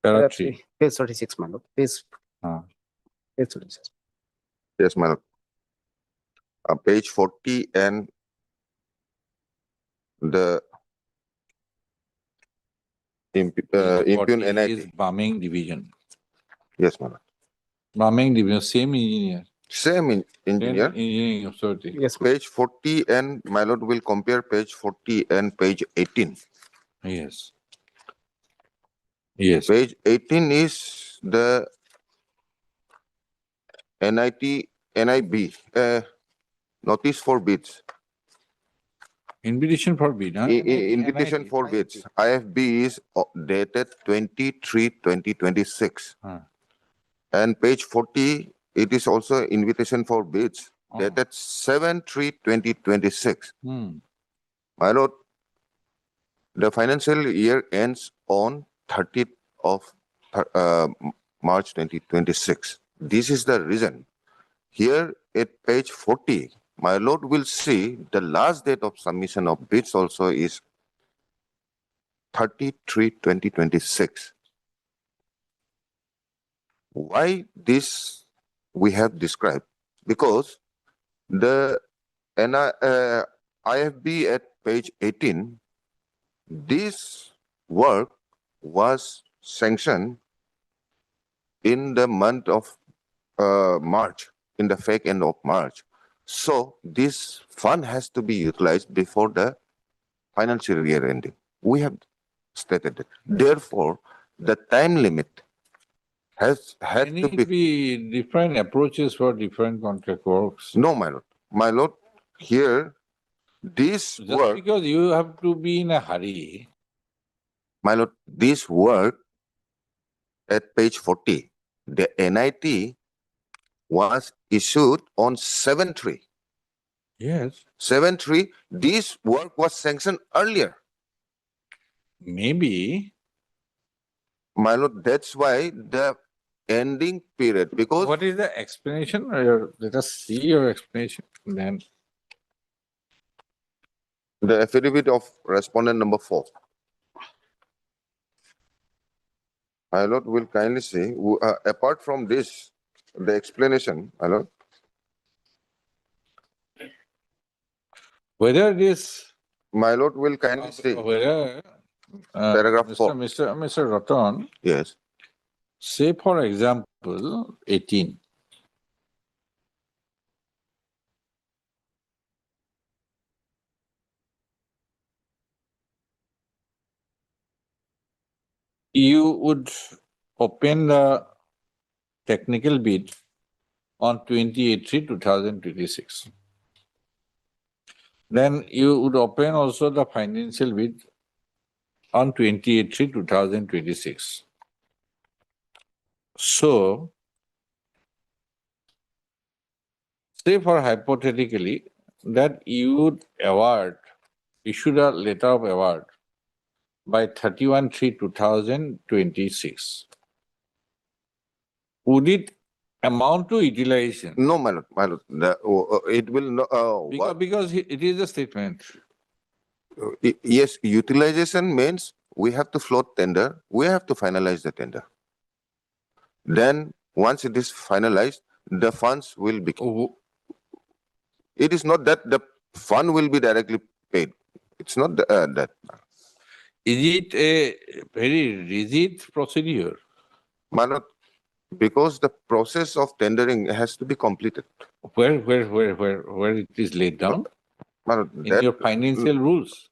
Speaker 2: Paragraph 3.
Speaker 15: Page 36, my lord. Page 36.
Speaker 20: Yes, my lord. Page 40 and the impugn NIT.
Speaker 2: Is Bombing Division.
Speaker 20: Yes, my lord.
Speaker 2: Bombing Division, same engineer.
Speaker 20: Same engineer.
Speaker 2: Engineering authority.
Speaker 15: Yes,
Speaker 20: page 40 and my lord will compare page 40 and page 18.
Speaker 2: Yes. Yes.
Speaker 20: Page 18 is the NIB, notice for bids.
Speaker 2: Invitation for bid, huh?
Speaker 20: Invitation for bids. IFB is dated 23/2026. And page 40, it is also invitation for bids dated 7/3/2026. My lord, the financial year ends on 30th of March 2026. This is the reason. Here at page 40, my lord will see the last date of submission of bids also is 30/3/2026. Why this we have described? Because the IFB at page 18, this work was sanctioned in the month of March, in the fake end of March. So this fund has to be utilized before the financial year ending. We have stated it. Therefore, the time limit had
Speaker 2: Can
Speaker 20: to
Speaker 2: it be different approaches for different contract works?
Speaker 20: No, my lord. My lord, here, this
Speaker 2: Just
Speaker 20: work,
Speaker 2: because you have to be in a hurry.
Speaker 20: my lord, this work at page 40, the NIT was issued on 7/3.
Speaker 2: Yes.
Speaker 20: 7/3, this work was sanctioned earlier.
Speaker 2: Maybe.
Speaker 20: My lord, that's why the ending period, because
Speaker 2: What is the explanation? Let us see your explanation then.
Speaker 20: the affidavit of respondent number 4. My lord will kindly say, apart from this, the explanation, my lord,
Speaker 2: Whether this,
Speaker 20: my lord will kindly say,
Speaker 2: whether,
Speaker 20: paragraph 4.
Speaker 2: Mr. Ratan,
Speaker 20: Yes.
Speaker 2: say for example, 18. You would open the technical bid on 28/3/2026. Then you would open also the financial bid on 28/3/2026. So, say for hypothetically that you would issue a letter of award by 31/3/2026. Would it amount to utilization?
Speaker 20: No, my lord, my lord. It will not.
Speaker 2: Because it is a statement.
Speaker 20: Yes, utilization means we have to float tender. We have to finalize the tender. Then, once it is finalized, the funds will be. It is not that the fund will be directly paid. It's not that.
Speaker 2: Is it a very rigid procedure?
Speaker 20: My lord, because the process of tendering has to be completed.
Speaker 2: Where it is laid down?
Speaker 20: My lord,
Speaker 2: in your financial rules?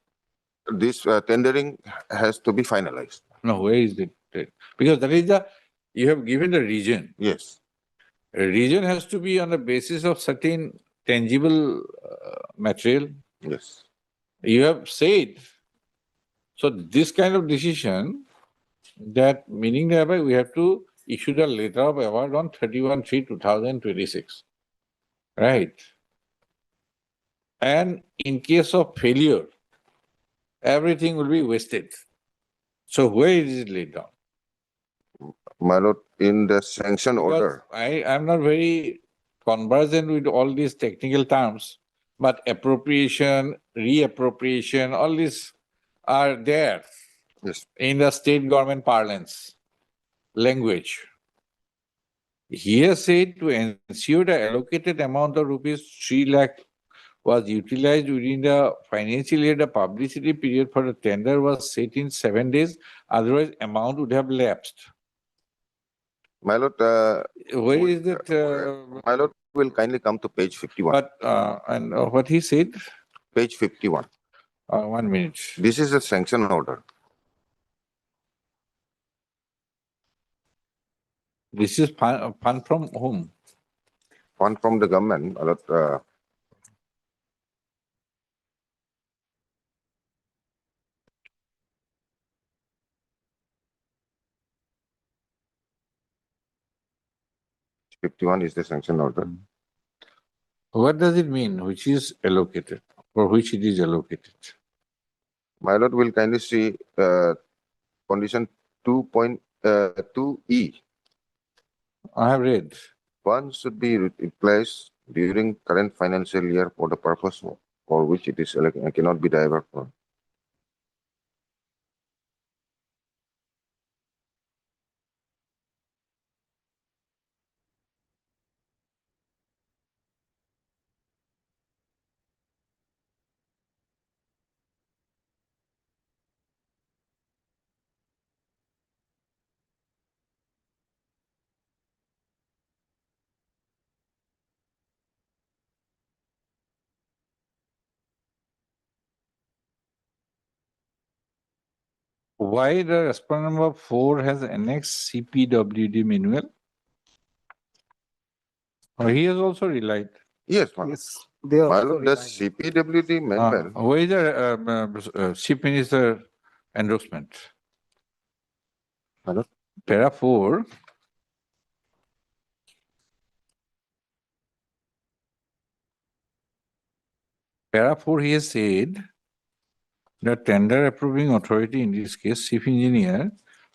Speaker 20: This tendering has to be finalized.
Speaker 2: No, where is it? Because that is you have given the region.
Speaker 20: Yes.
Speaker 2: A region has to be on the basis of certain tangible material.
Speaker 20: Yes.
Speaker 2: You have said. So this kind of decision, that meaning thereby we have to issue the letter of award on 31/3/2026. Right. And in case of failure, everything will be wasted. So where is it laid down?
Speaker 20: My lord, in the sanction order.
Speaker 2: I am not very conversant with all these technical terms, but appropriation, reappropriation, all these are there in the state government parlance language. He has said to ensure the allocated amount of rupees 3 lakh was utilized within the financial year. The publicity period for the tender was set in 7 days. Otherwise, amount would have lapsed.
Speaker 20: My lord,
Speaker 2: where is it?
Speaker 20: My lord will kindly come to page 51.
Speaker 2: But and what he said?
Speaker 20: Page 51.
Speaker 2: 1 minute.
Speaker 20: This is a sanction order.
Speaker 2: This is fund from whom?
Speaker 20: Fund from the government. My lord, #51 is the sanction order.
Speaker 2: What does it mean? Which is allocated? For which it is allocated?
Speaker 20: My lord will kindly see condition 2.2E.
Speaker 2: I have read.
Speaker 20: Funds should be replaced during current financial year for the purpose for which it is cannot be diverted from.
Speaker 2: why the respondent number 4 has annexed CPWD manual? Or he has also relied.
Speaker 20: Yes, my lord. My lord, the CPWD manual.
Speaker 2: Where is the Chief Minister endorsement?
Speaker 20: My lord.
Speaker 2: Para 4. Para 4, he has said the tender approving authority, in this case, chief engineer,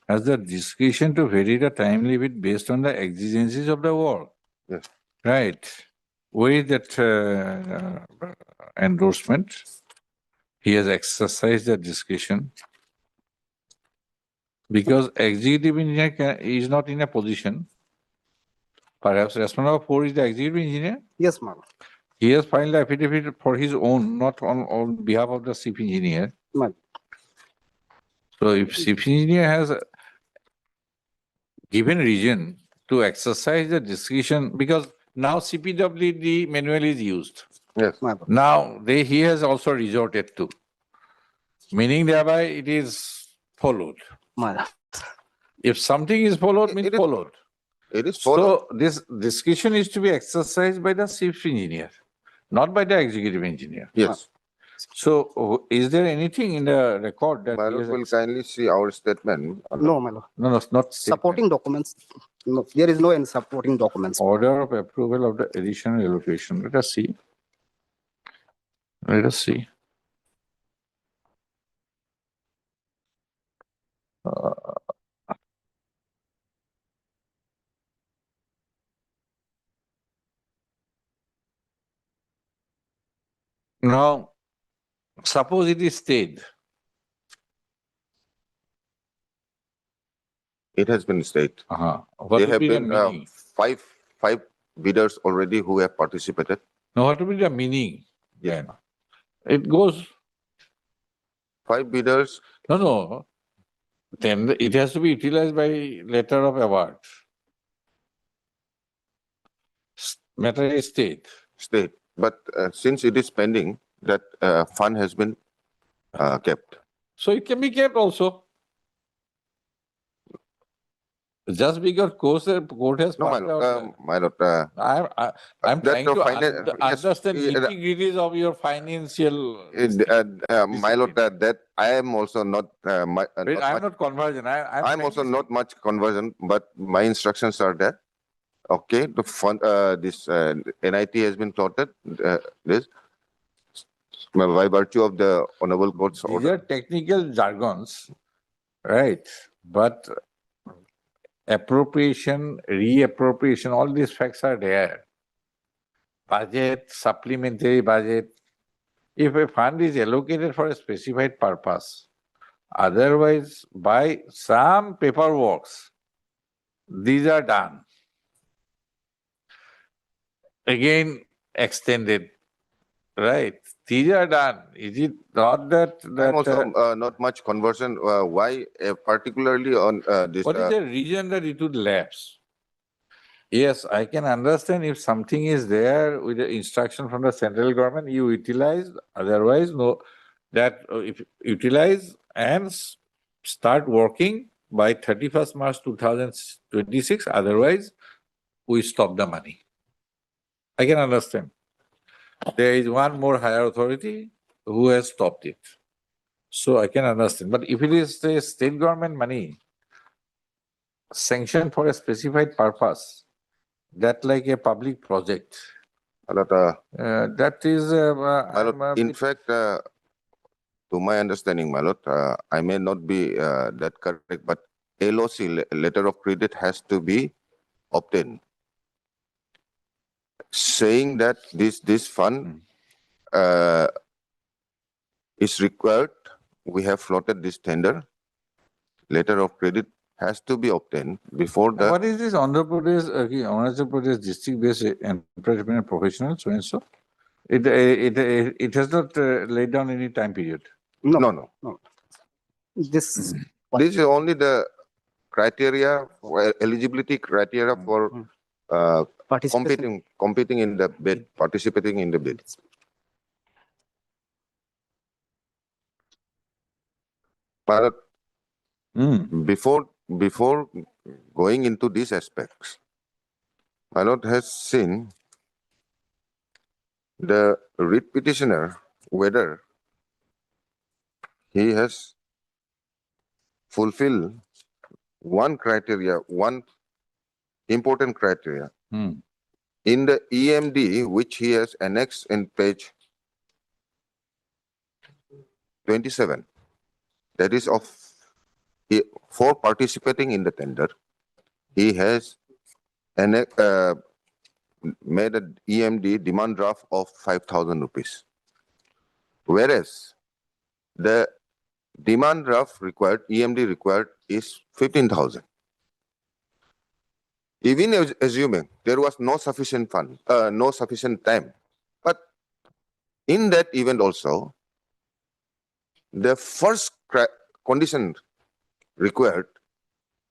Speaker 2: has the discretion to vary the time limit based on the exigencies of the work.
Speaker 20: Yes.
Speaker 2: Right. Where is that endorsement? He has exercised the discretion because executive engineer is not in a position. Perhaps respondent number 4 is the executive engineer.
Speaker 15: Yes, ma'am.
Speaker 2: He has filed the affidavit for his own, not on behalf of the chief engineer.
Speaker 15: Ma'am.
Speaker 2: So if chief engineer has given reason to exercise the discretion, because now CPWD manual is used.
Speaker 20: Yes.
Speaker 2: Now he has also resorted to, meaning thereby it is followed. If something is followed, means followed.
Speaker 20: It is followed.
Speaker 2: So this discretion is to be exercised by the chief engineer, not by the executive engineer.
Speaker 20: Yes.
Speaker 2: So is there anything in the record that
Speaker 20: My
Speaker 2: he
Speaker 20: lord
Speaker 2: has
Speaker 20: will kindly see our statement.
Speaker 15: No, my lord.
Speaker 2: No, it's not
Speaker 15: Supporting documents. No, there is no any supporting documents.
Speaker 2: order of approval of the additional allocation? Let us see. Let us see. Now, suppose it is stayed.
Speaker 20: It has been stated.
Speaker 2: What
Speaker 20: There
Speaker 2: would
Speaker 20: have
Speaker 2: be the
Speaker 20: been
Speaker 2: meaning?
Speaker 20: five bidders already who have participated.
Speaker 2: Now, what would be the meaning then? It goes.
Speaker 20: 5 bidders.
Speaker 2: No. Then it has to be utilized by letter of award. Matter is state.
Speaker 20: State. But since it is pending, that fund has been kept.
Speaker 2: So it can be kept also. Just because court has
Speaker 20: No, my
Speaker 2: passed out.
Speaker 20: lord. My lord.
Speaker 2: I'm trying to
Speaker 20: yes,
Speaker 2: understand nitty-gritties of your financial.
Speaker 20: my lord, that I am also not.
Speaker 2: I'm not convergent.
Speaker 20: I'm also not much conversion, but my instructions are there. Okay, the fund, this NIT has been plotted. This by virtue of the honorable court's
Speaker 2: These
Speaker 20: order.
Speaker 2: are technical jargons, right? But appropriation, reappropriation, all these facts are there. Budget, supplementary budget. If a fund is allocated for a specified purpose, otherwise by some paperwork, these are done. Again, extended, right? These are done. Is it not that?
Speaker 20: I'm also not much conversion. Why, particularly on this?
Speaker 2: What is the reason that it would lapse? Yes, I can understand if something is there with the instruction from the central government, you utilize, otherwise no, that if utilize and start working by 31st March 2026, otherwise we stop the money. I can understand. There is one more higher authority who has stopped it. So I can understand. But if it is the state government money sanctioned for a specified purpose, that like a public project, that is.
Speaker 20: In fact, to my understanding, my lord, I may not be that correct, but LOC, letter of credit, has to be obtained, saying that this fund is required. We have floated this tender. Letter of credit has to be obtained before the.
Speaker 2: What is this Andhra Pradesh district-based entrepreneur professional, so and so? It has not laid down any time period.
Speaker 20: No.
Speaker 15: This
Speaker 20: is only the criteria, eligibility criteria for competing in the bid, participating in the bid. But Before going into these aspects, my lord has seen the writ petitioner whether he has fulfilled one criteria, one important criteria in the EMD which he has annexed in page 27. That is for participating in the tender, he has made an EMD demand draft of 5,000 rupees. Whereas the demand draft required, EMD required is 15,000. Even assuming there was no sufficient fund, no sufficient time, but in that event also, the first condition required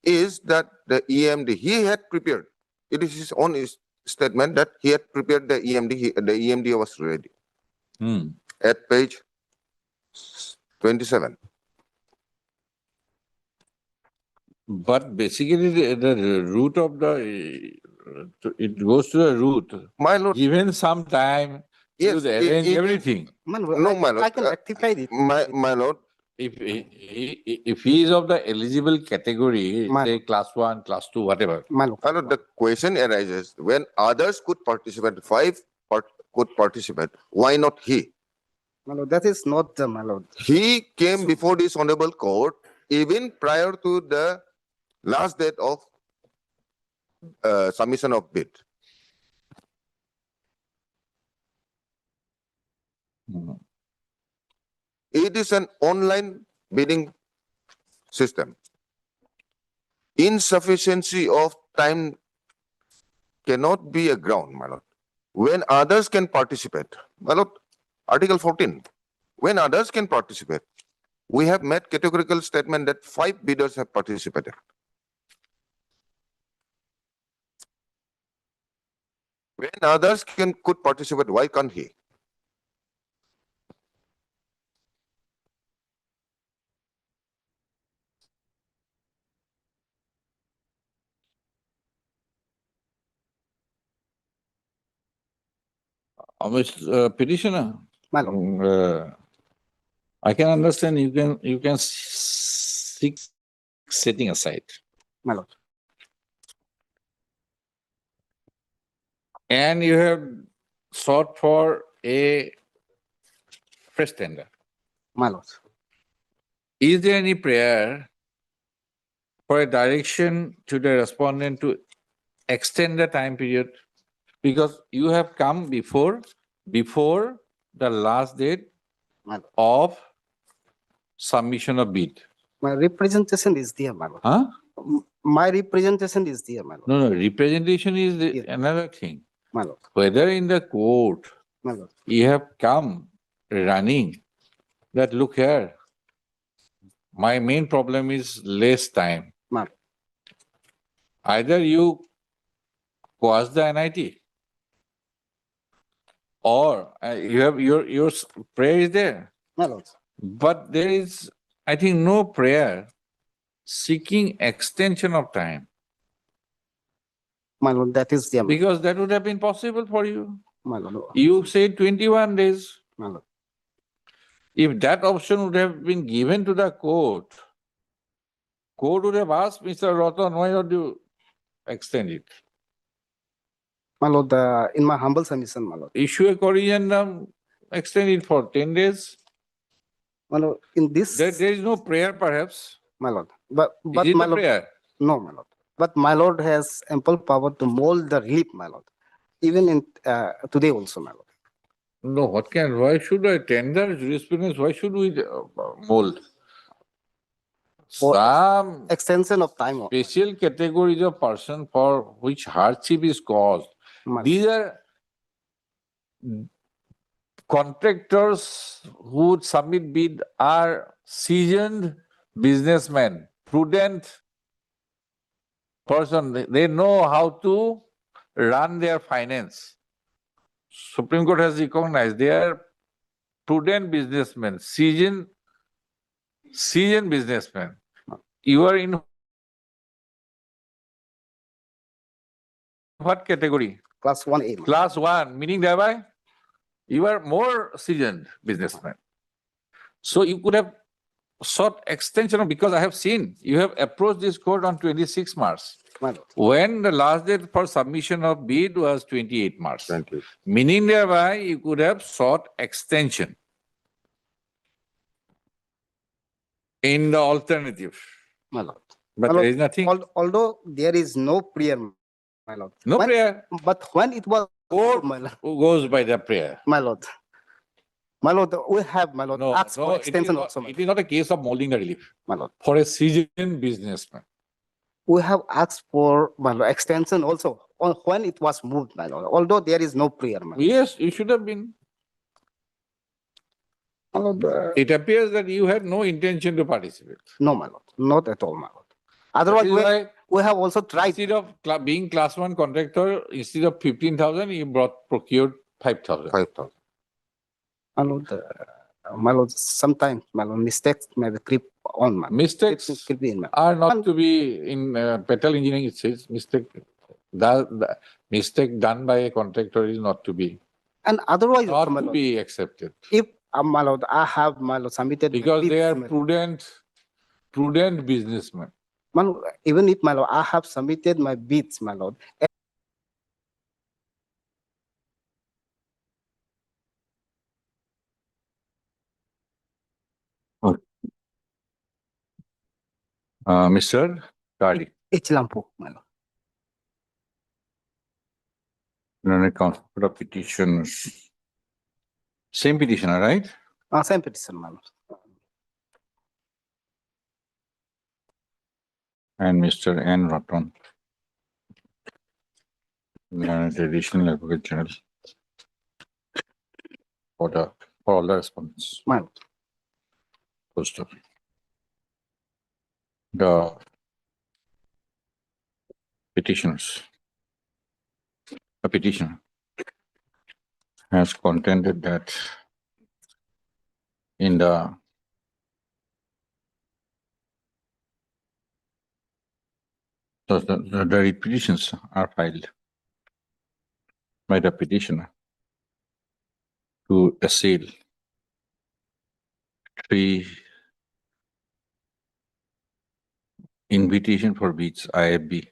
Speaker 20: is that the EMD he had prepared. It is his own statement that he had prepared the EMD. The EMD was ready at page 27.
Speaker 2: But basically, the root of the it goes to the root.
Speaker 20: My lord,
Speaker 2: given some time,
Speaker 20: yes,
Speaker 2: you arrange everything.
Speaker 20: No, my lord.
Speaker 15: I can rectify it.
Speaker 20: My lord.
Speaker 2: If he is of the eligible category, say class 1, class 2, whatever.
Speaker 20: My lord, the question arises when others could participate, could participate, why not he?
Speaker 15: My lord, that is not the, my lord.
Speaker 20: He came before this honorable court even prior to the last date of submission of bid. It is an online bidding system. Insufficiency of time cannot be a ground, my lord. When others can participate, my lord, Article 14, when others can participate, we have made categorical statement that 5 bidders have participated. When others could participate, why can't he?
Speaker 2: Petitioner,
Speaker 15: my lord.
Speaker 2: I can understand you can seek setting aside.
Speaker 15: My lord.
Speaker 2: And you have sought for a fresh tender.
Speaker 15: My lord.
Speaker 2: Is there any prayer for a direction to the respondent to extend the time period? Because you have come before the last date of submission of bid.
Speaker 15: My representation is there, my lord.
Speaker 2: Huh?
Speaker 15: My representation is there, my lord.
Speaker 2: No, representation is another thing.
Speaker 15: My lord.
Speaker 2: Whether in the court
Speaker 15: My lord.
Speaker 2: you have come running that look here, my main problem is less time.
Speaker 15: My lord.
Speaker 2: Either you quash the NIT or you have your prayer is there.
Speaker 15: My lord.
Speaker 2: But there is, I think, no prayer seeking extension of time.
Speaker 15: My lord, that is there.
Speaker 2: Because that would have been possible for you.
Speaker 15: My lord.
Speaker 2: You said 21 days.
Speaker 15: My lord.
Speaker 2: If that option would have been given to the court would have asked Mr. Ratan, why not you extend it?
Speaker 15: My lord, in my humble submission, my lord.
Speaker 2: Issue a corrigendum, extend it for 10 days.
Speaker 15: My lord, in this...
Speaker 2: There is no prayer, perhaps.
Speaker 15: My lord. But
Speaker 2: is it
Speaker 15: my
Speaker 2: a
Speaker 15: lord,
Speaker 2: prayer?
Speaker 15: No, my lord. But my lord has ample power to mold the relief, my lord. Even in today also, my lord.
Speaker 2: No, why should I tender jurisprudence? Why should we mold?
Speaker 15: For
Speaker 2: some
Speaker 15: extension of time.
Speaker 2: Special categories of person for which hardship is caused. These are contractors who would submit bid are seasoned businessmen, prudent person. They know how to run their finance. Supreme Court has recognized they are prudent businessmen, seasoned businessmen. you are in what category?
Speaker 15: Class 1A.
Speaker 2: Class 1, meaning thereby you are more seasoned businessman. So you could have sought extension of, because I have seen you have approached this court on 26 March.
Speaker 15: My lord.
Speaker 2: When the last date for submission of bid was 28 March.
Speaker 20: 20.
Speaker 2: Meaning thereby you could have sought extension in the alternative.
Speaker 15: My lord.
Speaker 2: But
Speaker 15: My
Speaker 2: there
Speaker 15: lord,
Speaker 2: is nothing.
Speaker 15: Although there is no prayer, my lord.
Speaker 2: No
Speaker 15: When-
Speaker 2: prayer.
Speaker 15: But when it was,
Speaker 2: Court
Speaker 15: my lord.
Speaker 2: goes by the prayer.
Speaker 15: My lord. My lord, we have, my lord,
Speaker 2: No,
Speaker 15: asked
Speaker 2: no,
Speaker 15: for
Speaker 2: it is
Speaker 15: extension
Speaker 2: not,
Speaker 15: also, my
Speaker 2: it is not a case of molding the relief.
Speaker 15: my lord.
Speaker 2: For a seasoned businessman.
Speaker 15: We have asked for, my lord, extension also on when it was moved, my lord. Although there is no prayer, my lord.
Speaker 2: Yes, you should have been.
Speaker 15: My lord,
Speaker 2: It appears that you had no intention to participate.
Speaker 15: no, my lord, not at all, my lord. Otherwise,
Speaker 2: That is why
Speaker 15: we have also tried.
Speaker 2: instead of being class 1 contractor, instead of 15,000, you procured 5,000.
Speaker 20: 5,000.
Speaker 15: My lord, sometimes, my lord, mistakes may be creep on, my lord.
Speaker 2: Mistakes
Speaker 15: Creep in, my lord.
Speaker 2: are not to be in petal engineering. It says mistake. The mistake done by a contractor is not to be
Speaker 15: And otherwise,
Speaker 2: not
Speaker 15: my
Speaker 2: to
Speaker 15: lord,
Speaker 2: be accepted
Speaker 15: if, my lord, I have, my lord, submitted. my
Speaker 2: because they
Speaker 15: bids,
Speaker 2: are
Speaker 15: my lord.
Speaker 2: prudent businessmen.
Speaker 15: My lord, even if, my lord, I have submitted my bids, my lord.
Speaker 2: Mr. Kadi,
Speaker 15: H. Lampu, my lord.
Speaker 2: counsel for the petitioners. Same petitioner, right?
Speaker 15: Same petition, my lord.
Speaker 2: And Mr. N. Raton, additional advocate general for all the respondents.
Speaker 15: My lord.
Speaker 2: First of the petitioners. A petitioner has contended that in the the petitions are filed by the petitioner to assail 3 invitation for bids IFB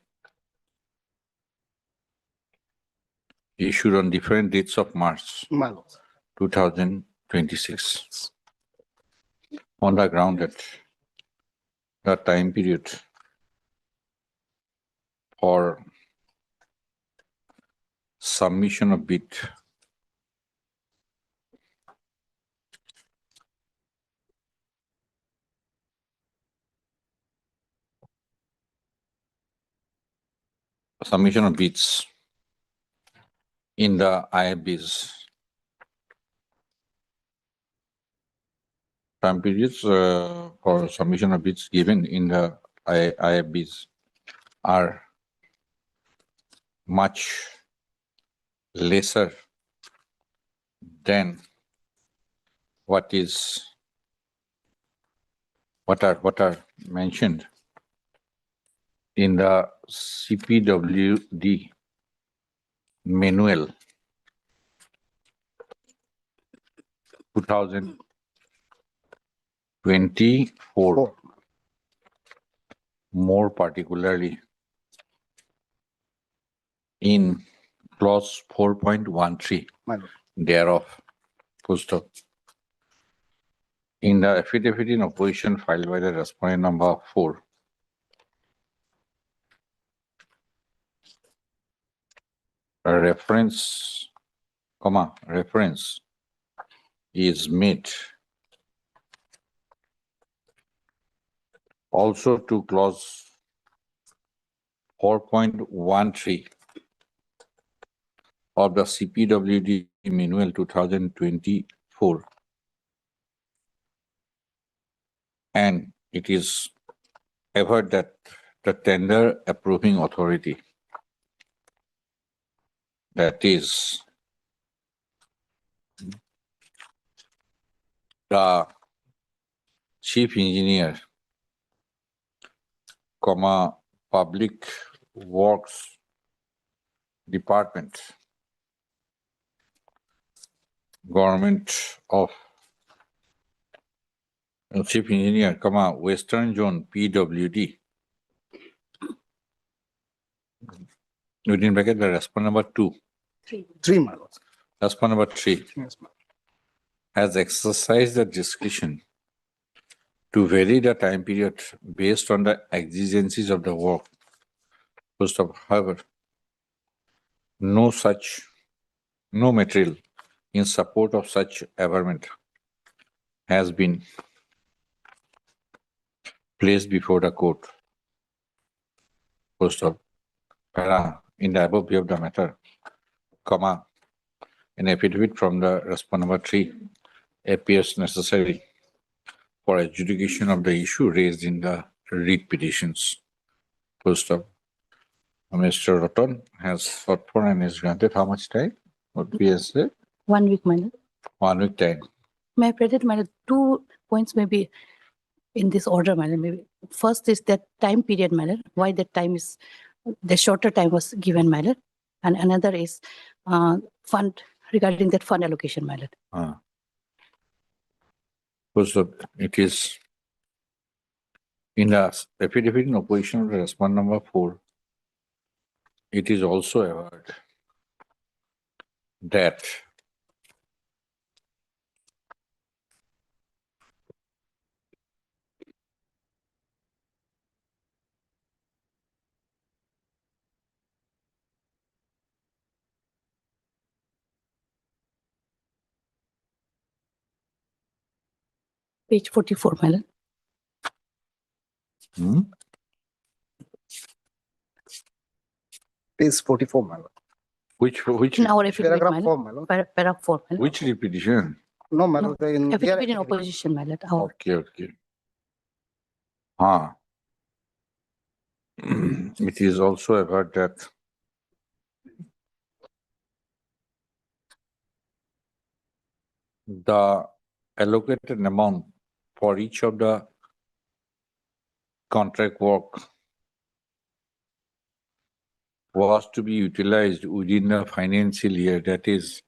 Speaker 2: issued on different dates of March
Speaker 15: My lord.
Speaker 2: 2026 on the ground that the time period for submission of bid bids in the IFBs. Time periods for submission of bids given in the IFBs are much lesser than what are mentioned in the CPWD manual 2024, more particularly in clause 4.13
Speaker 15: My lord.
Speaker 2: thereof. Full stop. In the affidavit in opposition filed by the respondent number 4, a reference is made also to clause 4.13 of the CPWD manual 2024, and it is averred that the tender approving authority, that is the chief engineer comma, Public Works Department, Government of Chief Engineer, comma, Western Zone, PWD. Within bracket, the respond number 2.
Speaker 10: Three, my lord.
Speaker 2: Respond number 3
Speaker 10: Yes, ma'am.
Speaker 2: has exercised the discretion to vary the time period based on the exigencies of the work. Full stop. However, no material in support of such averment has been placed before the court. Full stop. Para, in the above view of the matter, comma, an affidavit from the respond number 3 appears necessary for adjudication of the issue raised in the writ petitions. Full stop. Mr. Roton has sought for and is granted how much time? What we have said?
Speaker 21: 1 week, my lord.
Speaker 2: 1 week time.
Speaker 21: May I present, my lord, 2 points maybe in this order, my lord. Maybe first is that time period, my lord. Why that time is the shorter time was given, my lord, and another is fund regarding that fund allocation, my lord.
Speaker 2: First of it is in the affidavit in opposition of the respond number 4. It is also averred that
Speaker 21: Page 44, my lord.
Speaker 10: Page 44, my lord.
Speaker 2: which
Speaker 21: In our affidavit,
Speaker 10: Paragraph
Speaker 21: my
Speaker 10: 4,
Speaker 21: lord.
Speaker 10: my lord.
Speaker 21: Paragraph 4, my lord.
Speaker 2: which repetition?
Speaker 10: No, my
Speaker 21: No,
Speaker 10: lord. In
Speaker 21: affidavit in opposition, my lord. Our
Speaker 2: Okay. It is also averred that the allocated amount for each of the contract work was to be utilized within the financial year, that is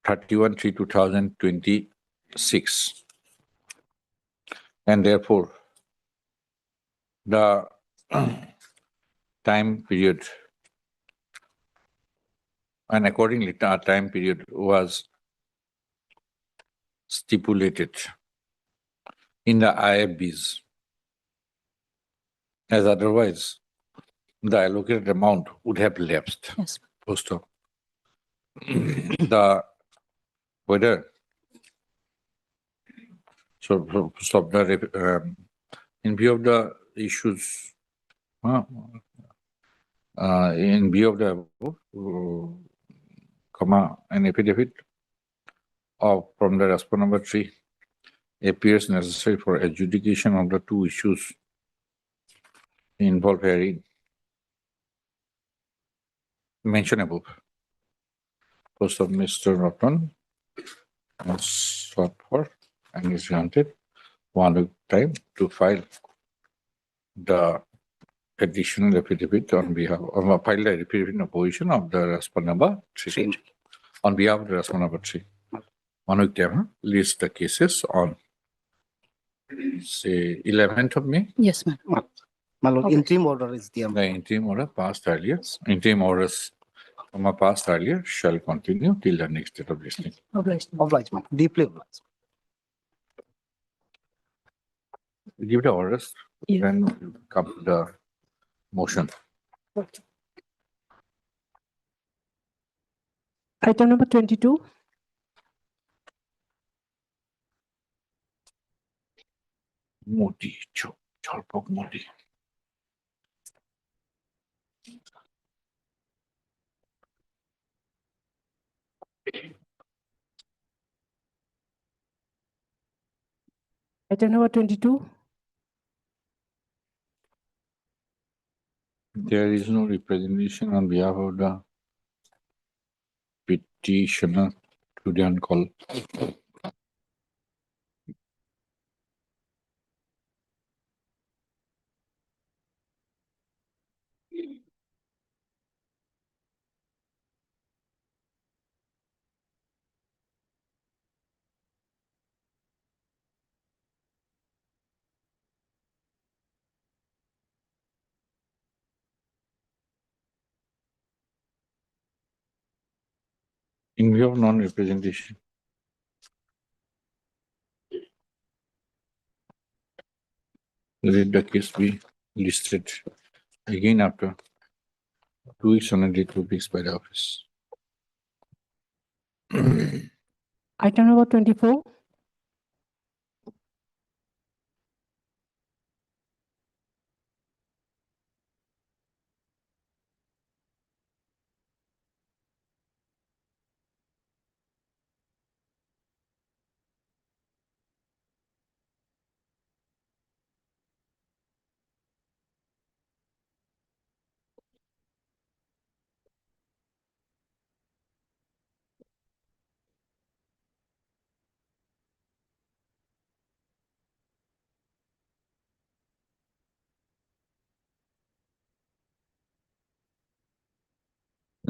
Speaker 2: 31/3/2026, and therefore the time period and accordingly the time period was stipulated in the IFBs, as otherwise the allocated amount would have lapsed.
Speaker 21: Yes.
Speaker 2: Post op. Whether so stop the in view of the issues in view of the comma an affidavit from the respond number 3 appears necessary for adjudication of the 2 issues involved herein mentioned above. Post of Mr. Roton has sought for and is granted 1 week time to file the additional affidavit on behalf of file the affidavit in opposition of the respond number 3. On behalf of the respond number 3. 1 week time, list the cases on say 11th of May.
Speaker 21: Yes, ma'am.
Speaker 10: My lord, interim order is there.
Speaker 2: The interim order passed earlier. Interim orders passed earlier shall continue till the next date of listening.
Speaker 21: Obliged.
Speaker 10: Obliged, ma'am. Deeply obliged.
Speaker 2: Give the orders, then come to the motion.
Speaker 16: Item number 22.
Speaker 2: Modi, Chalpok Modi.
Speaker 16: Item number 22.
Speaker 2: There is no representation on behalf of the petitioner to the uncalled. In view of non-representation. Let the case be listed again after 2 weeks on a date will be fixed by the office.
Speaker 16: Item number 24.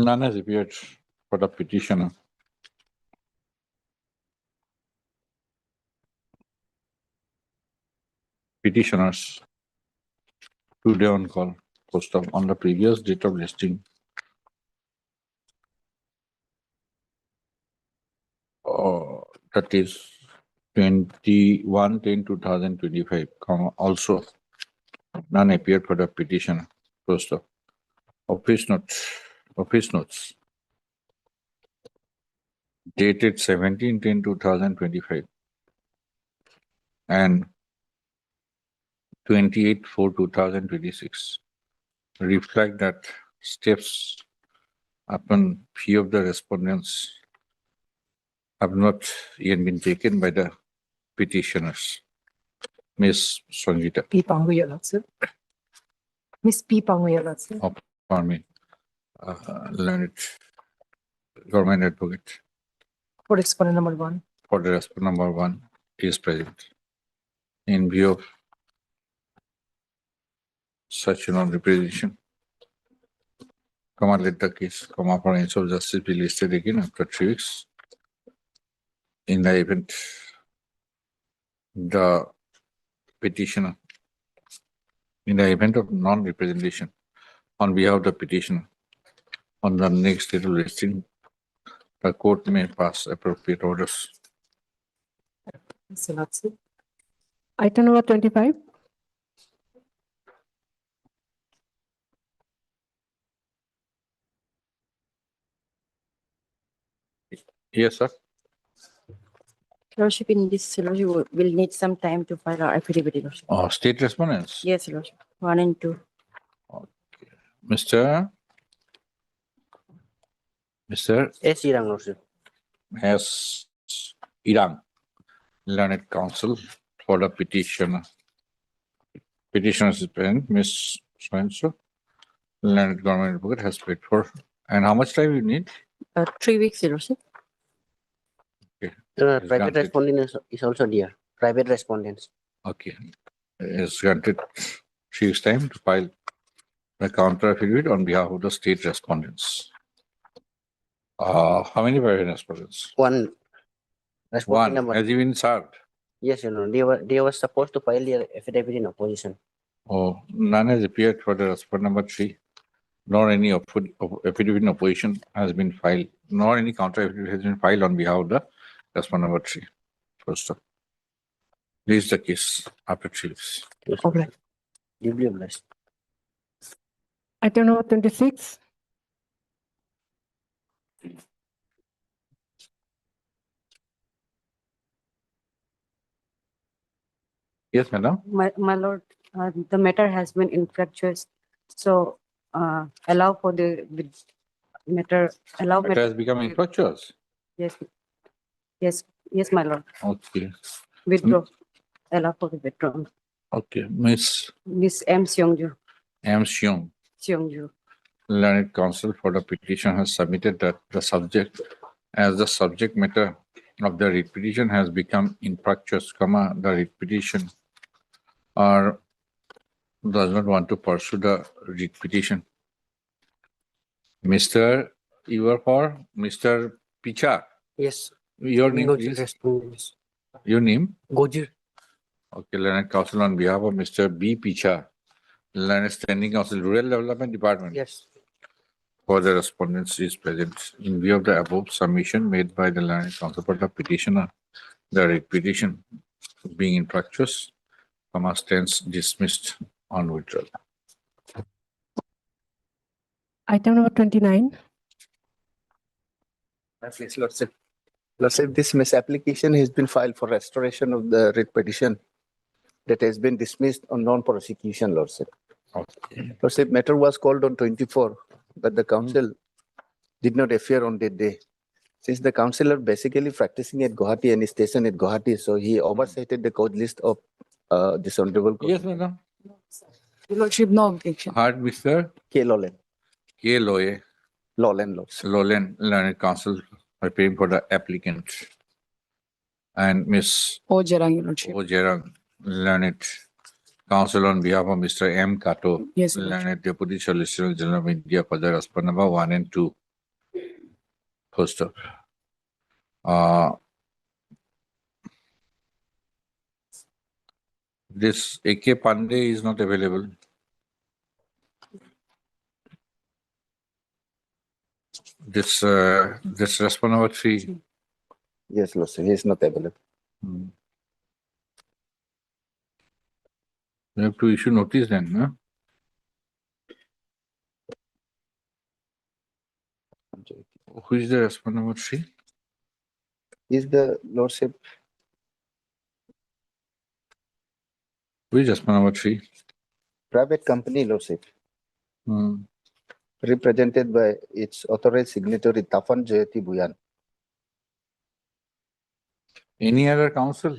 Speaker 2: None has appeared for the petitioner. Petitioners today on call post of on the previous date of listing. That is 21/10/2025. Also, none appeared for the petitioner. Post of office notes dated 17/10/2025 and 28/4/2026 reflect that steps upon few of the respondents have not yet been taken by the petitioners. Ms. Sangeeta.
Speaker 9: P. Pangu, Your Lordship. Miss P. Pangu, Your Lordship.
Speaker 2: Pardon me, learned government advocate
Speaker 9: For respondent number 1.
Speaker 2: for the respondent number 1 is present. In view of such a non-representation, let the case come up for ends of justice be listed again after 3 weeks. In the event the petitioner, in the event of non-representation on behalf of the petitioner, on the next date of listing, the court may pass appropriate orders.
Speaker 9: Yes, Your Lordship.
Speaker 16: Item number 25.
Speaker 2: Yes, sir.
Speaker 6: Lordship, in this, Lordship, will need some time to file our affidavit, Lordship.
Speaker 2: State respondents.
Speaker 6: Yes, Lordship. 1 and 2.
Speaker 2: Mr.
Speaker 3: S. Irang, Lordship.
Speaker 2: S. Irang, learned counsel for the petitioner. Petitioner's present, Ms. So-and-so, learned government advocate has paid for. And how much time you need?
Speaker 6: 3 weeks, Lordship.
Speaker 2: Okay.
Speaker 3: Private
Speaker 2: granted.
Speaker 3: respondent is also there. Private respondents.
Speaker 2: Okay. Is granted 3 weeks time to file the counter affidavit on behalf of the state respondents. How many private respondents?
Speaker 3: 1. Respondent
Speaker 2: One.
Speaker 3: number.
Speaker 2: Has he been served?
Speaker 3: Yes, they were supposed to file their affidavit in opposition.
Speaker 2: Oh, none has appeared for the respondent number 3, nor any affidavit in opposition has been filed, nor any counter affidavit has been filed on behalf of the respondent number 3. First up. Please the case after 3 weeks.
Speaker 3: Okay. Duly obliged.
Speaker 16: Item number 26.
Speaker 2: Yes, madam.
Speaker 6: My lord, the matter has been infructuous, so allow for the matter. Allow
Speaker 2: Matter has become infructuous.
Speaker 6: Yes, yes, my lord.
Speaker 2: Okay.
Speaker 6: Withdraw. Allow for the withdrawal.
Speaker 2: Okay, Miss
Speaker 6: Miss M. Seongju.
Speaker 2: M. Seong,
Speaker 6: Seongju.
Speaker 2: learned counsel for the petition, has submitted that the subject matter of the writ petition has become infructuous, the writ petition or does not want to pursue the writ petition. Mr. You are for Mr. Picha.
Speaker 3: Yes.
Speaker 2: Your name, please. Your name?
Speaker 3: Gojir.
Speaker 2: Okay, learned counsel on behalf of Mr. B. Picha, learned standing counsel, Rural Development Department.
Speaker 3: Yes.
Speaker 2: for the respondents is present. In view of the above submission made by the learned counsel for the petitioner, the writ petition being infructuous, stands dismissed on withdrawal.
Speaker 16: Item number 29.
Speaker 13: Please, Lordship. Lordship, this misapplication has been filed for restoration of the writ petition that has been dismissed on non-prosecution, Lordship.
Speaker 2: Okay.
Speaker 13: Lordship, matter was called on 24, but the counsel did not appear on that day. Since the counsellor basically practicing at Guwahati and is stationed at Guwahati, so he oversighted the code list of this honorable court.
Speaker 2: Yes, madam.
Speaker 9: Your Lordship, no objection.
Speaker 2: Heard Mr.
Speaker 13: K. Lolen.
Speaker 2: K. Loye.
Speaker 13: Lolen, Lordship.
Speaker 2: Lolen, learned counsel, appearing for the applicant. And Miss
Speaker 9: Ojerang, Your Lordship.
Speaker 2: Ojerang, learned counsel on behalf of Mr. M. Kato,
Speaker 9: Yes, Your
Speaker 2: learned Deputy Solicitor General of India for the respondent number 1 and 2. First up. This A.K. Pandey is not available. This respondent number 3.
Speaker 13: Yes, Lordship, he is not available.
Speaker 2: You have to issue notice then, no? Who is the respondent number 3?
Speaker 13: Is the Lordship
Speaker 2: Who is respondent number 3?
Speaker 13: private company, Lordship,
Speaker 2: Hmm.
Speaker 13: represented by its authorized signatory Tafan Jayati Buyan.
Speaker 2: Any other counsel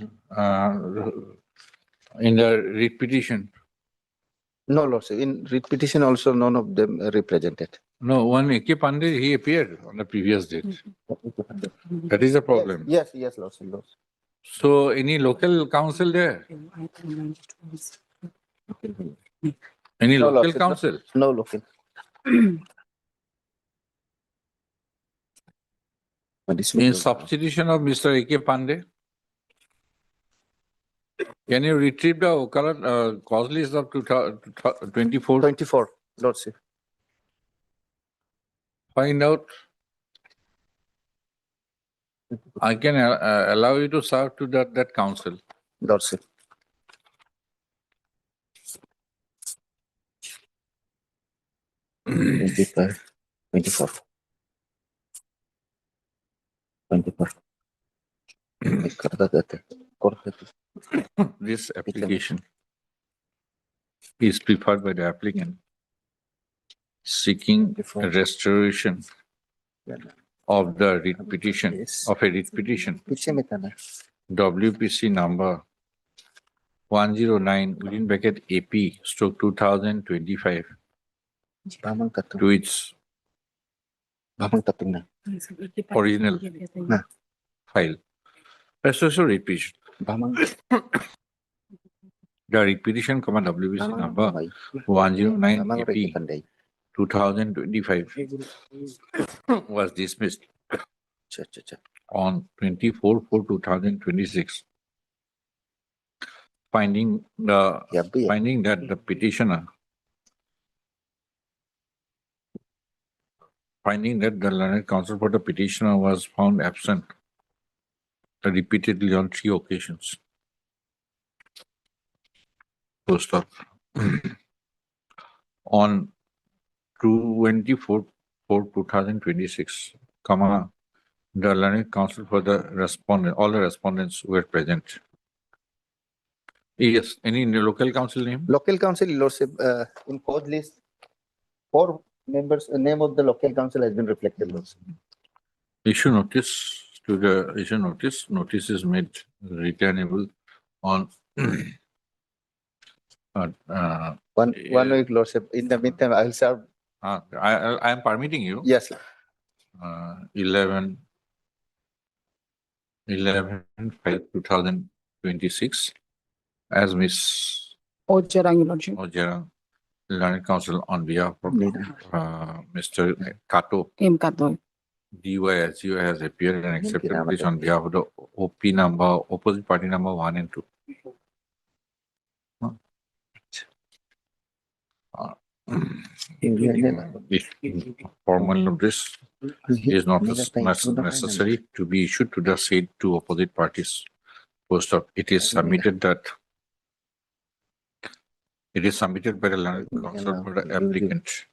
Speaker 2: in the writ petition?
Speaker 13: No, Lordship, in writ petition also none of them are represented.
Speaker 2: No, one A.K. Pandey, he appeared on the previous date. That is the problem.
Speaker 13: Yes, Lordship.
Speaker 2: So any local counsel there? Any
Speaker 13: No,
Speaker 2: local
Speaker 13: Lordship,
Speaker 2: counsel?
Speaker 13: No local.
Speaker 2: In substitution of Mr. A.K. Pandey? Can you retrieve the current cause list of 2024?
Speaker 13: 24, Lordship.
Speaker 2: Find out. I can allow you to serve to that counsel.
Speaker 13: Lordship.
Speaker 2: This application is preferred by the applicant seeking a restoration of the writ petition, of a writ petition, WPC number 109 within bracket AP stroke 2025 to its original file. Restoration writ petition. The writ petition, WPC number 109 AP 2025 was dismissed on 24/4/2026, finding that the petitioner, finding that the learned counsel for the petitioner was found absent repeatedly on 3 occasions. First up, on 24/4/2026, the learned counsel for the respondent, all the respondents were present. Yes, any local counsel name?
Speaker 13: Local counsel, Lordship, in code list, 4 members, name of the local counsel has been reflected, Lordship.
Speaker 2: Issue notice to the issue notice. Notice is made returnable on
Speaker 13: one week, Lordship. In the meantime, I will serve.
Speaker 2: I am permitting you.
Speaker 13: Yes.
Speaker 2: 11/5/2026 as Miss
Speaker 9: Ojerang, Your Lordship.
Speaker 2: Ojerang, learned counsel on behalf of Mr. Kato.
Speaker 9: M. Kato.
Speaker 2: DYSU has appeared and accepted petition on behalf of the OP number, opposite party number 1 and 2. If formal notice is not necessary to be issued to the said two opposite parties. Post of it is submitted by the land council for the applicant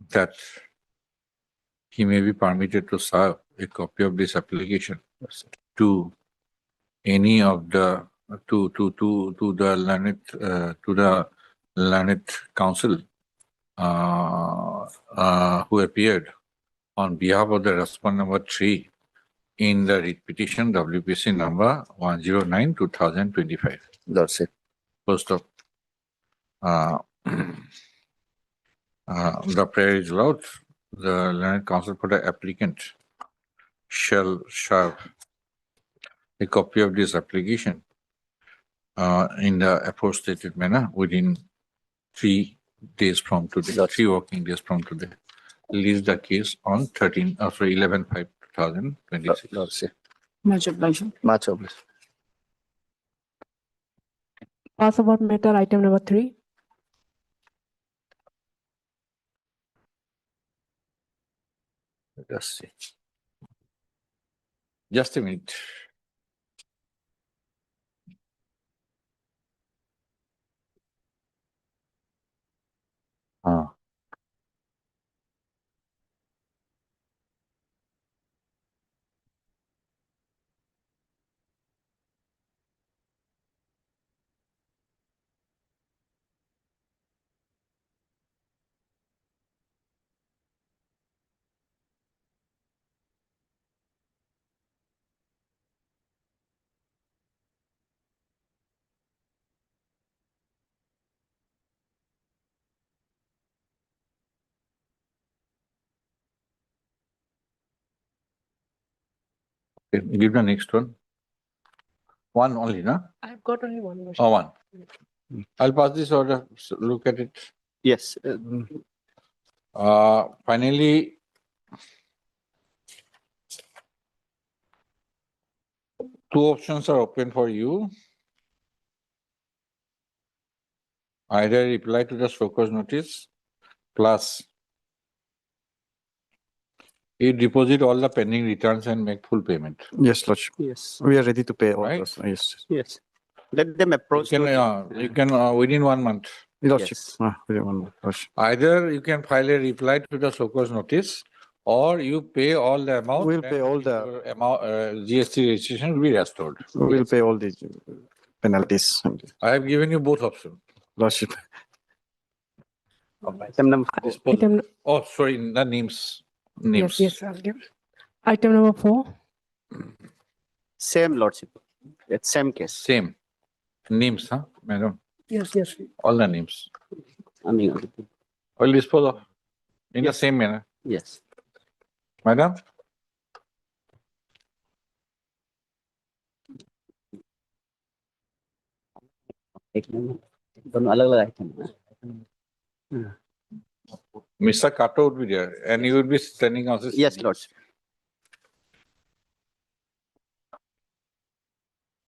Speaker 2: that he may be permitted to serve a copy of this application to any of the to the learned council who appeared on behalf of the respondent number 3 in the writ petition WPC number 109/2025.
Speaker 13: That's it.
Speaker 2: First of the prayer is loud. The learned counsel for the applicant shall serve a copy of this application in the aforestated manner within 3 days from today, 3 working days from today. Release the case on 11/5/2026.
Speaker 13: That's it.
Speaker 21: Much obliged.
Speaker 13: Much obliged.
Speaker 16: Pass about matter item number 3.
Speaker 2: Let's see. Just a minute. Okay, give the next one. One only, no?
Speaker 16: I've got only one question.
Speaker 2: Oh, one. I'll pass this order. Look at it.
Speaker 15: Yes.
Speaker 2: Finally, two options are open for you. Either reply to the focus notice plus you deposit all the pending returns and make full payment.
Speaker 18: Yes, Lordship.
Speaker 15: Yes.
Speaker 18: We are ready to pay all
Speaker 2: Right?
Speaker 18: those. Yes.
Speaker 15: Yes. Let them approach.
Speaker 2: You can within 1 month.
Speaker 18: Lordship.
Speaker 15: Yes.
Speaker 18: Within 1 month, Lordship.
Speaker 2: Either you can file a reply to the focus notice or you pay all the amount.
Speaker 18: We'll pay all the
Speaker 2: your amount, GST registration will be restored.
Speaker 18: We'll pay all the penalties.
Speaker 2: I have given you both options.
Speaker 18: Lordship.
Speaker 15: Item number
Speaker 16: Item,
Speaker 2: Oh, sorry, the names. Names.
Speaker 16: yes, I'll give. Item number 4.
Speaker 15: same lordship. It's same case.
Speaker 2: Same. Names, huh, madam?
Speaker 16: Yes.
Speaker 2: All the names.
Speaker 15: I mean,
Speaker 2: Will dispose of in the same manner.
Speaker 15: yes.
Speaker 2: Madam?
Speaker 15: दोनों अलग-अलग item हैं।
Speaker 2: Mr. Kato would be there and he would be standing on this.
Speaker 15: Yes, lordship.